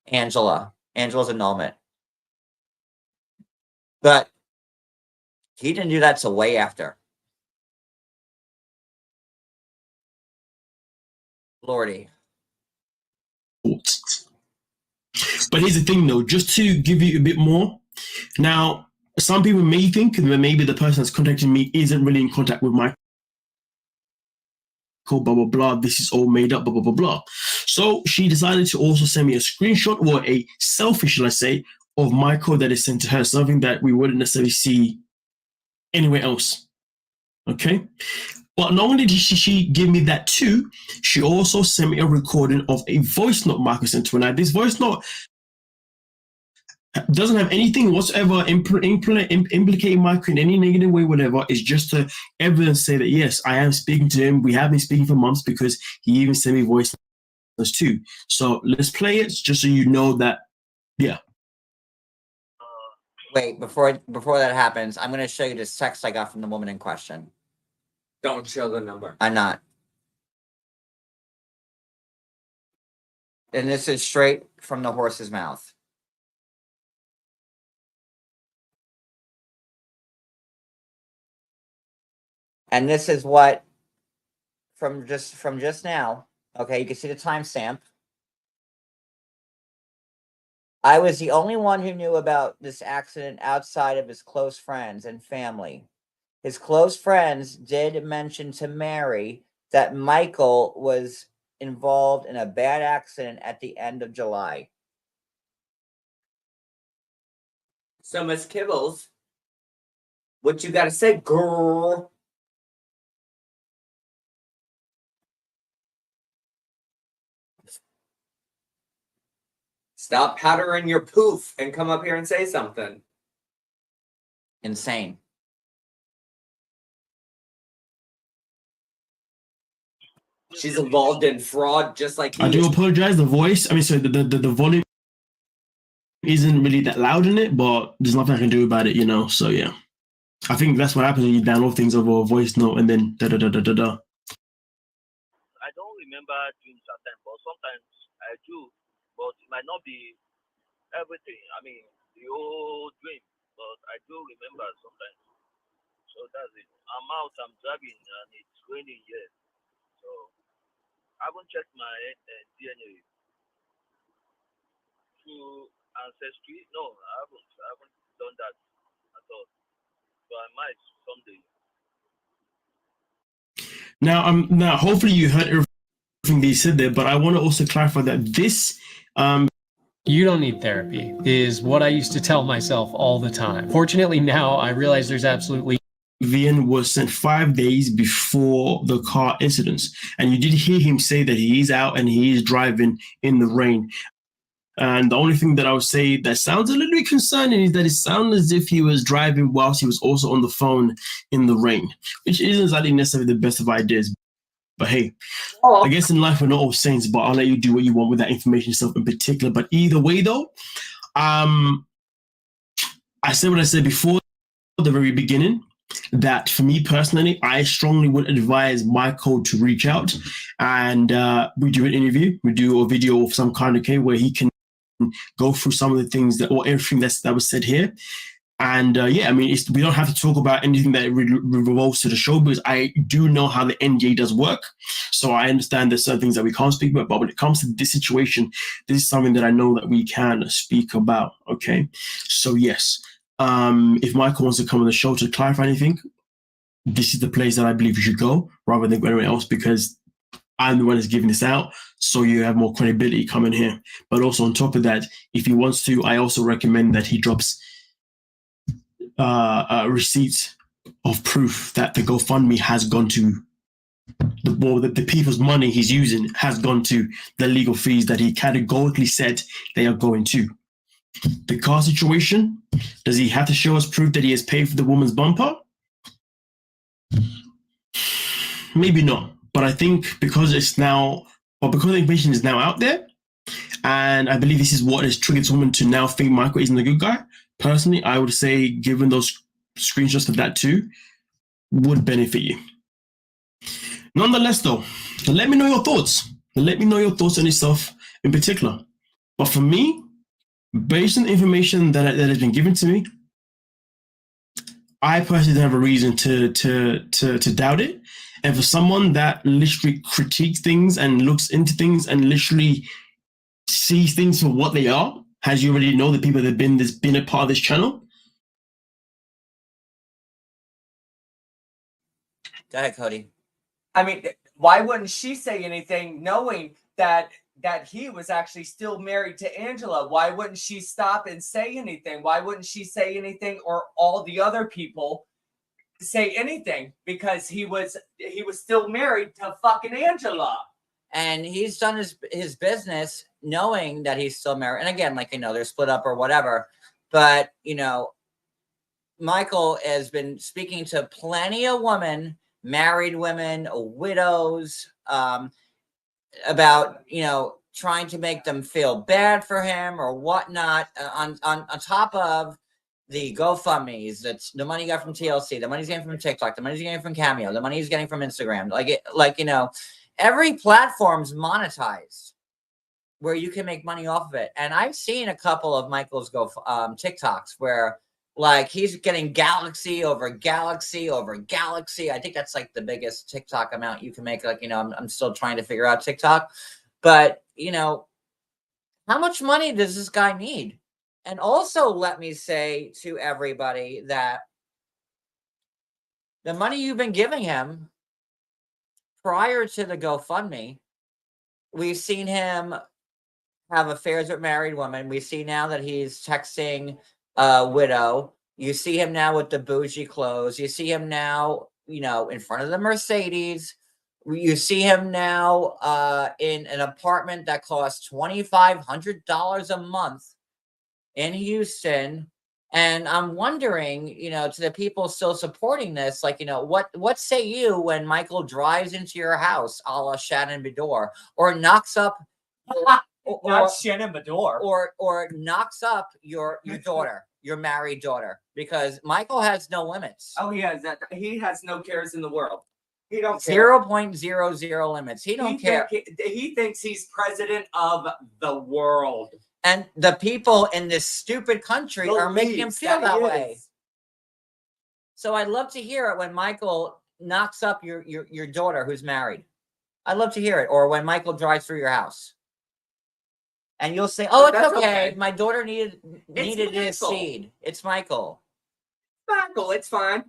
S1: Angela's annulment. But he didn't do that till way after. Lordy.
S7: But here's the thing, though, just to give you a bit more. Now, some people may think that maybe the person that's contacting me isn't really in contact with Michael, blah, blah, blah. This is all made up, blah, blah, blah, blah. So she decided to also send me a screenshot, or a selfie, shall I say, of Michael that is sent to her, something that we wouldn't necessarily see anywhere else. Okay? But not only did she give me that too, she also sent me a recording of a voice note Michael sent to her. Now, this voice note doesn't have anything whatsoever implicating Michael in any negative way, whatever. It's just to evidence say that, yes, I am speaking to him. We have been speaking for months, because he even sent me voice notes too. So let's play it just so you know that, yeah.
S1: Wait, before that happens, I'm going to show you this text I got from the woman in question.
S2: Don't show the number.
S1: I'm not. And this is straight from the horse's mouth. And this is what from just now. Okay, you can see the timestamp. I was the only one who knew about this accident outside of his close friends and family. His close friends did mention to Mary that Michael was involved in a bad accident at the end of July.
S2: So, Miss Kibbles, what you gotta say, girl? Stop powdering your poof and come up here and say something.
S1: Insane.
S2: She's involved in fraud just like
S7: I do apologize. The voice, I mean, sorry, the volume isn't really that loud in it, but there's nothing I can do about it, you know? So, yeah. I think that's what happens when you download things over a voice note and then da-da-da-da-da-da.
S11: I don't remember dreams at times, but sometimes I do. But it might not be everything. I mean, the whole dream, but I do remember sometimes. So that's it. I'm out, I'm driving, and it's raining here. So I haven't checked my DNA through Ancestry. No, I haven't done that at all. So I might someday.
S7: Now, hopefully you heard everything they said there, but I want to also clarify that this
S12: you don't need therapy is what I used to tell myself all the time. Fortunately, now I realize there's absolutely
S7: Vian was sent 5 days before the car incidents, and you did hear him say that he is out and he is driving in the rain. And the only thing that I would say that sounds a little bit concerning is that it sounds as if he was driving whilst he was also on the phone in the rain, which isn't exactly necessarily the best of ideas. But hey, I guess in life we're not all saints, but I'll let you do what you want with that information yourself in particular. But either way, though, I said what I said before the very beginning, that for me personally, I strongly would advise Michael to reach out and we do an interview, we do a video of some kind, okay, where he can go through some of the things that, or everything that was said here. And yeah, I mean, we don't have to talk about anything that revolves to the show because I do know how the NDA does work. So I understand there's certain things that we can't speak about, but when it comes to this situation, this is something that I know that we can speak about. Okay. So yes, if Michael wants to come on the show to clarify anything, this is the place that I believe you should go rather than anywhere else, because I'm the one that's giving this out, so you have more credibility coming here. But also on top of that, if he wants to, I also recommend that he drops receipts of proof that the GoFundMe has gone to the people's money he's using has gone to the legal fees that he categorically said they are going to. The car situation, does he have to show us proof that he has paid for the woman's bumper? Maybe not. But I think because the information is now out there, and I believe this is what has triggered someone to now think Michael isn't a good guy, personally, I would say given those screenshots of that too, would benefit you. Nonetheless, though, let me know your thoughts. Let me know your thoughts on yourself in particular. But for me, based on the information that has been given to me, I personally don't have a reason to doubt it. And for someone that literally critiques things and looks into things and literally sees things for what they are, as you already know, the people that have been a part of this channel.
S1: Go ahead, Cody.
S2: I mean, why wouldn't she say anything knowing that he was actually still married to Angela? Why wouldn't she stop and say anything? Why wouldn't she say anything, or all the other people say anything? Because he was still married to fucking Angela.
S1: And he's done his business knowing that he's still married. And again, like, you know, they're split up or whatever. But, you know, Michael has been speaking to plenty of women, married women, widows, about, you know, trying to make them feel bad for him or whatnot, on top of the GoFundMe's, that's the money he got from TLC, the money he's getting from TikTok, the money he's getting from Cameo, the money he's getting from Instagram. Like, you know, every platform's monetized where you can make money off of it. And I've seen a couple of Michael's TikToks where, like, he's getting galaxy over galaxy over galaxy. I think that's like the biggest TikTok amount you can make. Like, you know, I'm still trying to figure out TikTok, but, you know, How much money does this guy need? And also, let me say to everybody that the money you've been giving him prior to the GoFundMe, we've seen him have affairs with married women. We see now that he's texting a widow. You see him now with the bougie clothes. You see him now, in front of the Mercedes. You see him now in an apartment that costs $2,500 a month in Houston. And I'm wondering, to the people still supporting this, what say you when Michael drives into your house, a la Shannon Bedore, or knocks up,
S2: Not Shannon Bedore,
S1: or knocks up your daughter, your married daughter, because Michael has no limits.
S2: Oh, he has no cares in the world. He don't care.
S1: 0.00 limits. He don't care.
S2: He thinks he's president of the world.
S1: And the people in this stupid country are making him feel that way. So I'd love to hear it when Michael knocks up your daughter who's married. I'd love to hear it. Or when Michael drives through your house. And you'll say, "Oh, it's okay. My daughter needed his seed. It's Michael."
S2: Michael, it's fine.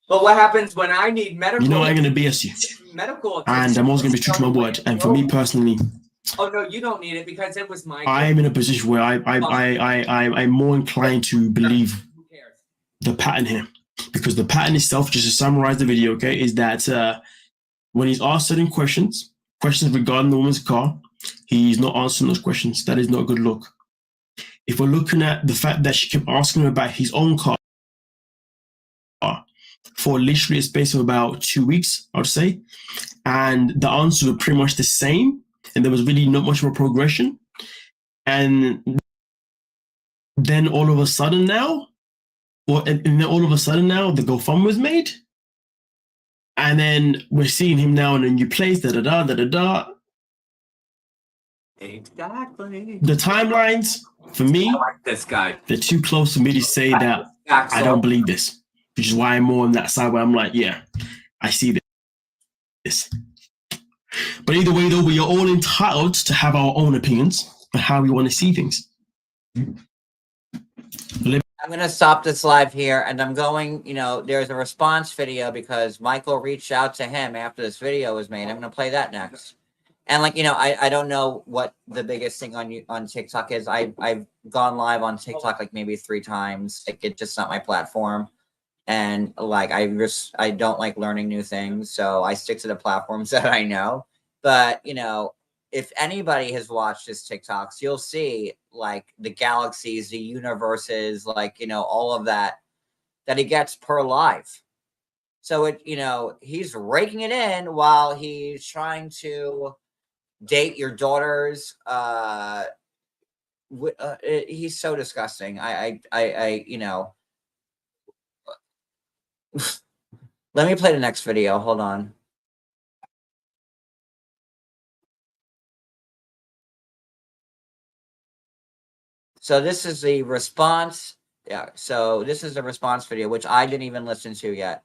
S2: But what happens when I need medical?
S7: You know I'm going to BS you.
S2: Medical.
S7: And I'm always going to be true to my word. And for me personally,
S2: oh no, you don't need it because it was Michael.
S7: I am in a position where I'm more inclined to believe the pattern here, because the pattern itself, just to summarize the video, okay, is that when he's asked certain questions regarding the woman's car, he's not answering those questions. That is not a good look. If we're looking at the fact that she kept asking him about his own car for literally a space of about 2 weeks, I would say, and the answers were pretty much the same, and there was really not much of a progression, and then all of a sudden now, the GoFundMe was made, and then we're seeing him now in a new place, da-da-da.
S2: Exactly.
S7: The timelines, for me,
S2: I like this guy.
S7: They're too close for me to say that I don't believe this, which is why I'm more on that side where I'm like, yeah, I see this. But either way, though, we are all entitled to have our own opinions on how we want to see things.
S1: I'm going to stop this live here, and I'm going, there's a response video because Michael reached out to him after this video was made. I'm going to play that next. And I don't know what the biggest thing on TikTok is. I've gone live on TikTok maybe 3 times. It's just not my platform. And I don't like learning new things, so I stick to the platforms that I know. But if anybody has watched his TikToks, you'll see the galaxies, the universes, all of that he gets per live. So he's raking it in while he's trying to date your daughters. He's so disgusting. Let me play the next video. Hold on. So this is the response. Yeah. So this is the response video, which I didn't even listen to yet.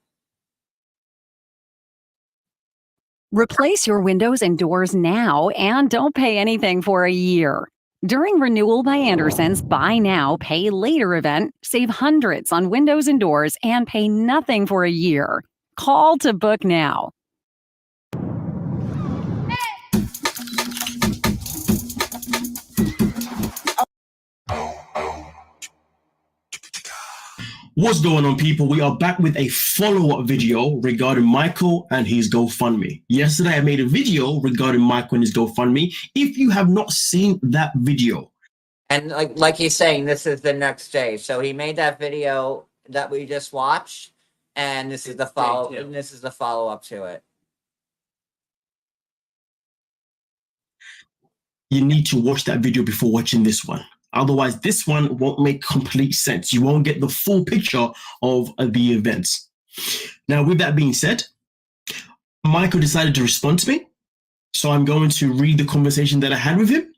S13: Replace your windows and doors now and don't pay anything for a year. During Renewal by Anderson's Buy Now, Pay Later event, save hundreds on windows and doors and pay nothing for a year. Call to book now.
S7: What's going on, people? We are back with a follow-up video regarding Michael and his GoFundMe. Yesterday, I made a video regarding Michael and his GoFundMe. If you have not seen that video.
S1: And like he's saying, this is the next day. So he made that video that we just watched, and this is the follow-up to it.
S7: You need to watch that video before watching this one. Otherwise, this one won't make complete sense. You won't get the full picture of the events. Now, with that being said, Michael decided to respond to me. So I'm going to read the conversation that I had with him.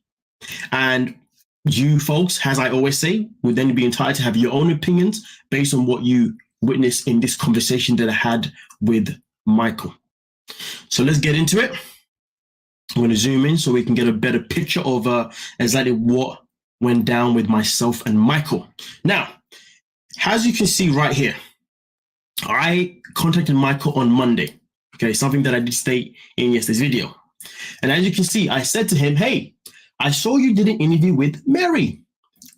S7: And you folks, as I always say, would then be entitled to have your own opinions based on what you witnessed in this conversation that I had with Michael. So let's get into it. I'm going to zoom in so we can get a better picture of exactly what went down with myself and Michael. Now, as you can see right here, I contacted Michael on Monday. Okay, something that I did state in yesterday's video. And as you can see, I said to him, hey, I saw you did an interview with Mary.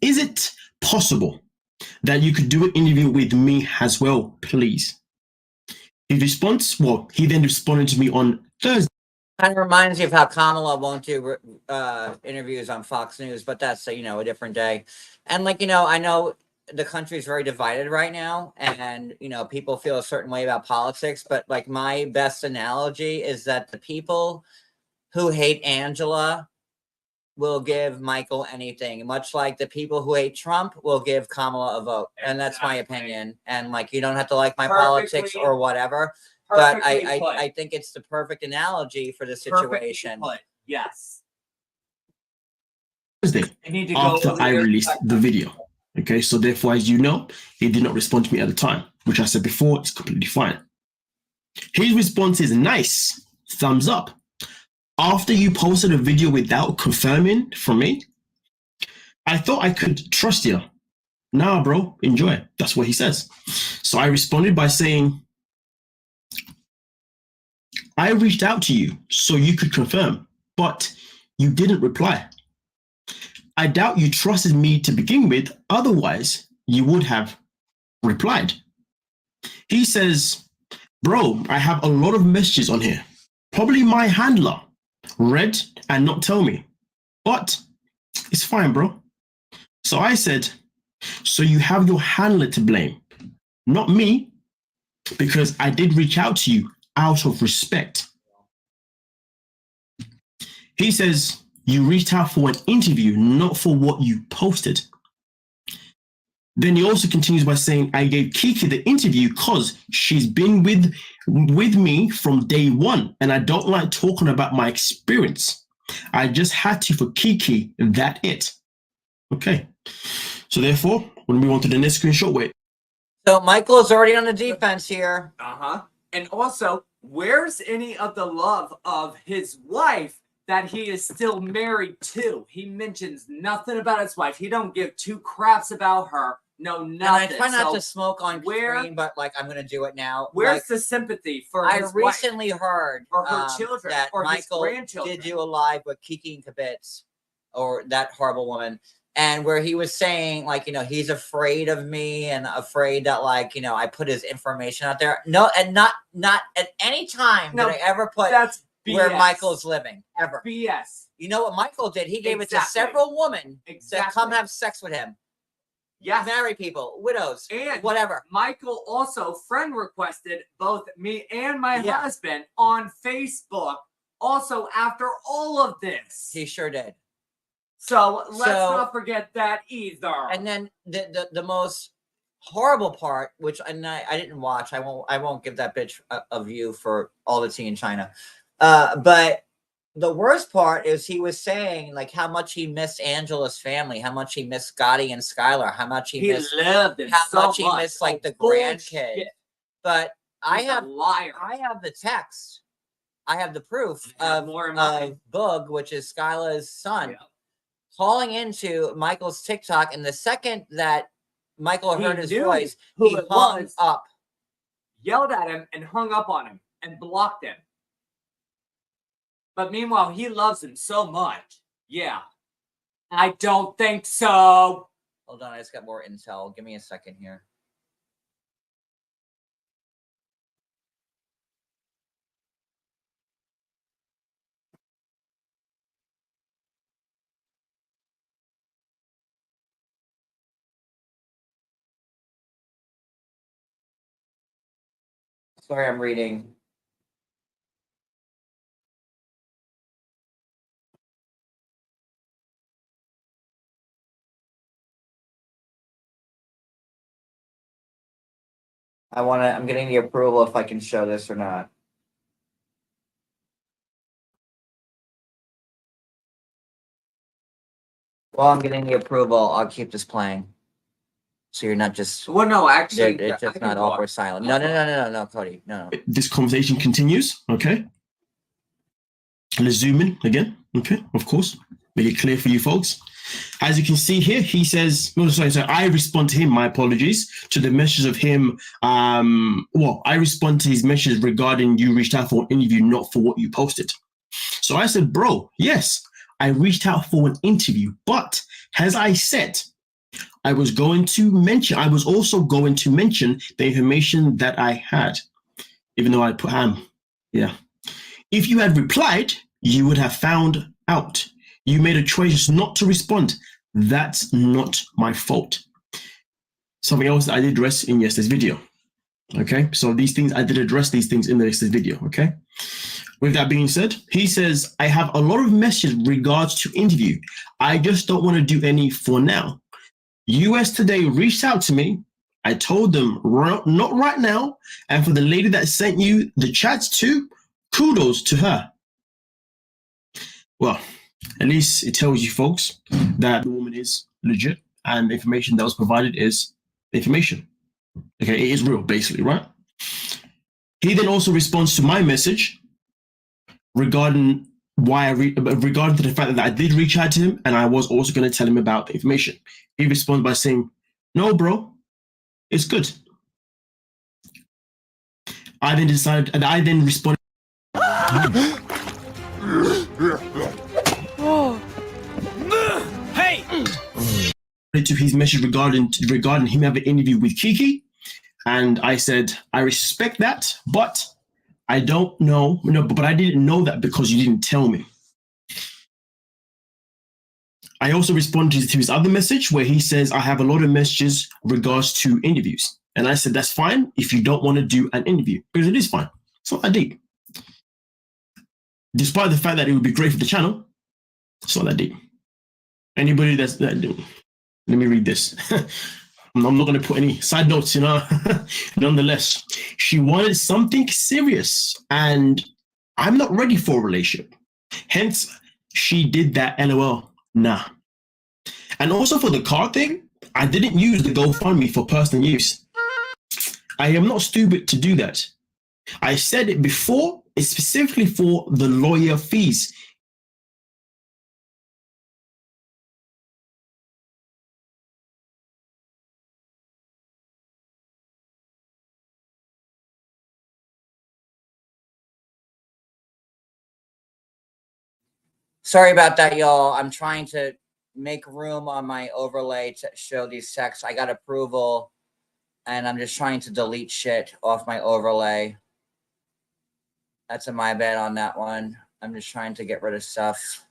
S7: Is it possible that you could do an interview with me as well, please? His response, well, he then responded to me on Thursday.
S1: Kind of reminds you of how Kamala won't do interviews on Fox News, but that's a different day. And I know the country is very divided right now, and people feel a certain way about politics. But my best analogy is that the people who hate Angela will give Michael anything, much like the people who hate Trump will give Kamala a vote. And that's my opinion. And you don't have to like my politics or whatever. But I think it's the perfect analogy for the situation.
S2: Yes.
S7: Thursday after I released the video. Okay, so therefore, as you know, he did not respond to me at the time, which I said before is completely fine. His response is nice, thumbs up. After you posted a video without confirming from me, I thought I could trust you. Nah, bro, enjoy. That's what he says. So I responded by saying, I reached out to you so you could confirm, but you didn't reply. I doubt you trusted me to begin with, otherwise you would have replied. He says, bro, I have a lot of messages on here. Probably my handler read and not tell me, but it's fine, bro. So I said, so you have your handler to blame, not me, because I did reach out to you out of respect. He says, you reached out for an interview, not for what you posted. Then he also continues by saying, I gave Kiki the interview because she's been with me from day one, and I don't like talking about my experience. I just had to for Kiki, and that's it. Okay. So therefore, we'll move on to the next screenshot. Wait.
S1: So Michael is already on the defense here.
S2: And also, where's any of the love of his wife that he is still married to? He mentions nothing about his wife. He don't give two craps about her. No, nothing.
S1: And I try not to smoke on screen, but I'm going to do it now.
S2: Where's the sympathy for
S1: I
S2: his wife?
S1: recently heard
S2: or her children
S1: that
S2: or
S1: Michael
S2: his grandchildren
S1: did do a live with Kiki Kabitz, or that horrible woman, and where he was saying he's afraid of me and afraid that I put his information out there. No, and not at any time did I ever put
S2: that's BS.
S1: Where Michael's living ever.
S2: BS.
S1: You know what Michael did? He gave it to several women to come have sex with him.
S2: Yes.
S1: Marry people, widows,
S2: and
S1: whatever.
S2: Michael also friend requested both me and my husband on Facebook also after all of this.
S1: He sure did.
S2: So let's not forget that either.
S1: And then the most horrible part, which I didn't watch, I won't give that bitch a view for all the tea in China. But the worst part is he was saying how much he missed Angela's family, how much he missed Scotty and Skylar, how much he missed
S2: loved him
S1: how
S2: so
S1: much he missed the grandkid. But I have the text. I have the proof of Boog, which is Skylar's son, calling into Michael's TikTok, and the second that Michael heard his voice, he hung up,
S2: yelled at him, and hung up on him and blocked him. But meanwhile, he loves him so much. Yeah. I don't think so.
S1: Hold on, I just got more intel. Give me a second here. Sorry, I'm reading. I'm getting the approval if I can show this or not. While I'm getting the approval, I'll keep this playing. So you're not just...
S2: Well, no, actually...
S1: It's just not awkward silent. No, Cody. No.
S7: This conversation continues, okay? Let's zoom in again. Okay, of course. Make it clear for you folks. As you can see here, he says, no, sorry, I respond to him, my apologies, to the message of him. I respond to his message regarding you reached out for an interview, not for what you posted. So I said, bro, yes, I reached out for an interview, but as I said, I was also going to mention the information that I had, even though I put yeah. If you had replied, you would have found out. You made a choice not to respond. That's not my fault. Something else that I did address in yesterday's video. Okay, so I did address these things in yesterday's video. Okay. With that being said, he says, I have a lot of messages regards to interview. I just don't want to do any for now. US Today reached out to me. I told them not right now. And for the lady that sent you the chats too, kudos to her. Well, at least it tells you folks that the woman is legit and the information that was provided is information. Okay, it is real, basically, right? He then also responds to my message regarding regarding to the fact that I did reach out to him and I was also going to tell him about the information. He responds by saying, no, bro, it's good. I then responded.
S14: Hey!
S7: To his message regarding him having an interview with Kiki, and I said, I respect that, but I don't know, but I didn't know that because you didn't tell me. I also responded to his other message where he says, I have a lot of messages regards to interviews. And I said, that's fine if you don't want to do an interview, because it is fine. It's not that deep. Despite the fact that it would be great for the channel, it's not that deep. Anybody let me read this. I'm not going to put any side notes, nonetheless. She wanted something serious and I'm not ready for a relationship. Hence, she did that LOL. Nah. And also for the car thing, I didn't use the GoFundMe for personal use. I am not stupid to do that. I said it before, it's specifically for the lawyer fees.
S1: Sorry about that, y'all. I'm trying to make room on my overlay to show these texts. I got approval, and I'm just trying to delete shit off my overlay. That's a my bad on that one. I'm just trying to get rid of stuff.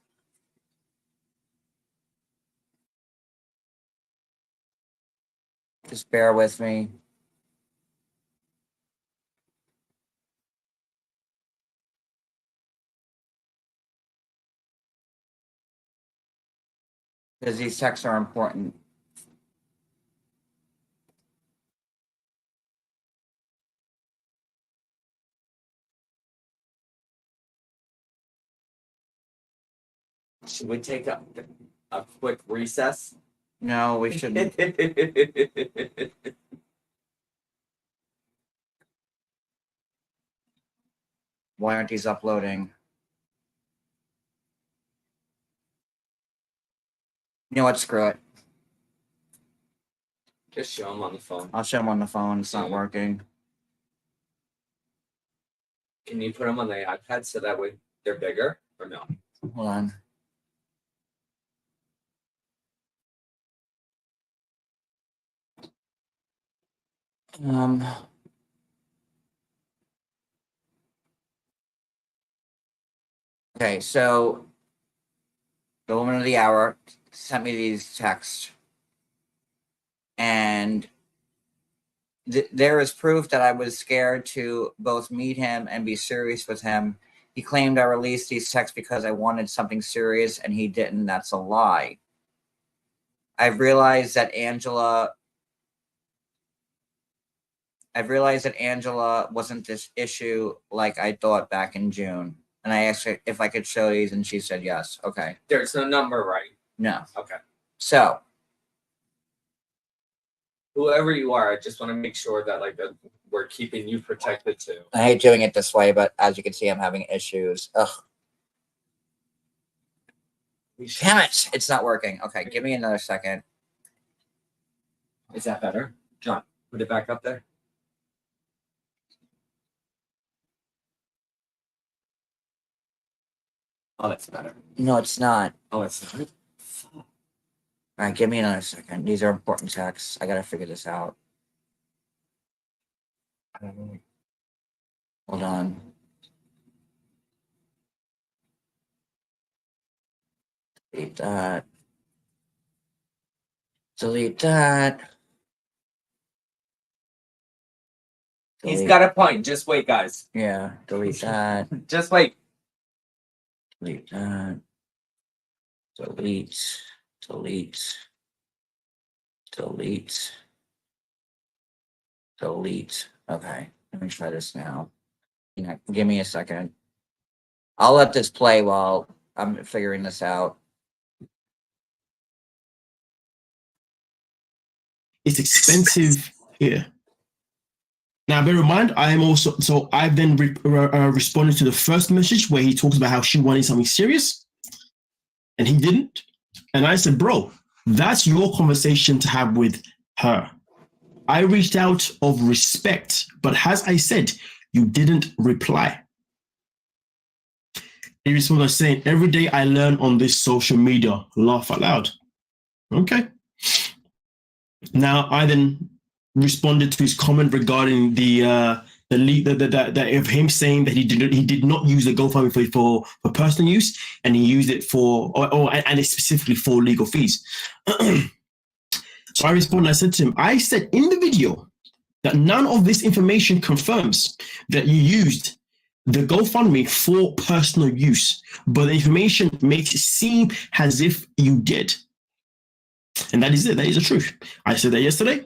S1: Just bear with me. Because these texts are important.
S2: Should we take a quick recess?
S1: No, we shouldn't. Why aren't these uploading? You know what? Screw it.
S2: Just show them on the phone.
S1: I'll show them on the phone. It's not working.
S2: Can you put them on the iPad so that way they're bigger or no?
S1: Hold on. Okay, so the woman of the hour sent me these texts, and there is proof that I was scared to both meet him and be serious with him. He claimed I released these texts because I wanted something serious, and he didn't. That's a lie. I've realized that Angela wasn't this issue like I thought back in June. And I asked her if I could show these, and she said yes. Okay.
S2: There's no number, right?
S1: No.
S2: Okay.
S1: So,
S2: whoever you are, I just want to make sure that we're keeping you protected too.
S1: I hate doing it this way, but as you can see, I'm having issues. Ugh. Damn it! It's not working. Okay, give me another second.
S2: Is that better? John, put it back up there. Oh, that's better.
S1: No, it's not.
S2: Oh, it's not.
S1: All right, give me another second. These are important texts. I gotta figure this out. Hold on. Delete that. Delete that.
S2: He's got a point. Just wait, guys.
S1: Yeah, delete that.
S2: Just wait.
S1: Delete that. Delete. Delete. Delete. Delete. Okay, let me try this now. Give me a second. I'll let this play while I'm figuring this out.
S7: It's expensive here. Now, bear in mind, I am also, so I've then responded to the first message where he talks about how she wanted something serious and he didn't. And I said, bro, that's your conversation to have with her. I reached out of respect, but as I said, you didn't reply. He responded saying, every day I learn on this social media, laugh out loud. Okay. Now, I then responded to his comment regarding the leak that of him saying that he did not use the GoFundMe for personal use, and he used it for and it's specifically for legal fees. So I responded. I said to him, I said in the video that none of this information confirms that you used the GoFundMe for personal use, but the information makes it seem as if you did. And that is it. That is the truth. I said that yesterday.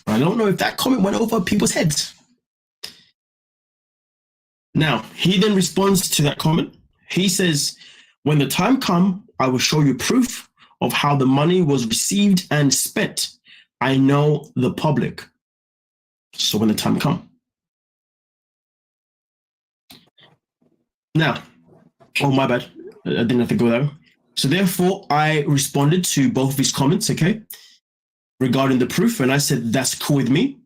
S7: I don't know if that comment went over people's heads. Now, he then responds to that comment. He says, when the time comes, I will show you proof of how the money was received and spent. I know the public. So when the time comes. Now, oh, my bad. I didn't have to go there. So therefore, I responded to both of his comments, okay, regarding the proof. And I said, that's cool with me.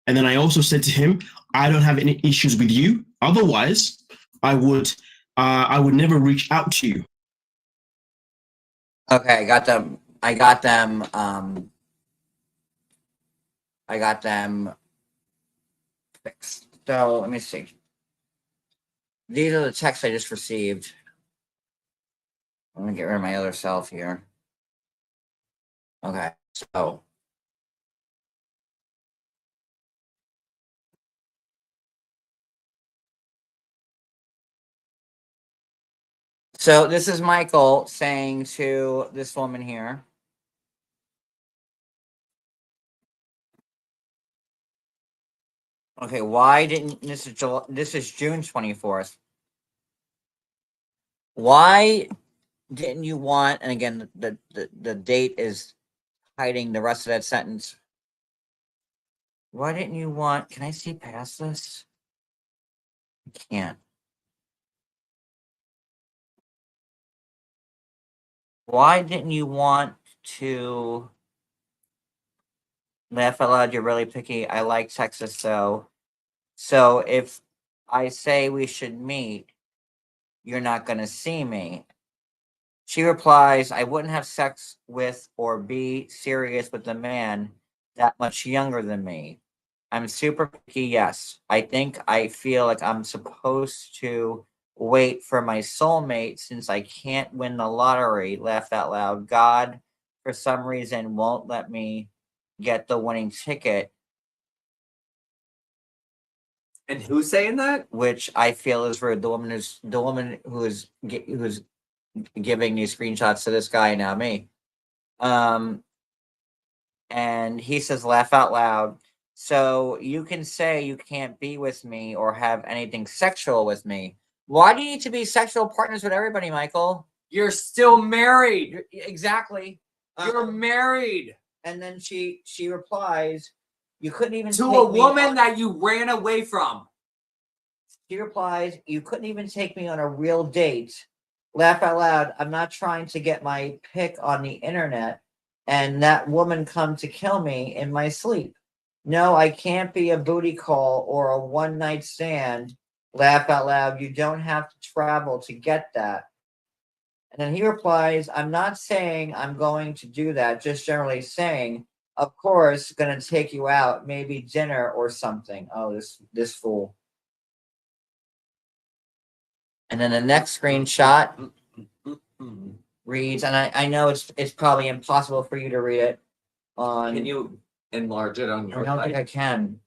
S7: And then I also said to him, I don't have any issues with you. Otherwise, I would never reach out to you.
S1: Okay, I got them. I got them fixed. So let me see. These are the texts I just received. I'm gonna get rid of my other self here. Okay, so this is Michael saying to this woman here. Okay, why didn't this is June 24th. Why didn't you want, and again the date is hiding the rest of that sentence. Why didn't you want, can I see past this? I can't. Why didn't you want to laugh out loud? You're really picky. I like Texas though. So if I say we should meet, you're not going to see me. She replies, I wouldn't have sex with or be serious with a man that much younger than me. I'm super picky, yes. I feel like I'm supposed to wait for my soulmate since I can't win the lottery. Laugh out loud. God, for some reason, won't let me get the winning ticket.
S2: And who's saying that?
S1: Which I feel is rude. The woman who is giving these screenshots to this guy, now me. And he says, laugh out loud. So you can say you can't be with me or have anything sexual with me. Why do you need to be sexual partners with everybody, Michael?
S2: You're still married.
S1: Exactly.
S2: You're married.
S1: And then she replies, you couldn't even
S2: to a woman that you ran away from.
S1: She replies, you couldn't even take me on a real date. laugh out loud. I'm not trying to get my pic on the internet and that woman come to kill me in my sleep. No, I can't be a booty call or a one night stand. Laugh out loud. You don't have to travel to get that. And then he replies, I'm not saying I'm going to do that, just generally saying, of course, gonna take you out, maybe dinner or something. Oh, this fool. And then the next screenshot reads, and I know it's probably impossible for you to read it on.
S2: Can you enlarge it on your
S1: I don't
S2: side?
S1: think I can.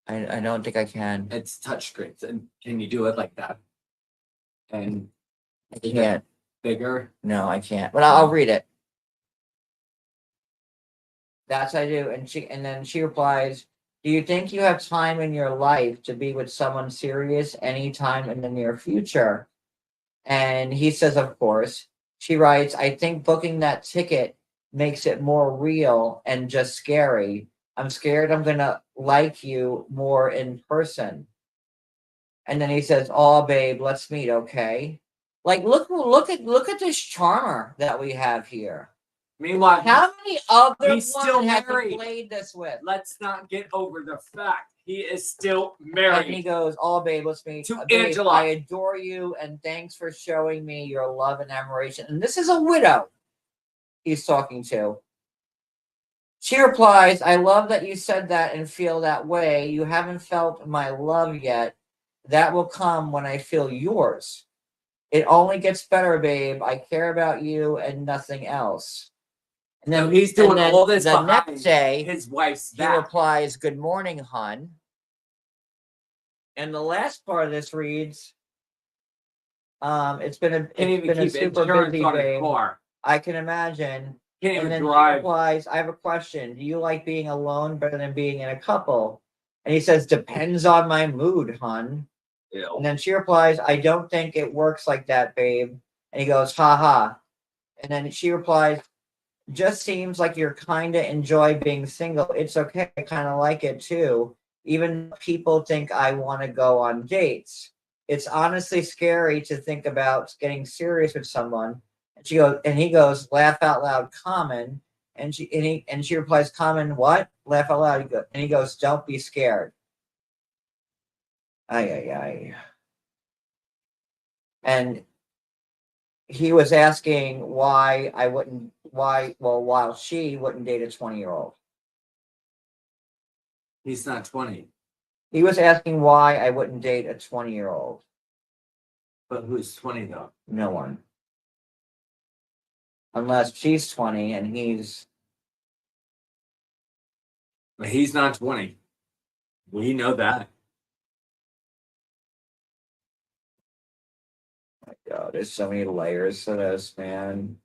S1: I don't think I can.
S2: It's touchscreens, and can you do it like that? And
S1: I can't.
S2: bigger?
S1: No, I can't. But I'll read it. That's I do. And then she replies, do you think you have time in your life to be with someone serious anytime in the near future? And he says, of course. She writes, I think booking that ticket makes it more real and just scary. I'm scared I'm gonna like you more in person. And then he says, oh babe, let's meet, okay? Like look at this charmer that we have here.
S2: Meanwhile,
S1: How many other
S2: he's still
S1: women have
S2: married.
S1: you played this with?
S2: Let's not get over the fact he is still
S1: And he
S2: married.
S1: goes, oh babe, let's meet.
S2: To
S1: Babe,
S2: Angela.
S1: I adore you and thanks for showing me your love and admiration. And this is a widow he's talking to. She replies, I love that you said that and feel that way. You haven't felt my love yet. That will come when I feel yours. It only gets better, babe. I care about you and nothing else. And then
S2: So he's doing all this
S1: the
S2: behind
S1: next day,
S2: his wife's
S1: he
S2: back.
S1: replies, good morning, hun. And the last part of this reads, it's been a
S2: Can't even keep
S1: super
S2: insurance
S1: busy
S2: on his
S1: day.
S2: car.
S1: I can imagine.
S2: Can't
S1: And
S2: even
S1: then
S2: drive.
S1: he replies, I have a question. Do you like being alone better than being in a couple? And he says, depends on my mood, hun.
S2: Ew.
S1: And then she replies, I don't think it works like that, babe. And he goes, ha ha. And then she replies, just seems like you're kind of enjoy being single. It's okay. I kind of like it too. Even people think I want to go on dates. It's honestly scary to think about getting serious with someone. And she goes, and he goes, laugh out loud, common. And she replies, common what? Laugh out loud. And he goes, don't be scared. Ay, ay, ay. And he was asking why she wouldn't date a 20-year-old.
S2: He's not 20.
S1: He was asking why I wouldn't date a 20-year-old.
S2: But who's 20 though?
S1: No one. Unless she's 20 and he's...
S2: But he's not 20. We know that.
S1: My God, there's so many layers to this, man.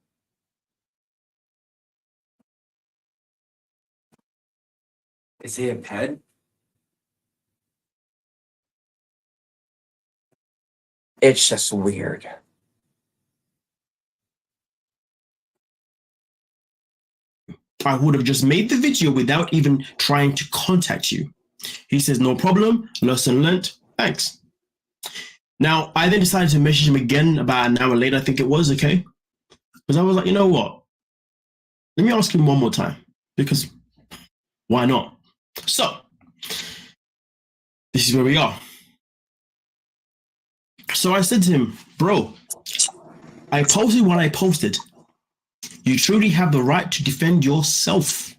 S2: Is he a pet?
S1: It's just weird.
S7: I would have just made the video without even trying to contact you. He says, no problem, lesson learned, thanks. Now, I then decided to message him again about an hour later, I think it was, okay? Because I was like, you know what? Let me ask him one more time, because why not? So, this is where we are. So I said to him, bro, I posted what I posted. You truly have the right to defend yourself.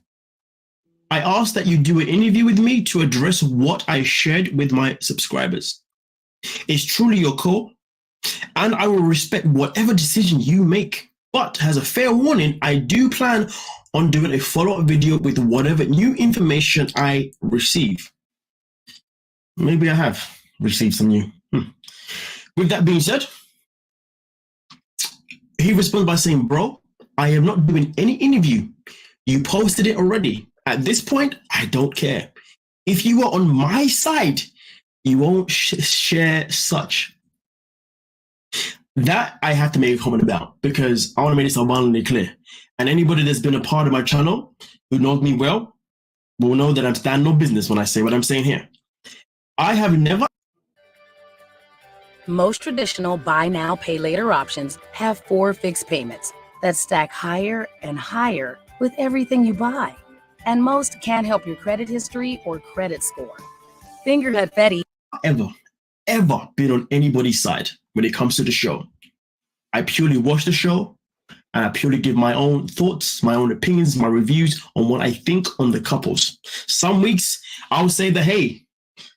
S7: I asked that you do an interview with me to address what I shared with my subscribers. It's truly your call, and I will respect whatever decision you make. But as a fair warning, I do plan on doing a follow-up video with whatever new information I receive. Maybe I have received some new. With that being said, he responds by saying, bro, I am not doing any interview. You posted it already. At this point, I don't care. If you are on my side, you won't share such. That I have to make a comment about because I want to make this abundantly clear. And anybody that's been a part of my channel who knows me well will know that I'm standing on business when I say what I'm saying here. I have never
S9: Most traditional buy now, pay later options have 4 fixed payments that stack higher and higher with everything you buy. And most can't help your credit history or credit score. Fingerhead Fetty
S7: Ever been on anybody's side when it comes to the show. I purely watch the show and I purely give my own thoughts, my own opinions, my reviews on what I think on the couples. Some weeks I'll say that, hey,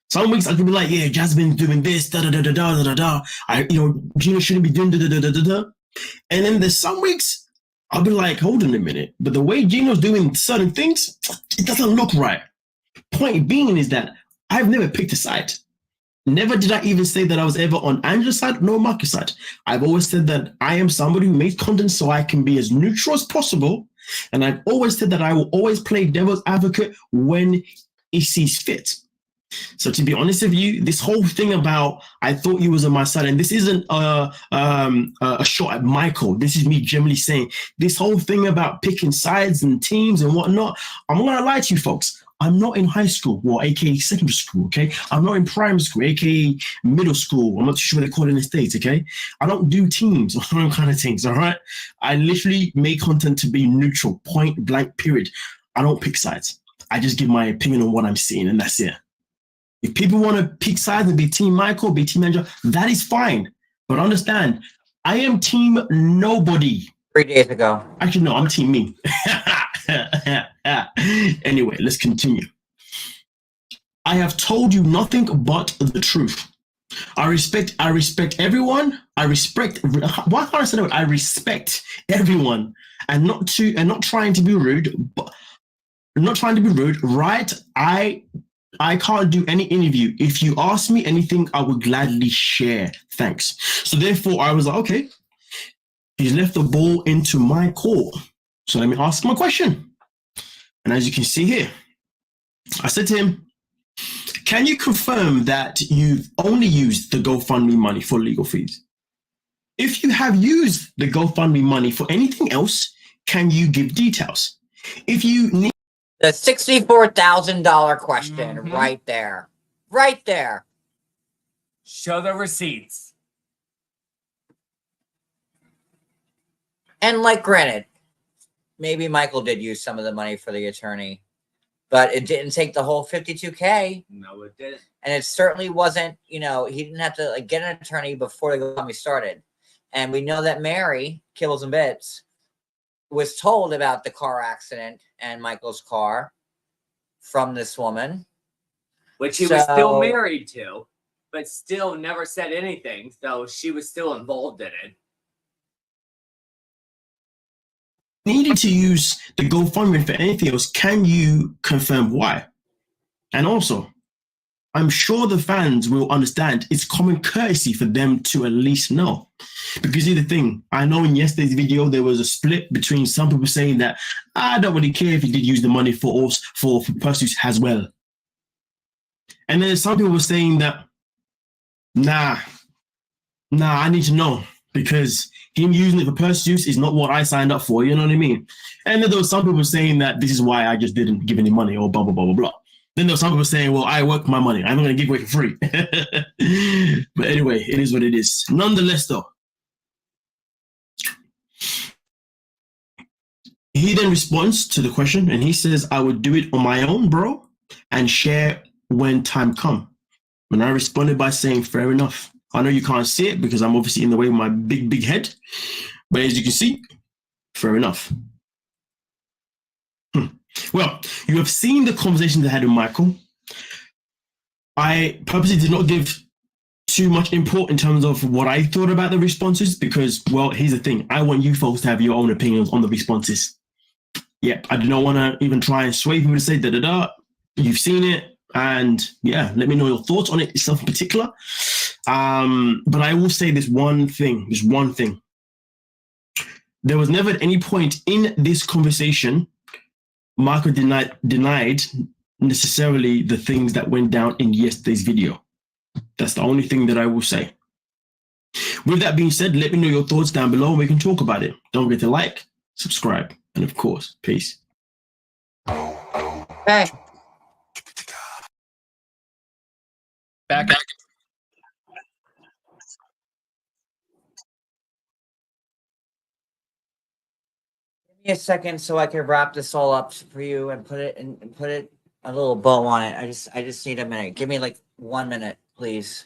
S7: some weeks I could be like, yeah, Jasmine's doing this, da da da da da da da. Gina shouldn't be doing da da da da da da. And then there's some weeks I'll be like, hold on a minute, but the way Gino's doing certain things, it doesn't look right. Point being is that I've never picked a side. Never did I even say that I was ever on Angela's side, nor Marcus' side. I've always said that I am somebody who makes content so I can be as neutral as possible. And I've always said that I will always play devil's advocate when it sees fit. So to be honest with you, this whole thing about I thought you was on my side, and this isn't a shot at Michael. This is me generally saying this whole thing about picking sides and teams and whatnot. I'm not gonna lie to you folks. I'm not in high school, or aka secondary school, okay? I'm not in primary school, aka middle school. I'm not too sure what they call it in the States, okay? I don't do teams or some kind of things, all right? I literally make content to be neutral, point blank, period. I don't pick sides. I just give my opinion on what I'm seeing, and that's it. If people want to pick sides and be Team Michael, be Team Angela, that is fine. But understand, I am Team Nobody.
S1: 3 days ago.
S7: Actually, no, I'm Team Me. Anyway, let's continue. I have told you nothing but the truth. I respect everyone. I respect. Why can't I say that? I respect everyone, and not trying to be rude. But not trying to be rude, right? I can't do any interview. If you ask me anything, I would gladly share. Thanks. So therefore, I was like, okay, he's left the ball into my court. So let me ask him a question. And as you can see here, I said to him, can you confirm that you've only used the GoFundMe money for legal fees? If you have used the GoFundMe money for anything else, can you give details? If you need
S1: the $64,000 question right there. Right there.
S2: Show the receipts.
S1: And like, granted, maybe Michael did use some of the money for the attorney, but it didn't take the whole $52K.
S2: No, it didn't.
S1: And it certainly wasn't, he didn't have to get an attorney before the GoFundMe started. And we know that Mary, Kibbles and Bits, was told about the car accident and Michael's car from this woman.
S2: Which he was still married to, but still never said anything, though she was still involved in it.
S7: Needed to use the GoFundMe for anything else, can you confirm why? And also, I'm sure the fans will understand it's common courtesy for them to at least know. Because here's the thing, I know in yesterday's video there was a split between some people saying that I don't really care if he did use the money for pursuits as well. And then some people were saying that, nah, I need to know because him using it for pursuits is not what I signed up for, you know what I mean? And then there was some people saying that this is why I just didn't give any money or blah, blah, blah, blah, blah. Then there was some people saying, well, I work my money. I'm not going to give away for free. But anyway, it is what it is. Nonetheless, though, he then responds to the question and he says, I would do it on my own, bro, and share when time comes. And I responded by saying, fair enough. I know you can't see it because I'm obviously in the way with my big, big head. But as you can see, fair enough. Well, you have seen the conversations I had with Michael. I purposely did not give too much input in terms of what I thought about the responses because, well, here's the thing. I want you folks to have your own opinions on the responses. Yeah, I do not want to even try and sway people to say da-da-da. You've seen it. And yeah, let me know your thoughts on it itself in particular. But I will say this one thing. There was never at any point in this conversation Marco denied necessarily the things that went down in yesterday's video. That's the only thing that I will say. With that being said, let me know your thoughts down below and we can talk about it. Don't forget to like, subscribe, and of course, peace.
S1: Okay.
S12: Back.
S1: me a second so I can wrap this all up for you and put it a little bow on it. I just need a minute. Give me like 1 minute, please.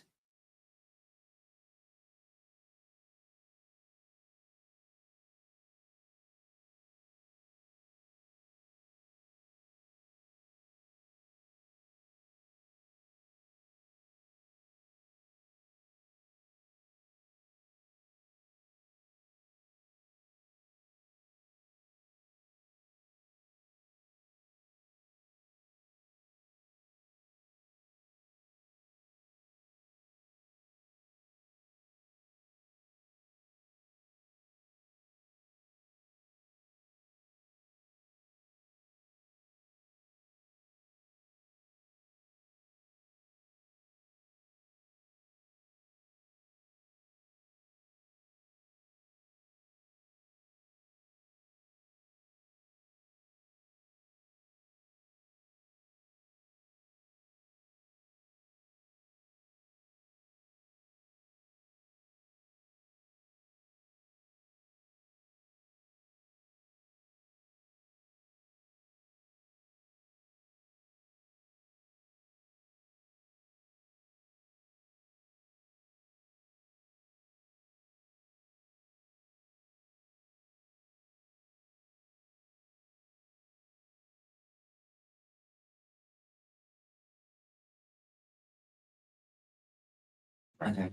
S1: Okay.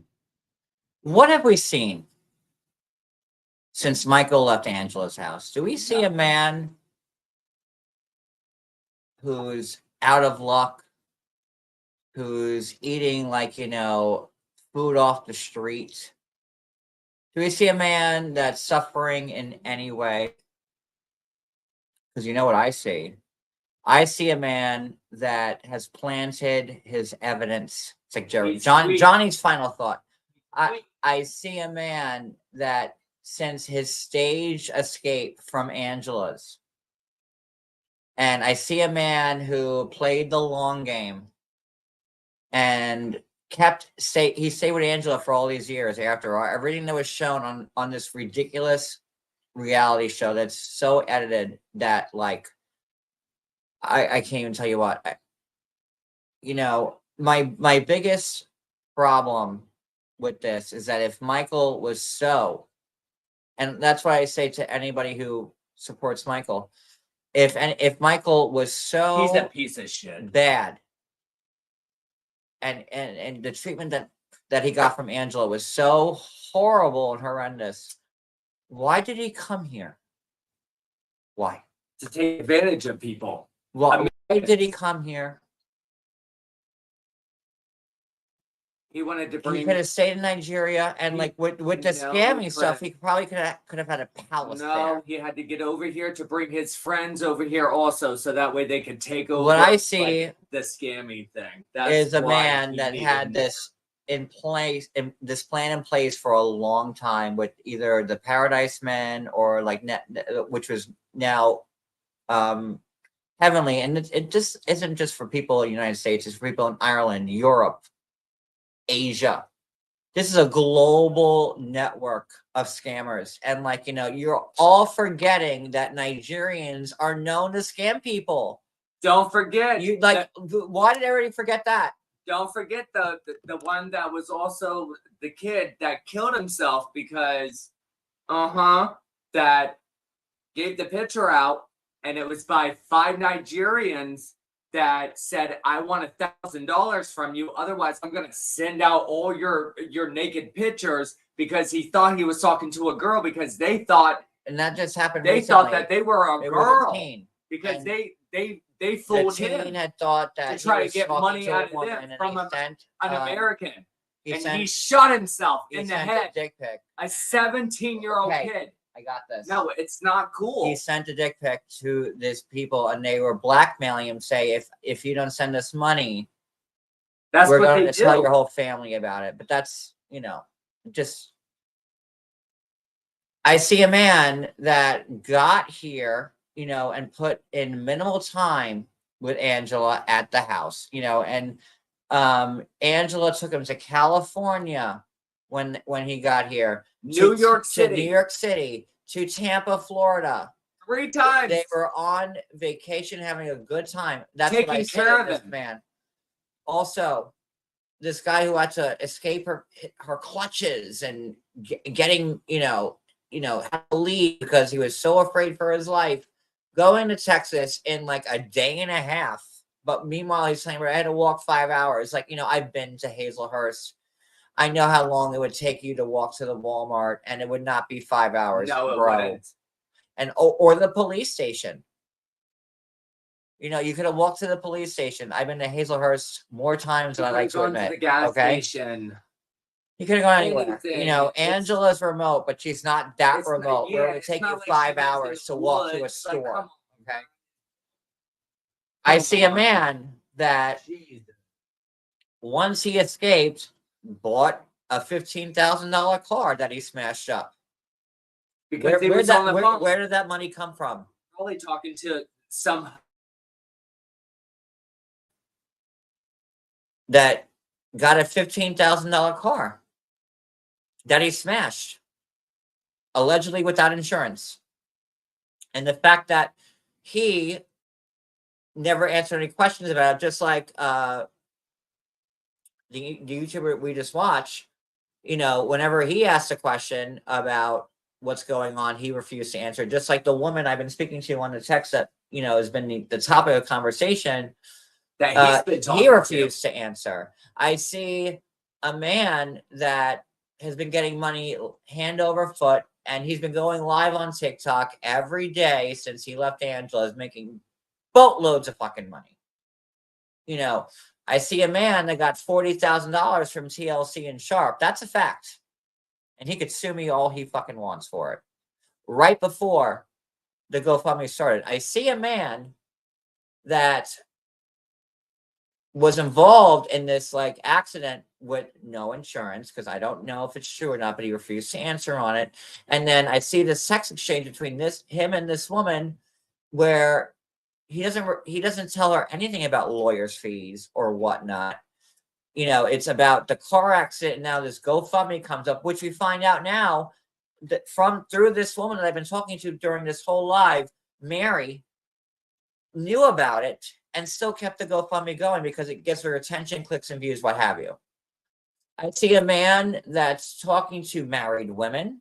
S1: What have we seen since Michael left Angela's house? Do we see a man who's out of luck, who's eating like, food off the street? Do we see a man that's suffering in any way? Because you know what I see? I see a man that has planted his evidence. It's like Johnny's final thought. I see a man that since his stage escape from Angela's, and I see a man who played the long game and he stayed with Angela for all these years after everything that was shown on this ridiculous reality show that's so edited that like I can't even tell you what. My biggest problem with this is that if Michael was so, and that's why I say to anybody who supports Michael, if Michael was so
S2: He's a piece of shit.
S1: bad, and the treatment that he got from Angela was so horrible and horrendous, why did he come here? Why?
S2: To take advantage of people.
S1: Why did he come here?
S2: He wanted to
S1: He
S2: bring.
S1: could have stayed in Nigeria, and like with the scammy stuff, he probably could have had a palace there.
S2: No, he had to get over here to bring his friends over here also, so that way they could take over.
S1: What I see
S2: the scammy thing
S1: is a man that had this in place, this plan in place for a long time with either the Paradise Men or like which was now Heavenly, and it just isn't just for people in the United States; it's for people in Ireland, Europe, Asia. This is a global network of scammers, and like you're all forgetting that Nigerians are known to scam people.
S2: Don't forget
S1: why did everybody forget that?
S2: Don't forget the one that was also the kid that killed himself because that gave the picture out, and it was by 5 Nigerians that said, I want $1,000 from you. Otherwise, I'm going to send out all your naked pictures, because he thought he was talking to a girl, because they thought.
S1: And that just happened
S2: They
S1: recently.
S2: thought that they were a girl. Because they fooled
S1: the
S2: him.
S1: Teen had thought that
S2: to try
S1: he
S2: to
S1: was
S2: get
S1: talking
S2: money
S1: to a
S2: out of
S1: woman,
S2: them
S1: and
S2: from
S1: he sent,
S2: an American.
S1: he
S2: He shot himself in the
S1: sent
S2: head.
S1: a dick pic.
S2: A 17-year-old kid.
S1: I got this.
S2: No, it's not cool.
S1: He sent a dick pic to these people, and they were blackmailing him, say, if you don't send us money, we're going to tell your whole family about it. But that's, just. I see a man that got here, and put in minimal time with Angela at the house, and Angela took him to California when he got here.
S2: New York
S1: to New York City, to Tampa, Florida.
S2: 3 times.
S1: They were on vacation having a good time. That's what I
S2: Taking
S1: say
S2: care
S1: to
S2: of
S1: this
S2: him.
S1: man. Also, this guy who had to escape her clutches and getting, had to leave because he was so afraid for his life, going to Texas in like a day and a half. But meanwhile, he's saying, I had to walk 5 hours. Like, I've been to Hazelhurst. I know how long it would take you to walk to the Walmart, and it would not be 5 hours,
S2: No, it
S1: bro.
S2: wouldn't.
S1: And or the police station. You could have walked to the police station. I've been to Hazelhurst more times than I like to
S2: gone
S1: admit.
S2: to the gas
S1: okay?
S2: station.
S1: You could have gone anywhere.
S2: Anything.
S1: Angela's remote, but she's not that
S2: It's not-
S1: remote. Where it would
S2: it's
S1: take
S2: not
S1: you
S2: like she
S1: 5
S2: lives in
S1: hours
S2: the
S1: to walk to a
S2: woods, like,
S1: store.
S2: come on.
S1: Okay. I
S2: Come
S1: see a
S2: on.
S1: man that once he escaped, bought a $15,000 car that he smashed up.
S2: Because he was on the phone.
S1: Where did that money come from?
S2: Probably talking to some
S1: That got a $15,000 car that he smashed, allegedly without insurance. And the fact that he never answered any questions about it, just like the YouTuber we just watched, whenever he asked a question about what's going on, he refused to answer. Just like the woman I've been speaking to on the text that, has been the topic of conversation,
S2: that he's been talking
S1: he refused to answer. I see a man that has been getting money hand over foot, and he's been going live on TikTok every day since he left Angela's, making boatloads of fucking money. I see a man that got $40,000 from TLC and Sharp. That's a fact. And he could sue me all he fucking wants for it. Right before the GoFundMe started, I see a man that was involved in this accident with no insurance, because I don't know if it's true or not, but he refused to answer on it. And then I see this sex exchange between him and this woman, where he doesn't tell her anything about lawyers' fees or whatnot. It's about the car accident. And now this GoFundMe comes up, which we find out now that through this woman that I've been talking to during this whole live, Mary knew about it and still kept the GoFundMe going because it gets her attention, clicks, and views, what have you. I see a man that's talking to married women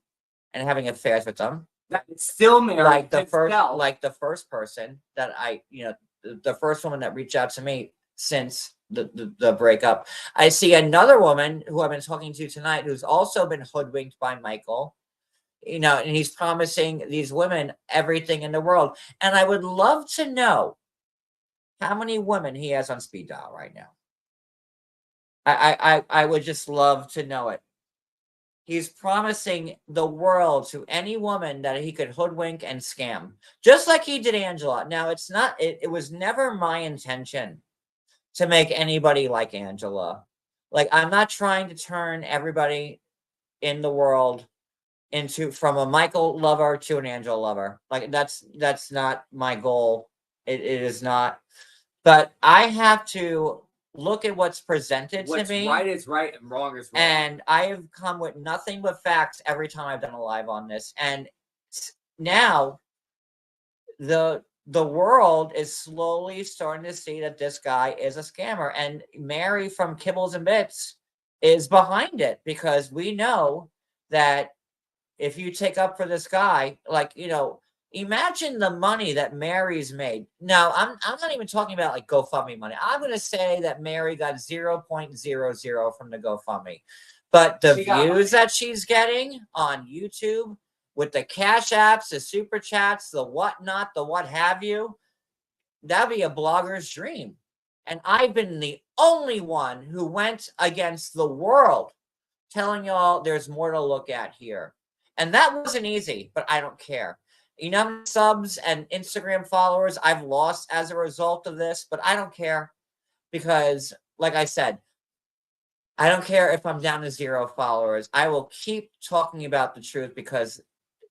S1: and having affairs with them.
S2: That's still married.
S1: Like the first person that the first woman that reached out to me since the breakup. I see another woman who I've been talking to tonight who's also been hoodwinked by Michael. And he's promising these women everything in the world. And I would love to know how many women he has on speed dial right now. I would just love to know it. He's promising the world to any woman that he could hoodwink and scam, just like he did Angela. Now, it was never my intention to make anybody like Angela. I'm not trying to turn everybody in the world from a Michael lover to an Angela lover. That's not my goal. It is not. But I have to look at what's presented to me.
S2: What's right is right and wrong is wrong.
S1: And I have come with nothing but facts every time I've done a live on this. And now the world is slowly starting to see that this guy is a scammer. And Mary from Kibbles and Bits is behind it, because we know that if you take up for this guy, imagine the money that Mary's made. Now, I'm not even talking about GoFundMe money. I'm going to say that Mary got 0.00 from the GoFundMe. But the views that she's getting on YouTube with the cash apps, the super chats, the whatnot, the what have you, that'd be a blogger's dream. And I've been the only one who went against the world telling y'all there's more to look at here. And that wasn't easy, but I don't care. Subs and Instagram followers I've lost as a result of this, but I don't care, because, like I said, I don't care if I'm down to 0 followers. I will keep talking about the truth, because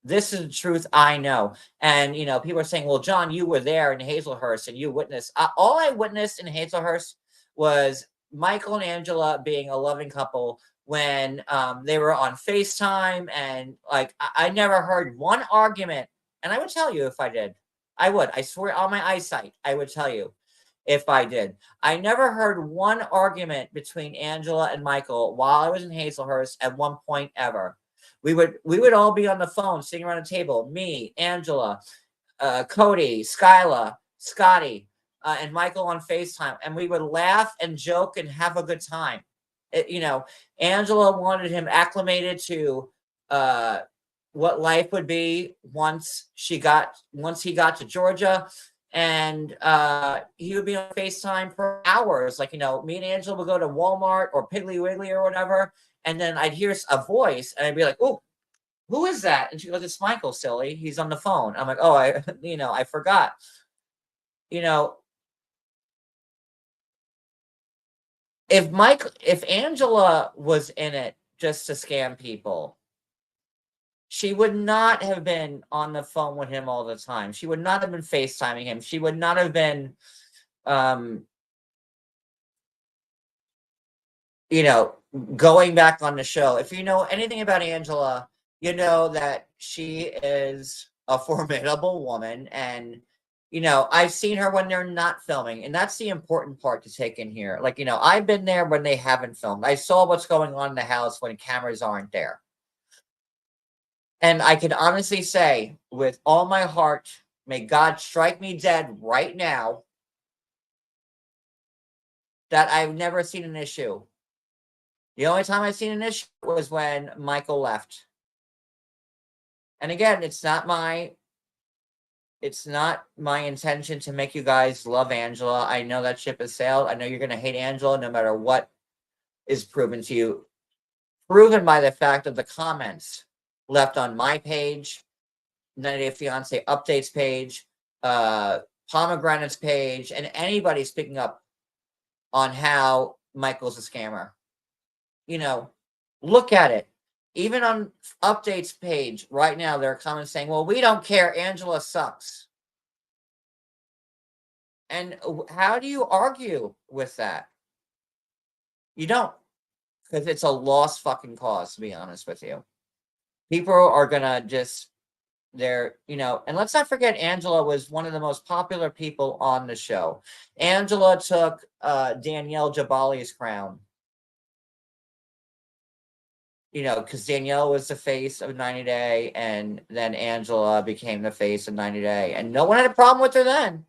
S1: this is the truth I know. And, people are saying, well, John, you were there in Hazelhurst and you witnessed. All I witnessed in Hazelhurst was Michael and Angela being a loving couple when they were on FaceTime. And I never heard one argument And I would tell you if I did. I would. I swear on my eyesight, I would tell you if I did. I never heard one argument between Angela and Michael while I was in Hazelhurst at one point ever. We would all be on the phone, sitting around a table. Me, Angela, Cody, Skyla, Scotty, and Michael on FaceTime, and we would laugh and joke and have a good time. Angela wanted him acclimated to what life would be once he got to Georgia, and he would be on FaceTime for hours. Like, me and Angela would go to Walmart or Piggly Wiggly or whatever, and then I'd hear a voice, and I'd be like, "Oh, who is that?" And she goes, "It's Michael, silly. He's on the phone." I'm like, "Oh, I forgot." If Angela was in it just to scam people, she would not have been on the phone with him all the time. She would not have been FaceTiming him. She would not have been, going back on the show. If you know anything about Angela, you know that she is a formidable woman. And, I've seen her when they're not filming. And that's the important part to take in here. Like, I've been there when they haven't filmed. I saw what's going on in the house when cameras aren't there. And I can honestly say, with all my heart, may God strike me dead right now, that I've never seen an issue. The only time I've seen an issue was when Michael left. And again, it's not my intention to make you guys love Angela. I know that ship has sailed. I know you're going to hate Angela no matter what is proven to you. Proven by the fact of the comments left on my page, 90 Day Fiance updates page, Pomegranate's page, and anybody speaking up on how Michael's a scammer. Look at it. Even on updates page right now, there are comments saying, "Well, we don't care. Angela sucks." And how do you argue with that? You don't, because it's a lost fucking cause, to be honest with you. People are gonna just, and let's not forget, Angela was one of the most popular people on the show. Angela took Danielle Jabali's crown. Because Danielle was the face of 90 Day, and then Angela became the face of 90 Day. And no one had a problem with her then.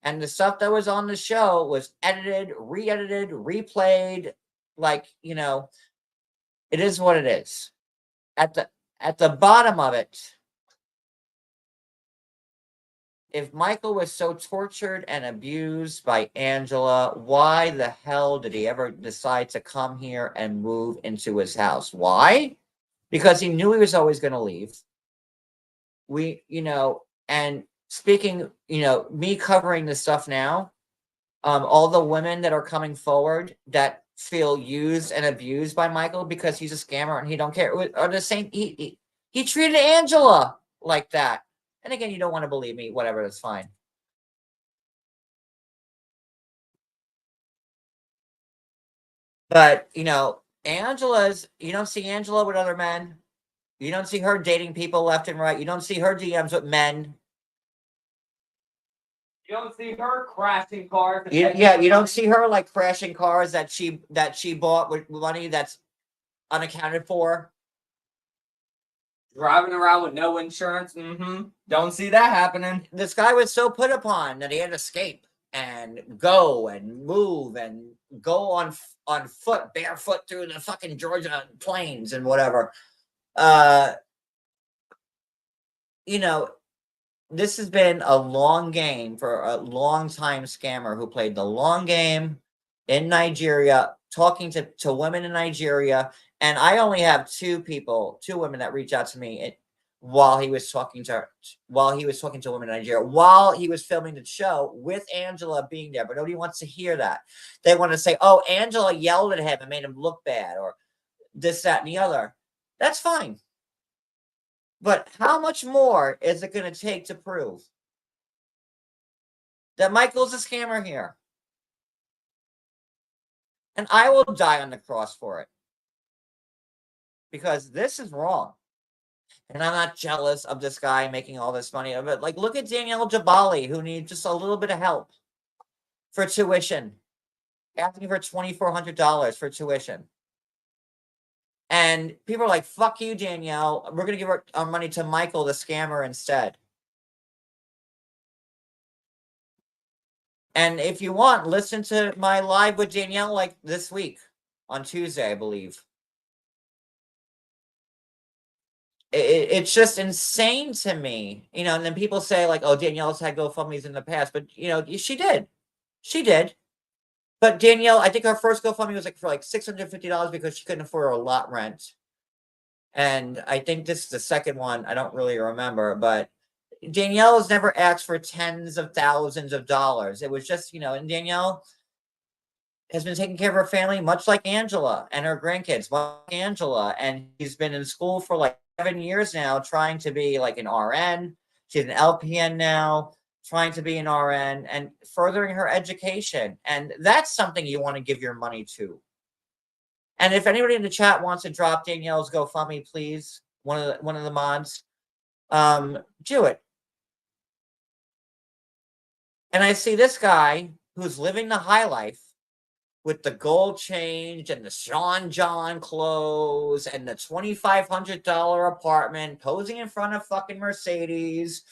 S1: And the stuff that was on the show was edited, re-edited, replayed. Like, it is what it is. At the bottom of it, if Michael was so tortured and abused by Angela, why the hell did he ever decide to come here and move into his house? Why? Because he knew he was always going to leave. And speaking, me covering this stuff now, all the women that are coming forward that feel used and abused by Michael because he's a scammer and he don't care are the same. He treated Angela like that. And again, you don't want to believe me, whatever, that's fine. But, Angela's, you don't see Angela with other men. You don't see her dating people left and right. You don't see her DMs with men.
S2: You don't see her crashing cars.
S1: You don't see her like crashing cars that she bought with money that's unaccounted for.
S2: Driving around with no insurance. Don't see that happening.
S1: This guy was so put upon that he had to escape and go and move and go on foot, barefoot through the fucking Georgia plains and whatever. This has been a long game for a long time scammer who played the long game in Nigeria, talking to women in Nigeria. And I only have two women that reach out to me while he was talking to women in Nigeria, while he was filming the show with Angela being there. But nobody wants to hear that. They want to say, "Oh, Angela yelled at him and made him look bad," or this, that, and the other. That's fine. But how much more is it going to take to prove that Michael's a scammer here? And I will die on the cross for it. Because this is wrong. And I'm not jealous of this guy making all this money. But like, look at Danielle Jabali, who needs just a little bit of help for tuition, asking for $2,400 for tuition. And people are like, fuck you, Danielle. We're going to give our money to Michael, the scammer, instead. And if you want, listen to my live with Danielle like this week on Tuesday, I believe. It's just insane to me, you know. And then people say like, "Oh, Danielle's had GoFundMe's in the past," but you know, she did. But Danielle, I think her first GoFundMe was like for like $650 because she couldn't afford a lot rent. And I think this is the second one. I don't really remember, but Danielle has never asked for tens of thousands of dollars. It was just, you know, and Danielle has been taking care of her family, much like Angela and her grandkids, much like Angela. And she's been in school for like 7 years now, trying to be like an RN. She's an LPN now, trying to be an RN and furthering her education. And that's something you want to give your money to. And if anybody in the chat wants to drop Danielle's GoFundMe, please, one of the mods, do it. And I see this guy who's living the high life with the gold change and the Sean John clothes and the $2,500 apartment, posing in front of fucking Mercedes,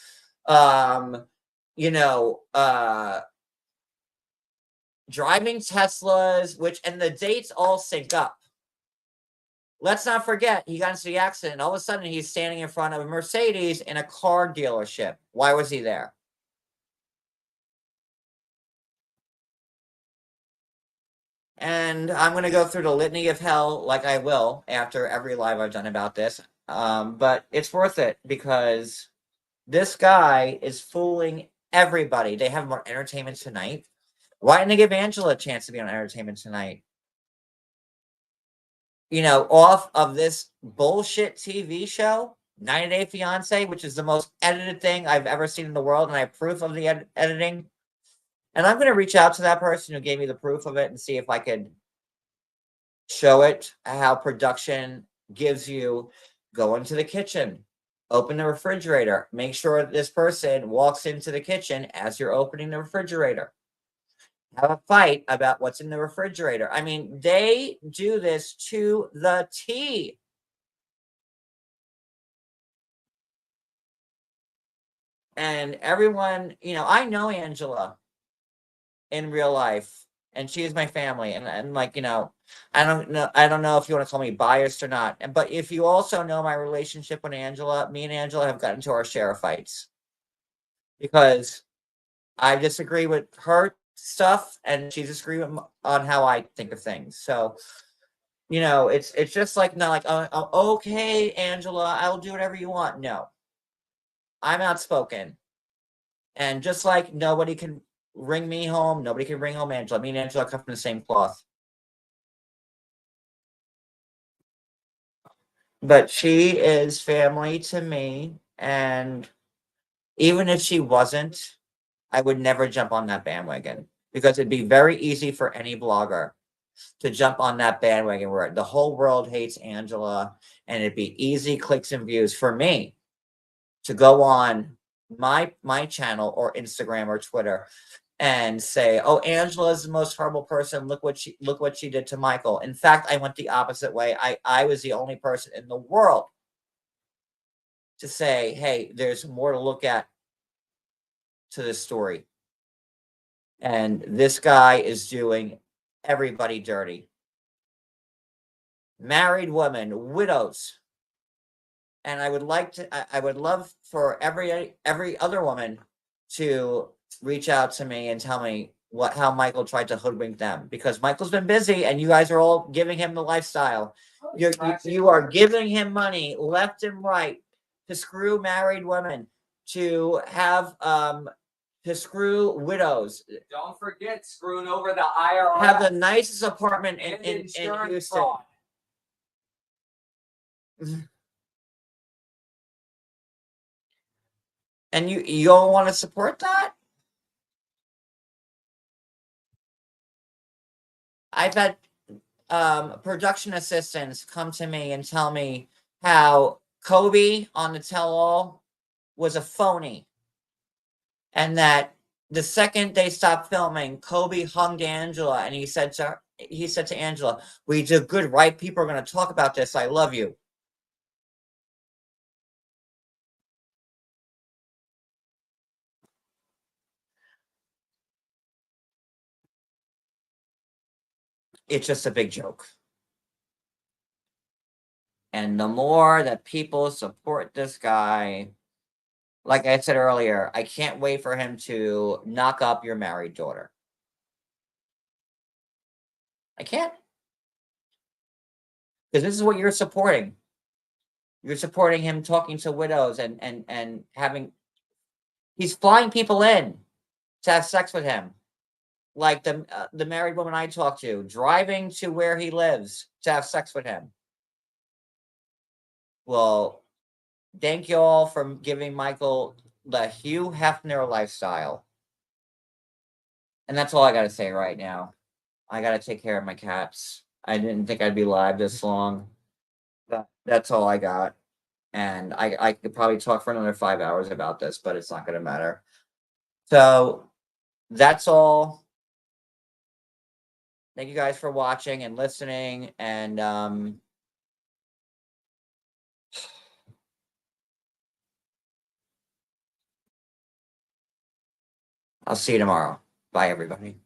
S1: you know, driving Teslas, and the dates all sync up. Let's not forget, he got into the accident, and all of a sudden he's standing in front of a Mercedes in a car dealership. Why was he there? And I'm going to go through the litany of hell like I will after every live I've done about this. But it's worth it because this guy is fooling everybody. They have him on Entertainment Tonight. Why didn't they give Angela a chance to be on Entertainment Tonight? You know, off of this bullshit TV show, 90 Day Fiance, which is the most edited thing I've ever seen in the world, and I have proof of the editing. And I'm going to reach out to that person who gave me the proof of it and see if I could show it how production gives you go into the kitchen, open the refrigerator, make sure this person walks into the kitchen as you're opening the refrigerator. Have a fight about what's in the refrigerator. I mean, they do this to the T. And everyone, you know, I know Angela in real life, and she is my family. And like, you know, I don't know if you want to call me biased or not. But if you also know my relationship with Angela, me and Angela have gotten into our share of fights because I disagree with her stuff and she disagrees on how I think of things. So, you know, it's just like not like, oh, okay, Angela, I'll do whatever you want. No, I'm outspoken, and just like nobody can ring me home, nobody can ring home Angela. Me and Angela come from the same cloth. But she is family to me, and even if she wasn't, I would never jump on that bandwagon because it'd be very easy for any blogger to jump on that bandwagon where the whole world hates Angela, and it'd be easy clicks and views for me to go on my channel or Instagram or Twitter and say, "Oh, Angela is the most horrible person. Look what she did to Michael." In fact, I went the opposite way. I was the only person in the world to say, "Hey, there's more to look at to this story." And this guy is doing everybody dirty. Married women, widows. And I would love for every other woman to reach out to me and tell me how Michael tried to hoodwink them, because Michael's been busy and you guys are all giving him the lifestyle. You are giving him money left and right to screw married women, to have to screw widows.
S2: Don't forget screwing over the IRS.
S1: Have the nicest apartment in
S2: insurance
S1: Houston.
S2: fraud.
S1: And you don't want to support that? I've had production assistants come to me and tell me how Kobe on the tell-all was a phony. And that the second they stopped filming, Kobe hung Angela and he said to Angela, "We did good, right? People are going to talk about this. I love you." It's just a big joke. And the more that people support this guy, like I said earlier, I can't wait for him to knock up your married daughter. I can't. Because this is what you're supporting. You're supporting him talking to widows and having, he's flying people in to have sex with him. Like the married woman I talked to, driving to where he lives to have sex with him. Well, thank you all for giving Michael the Hugh Hefner lifestyle. And that's all I got to say right now. I got to take care of my cats. I didn't think I'd be live this long. That's all I got. And I could probably talk for another 5 hours about this, but it's not going to matter. So that's all. Thank you guys for watching and listening. And I'll see you tomorrow. Bye, everybody.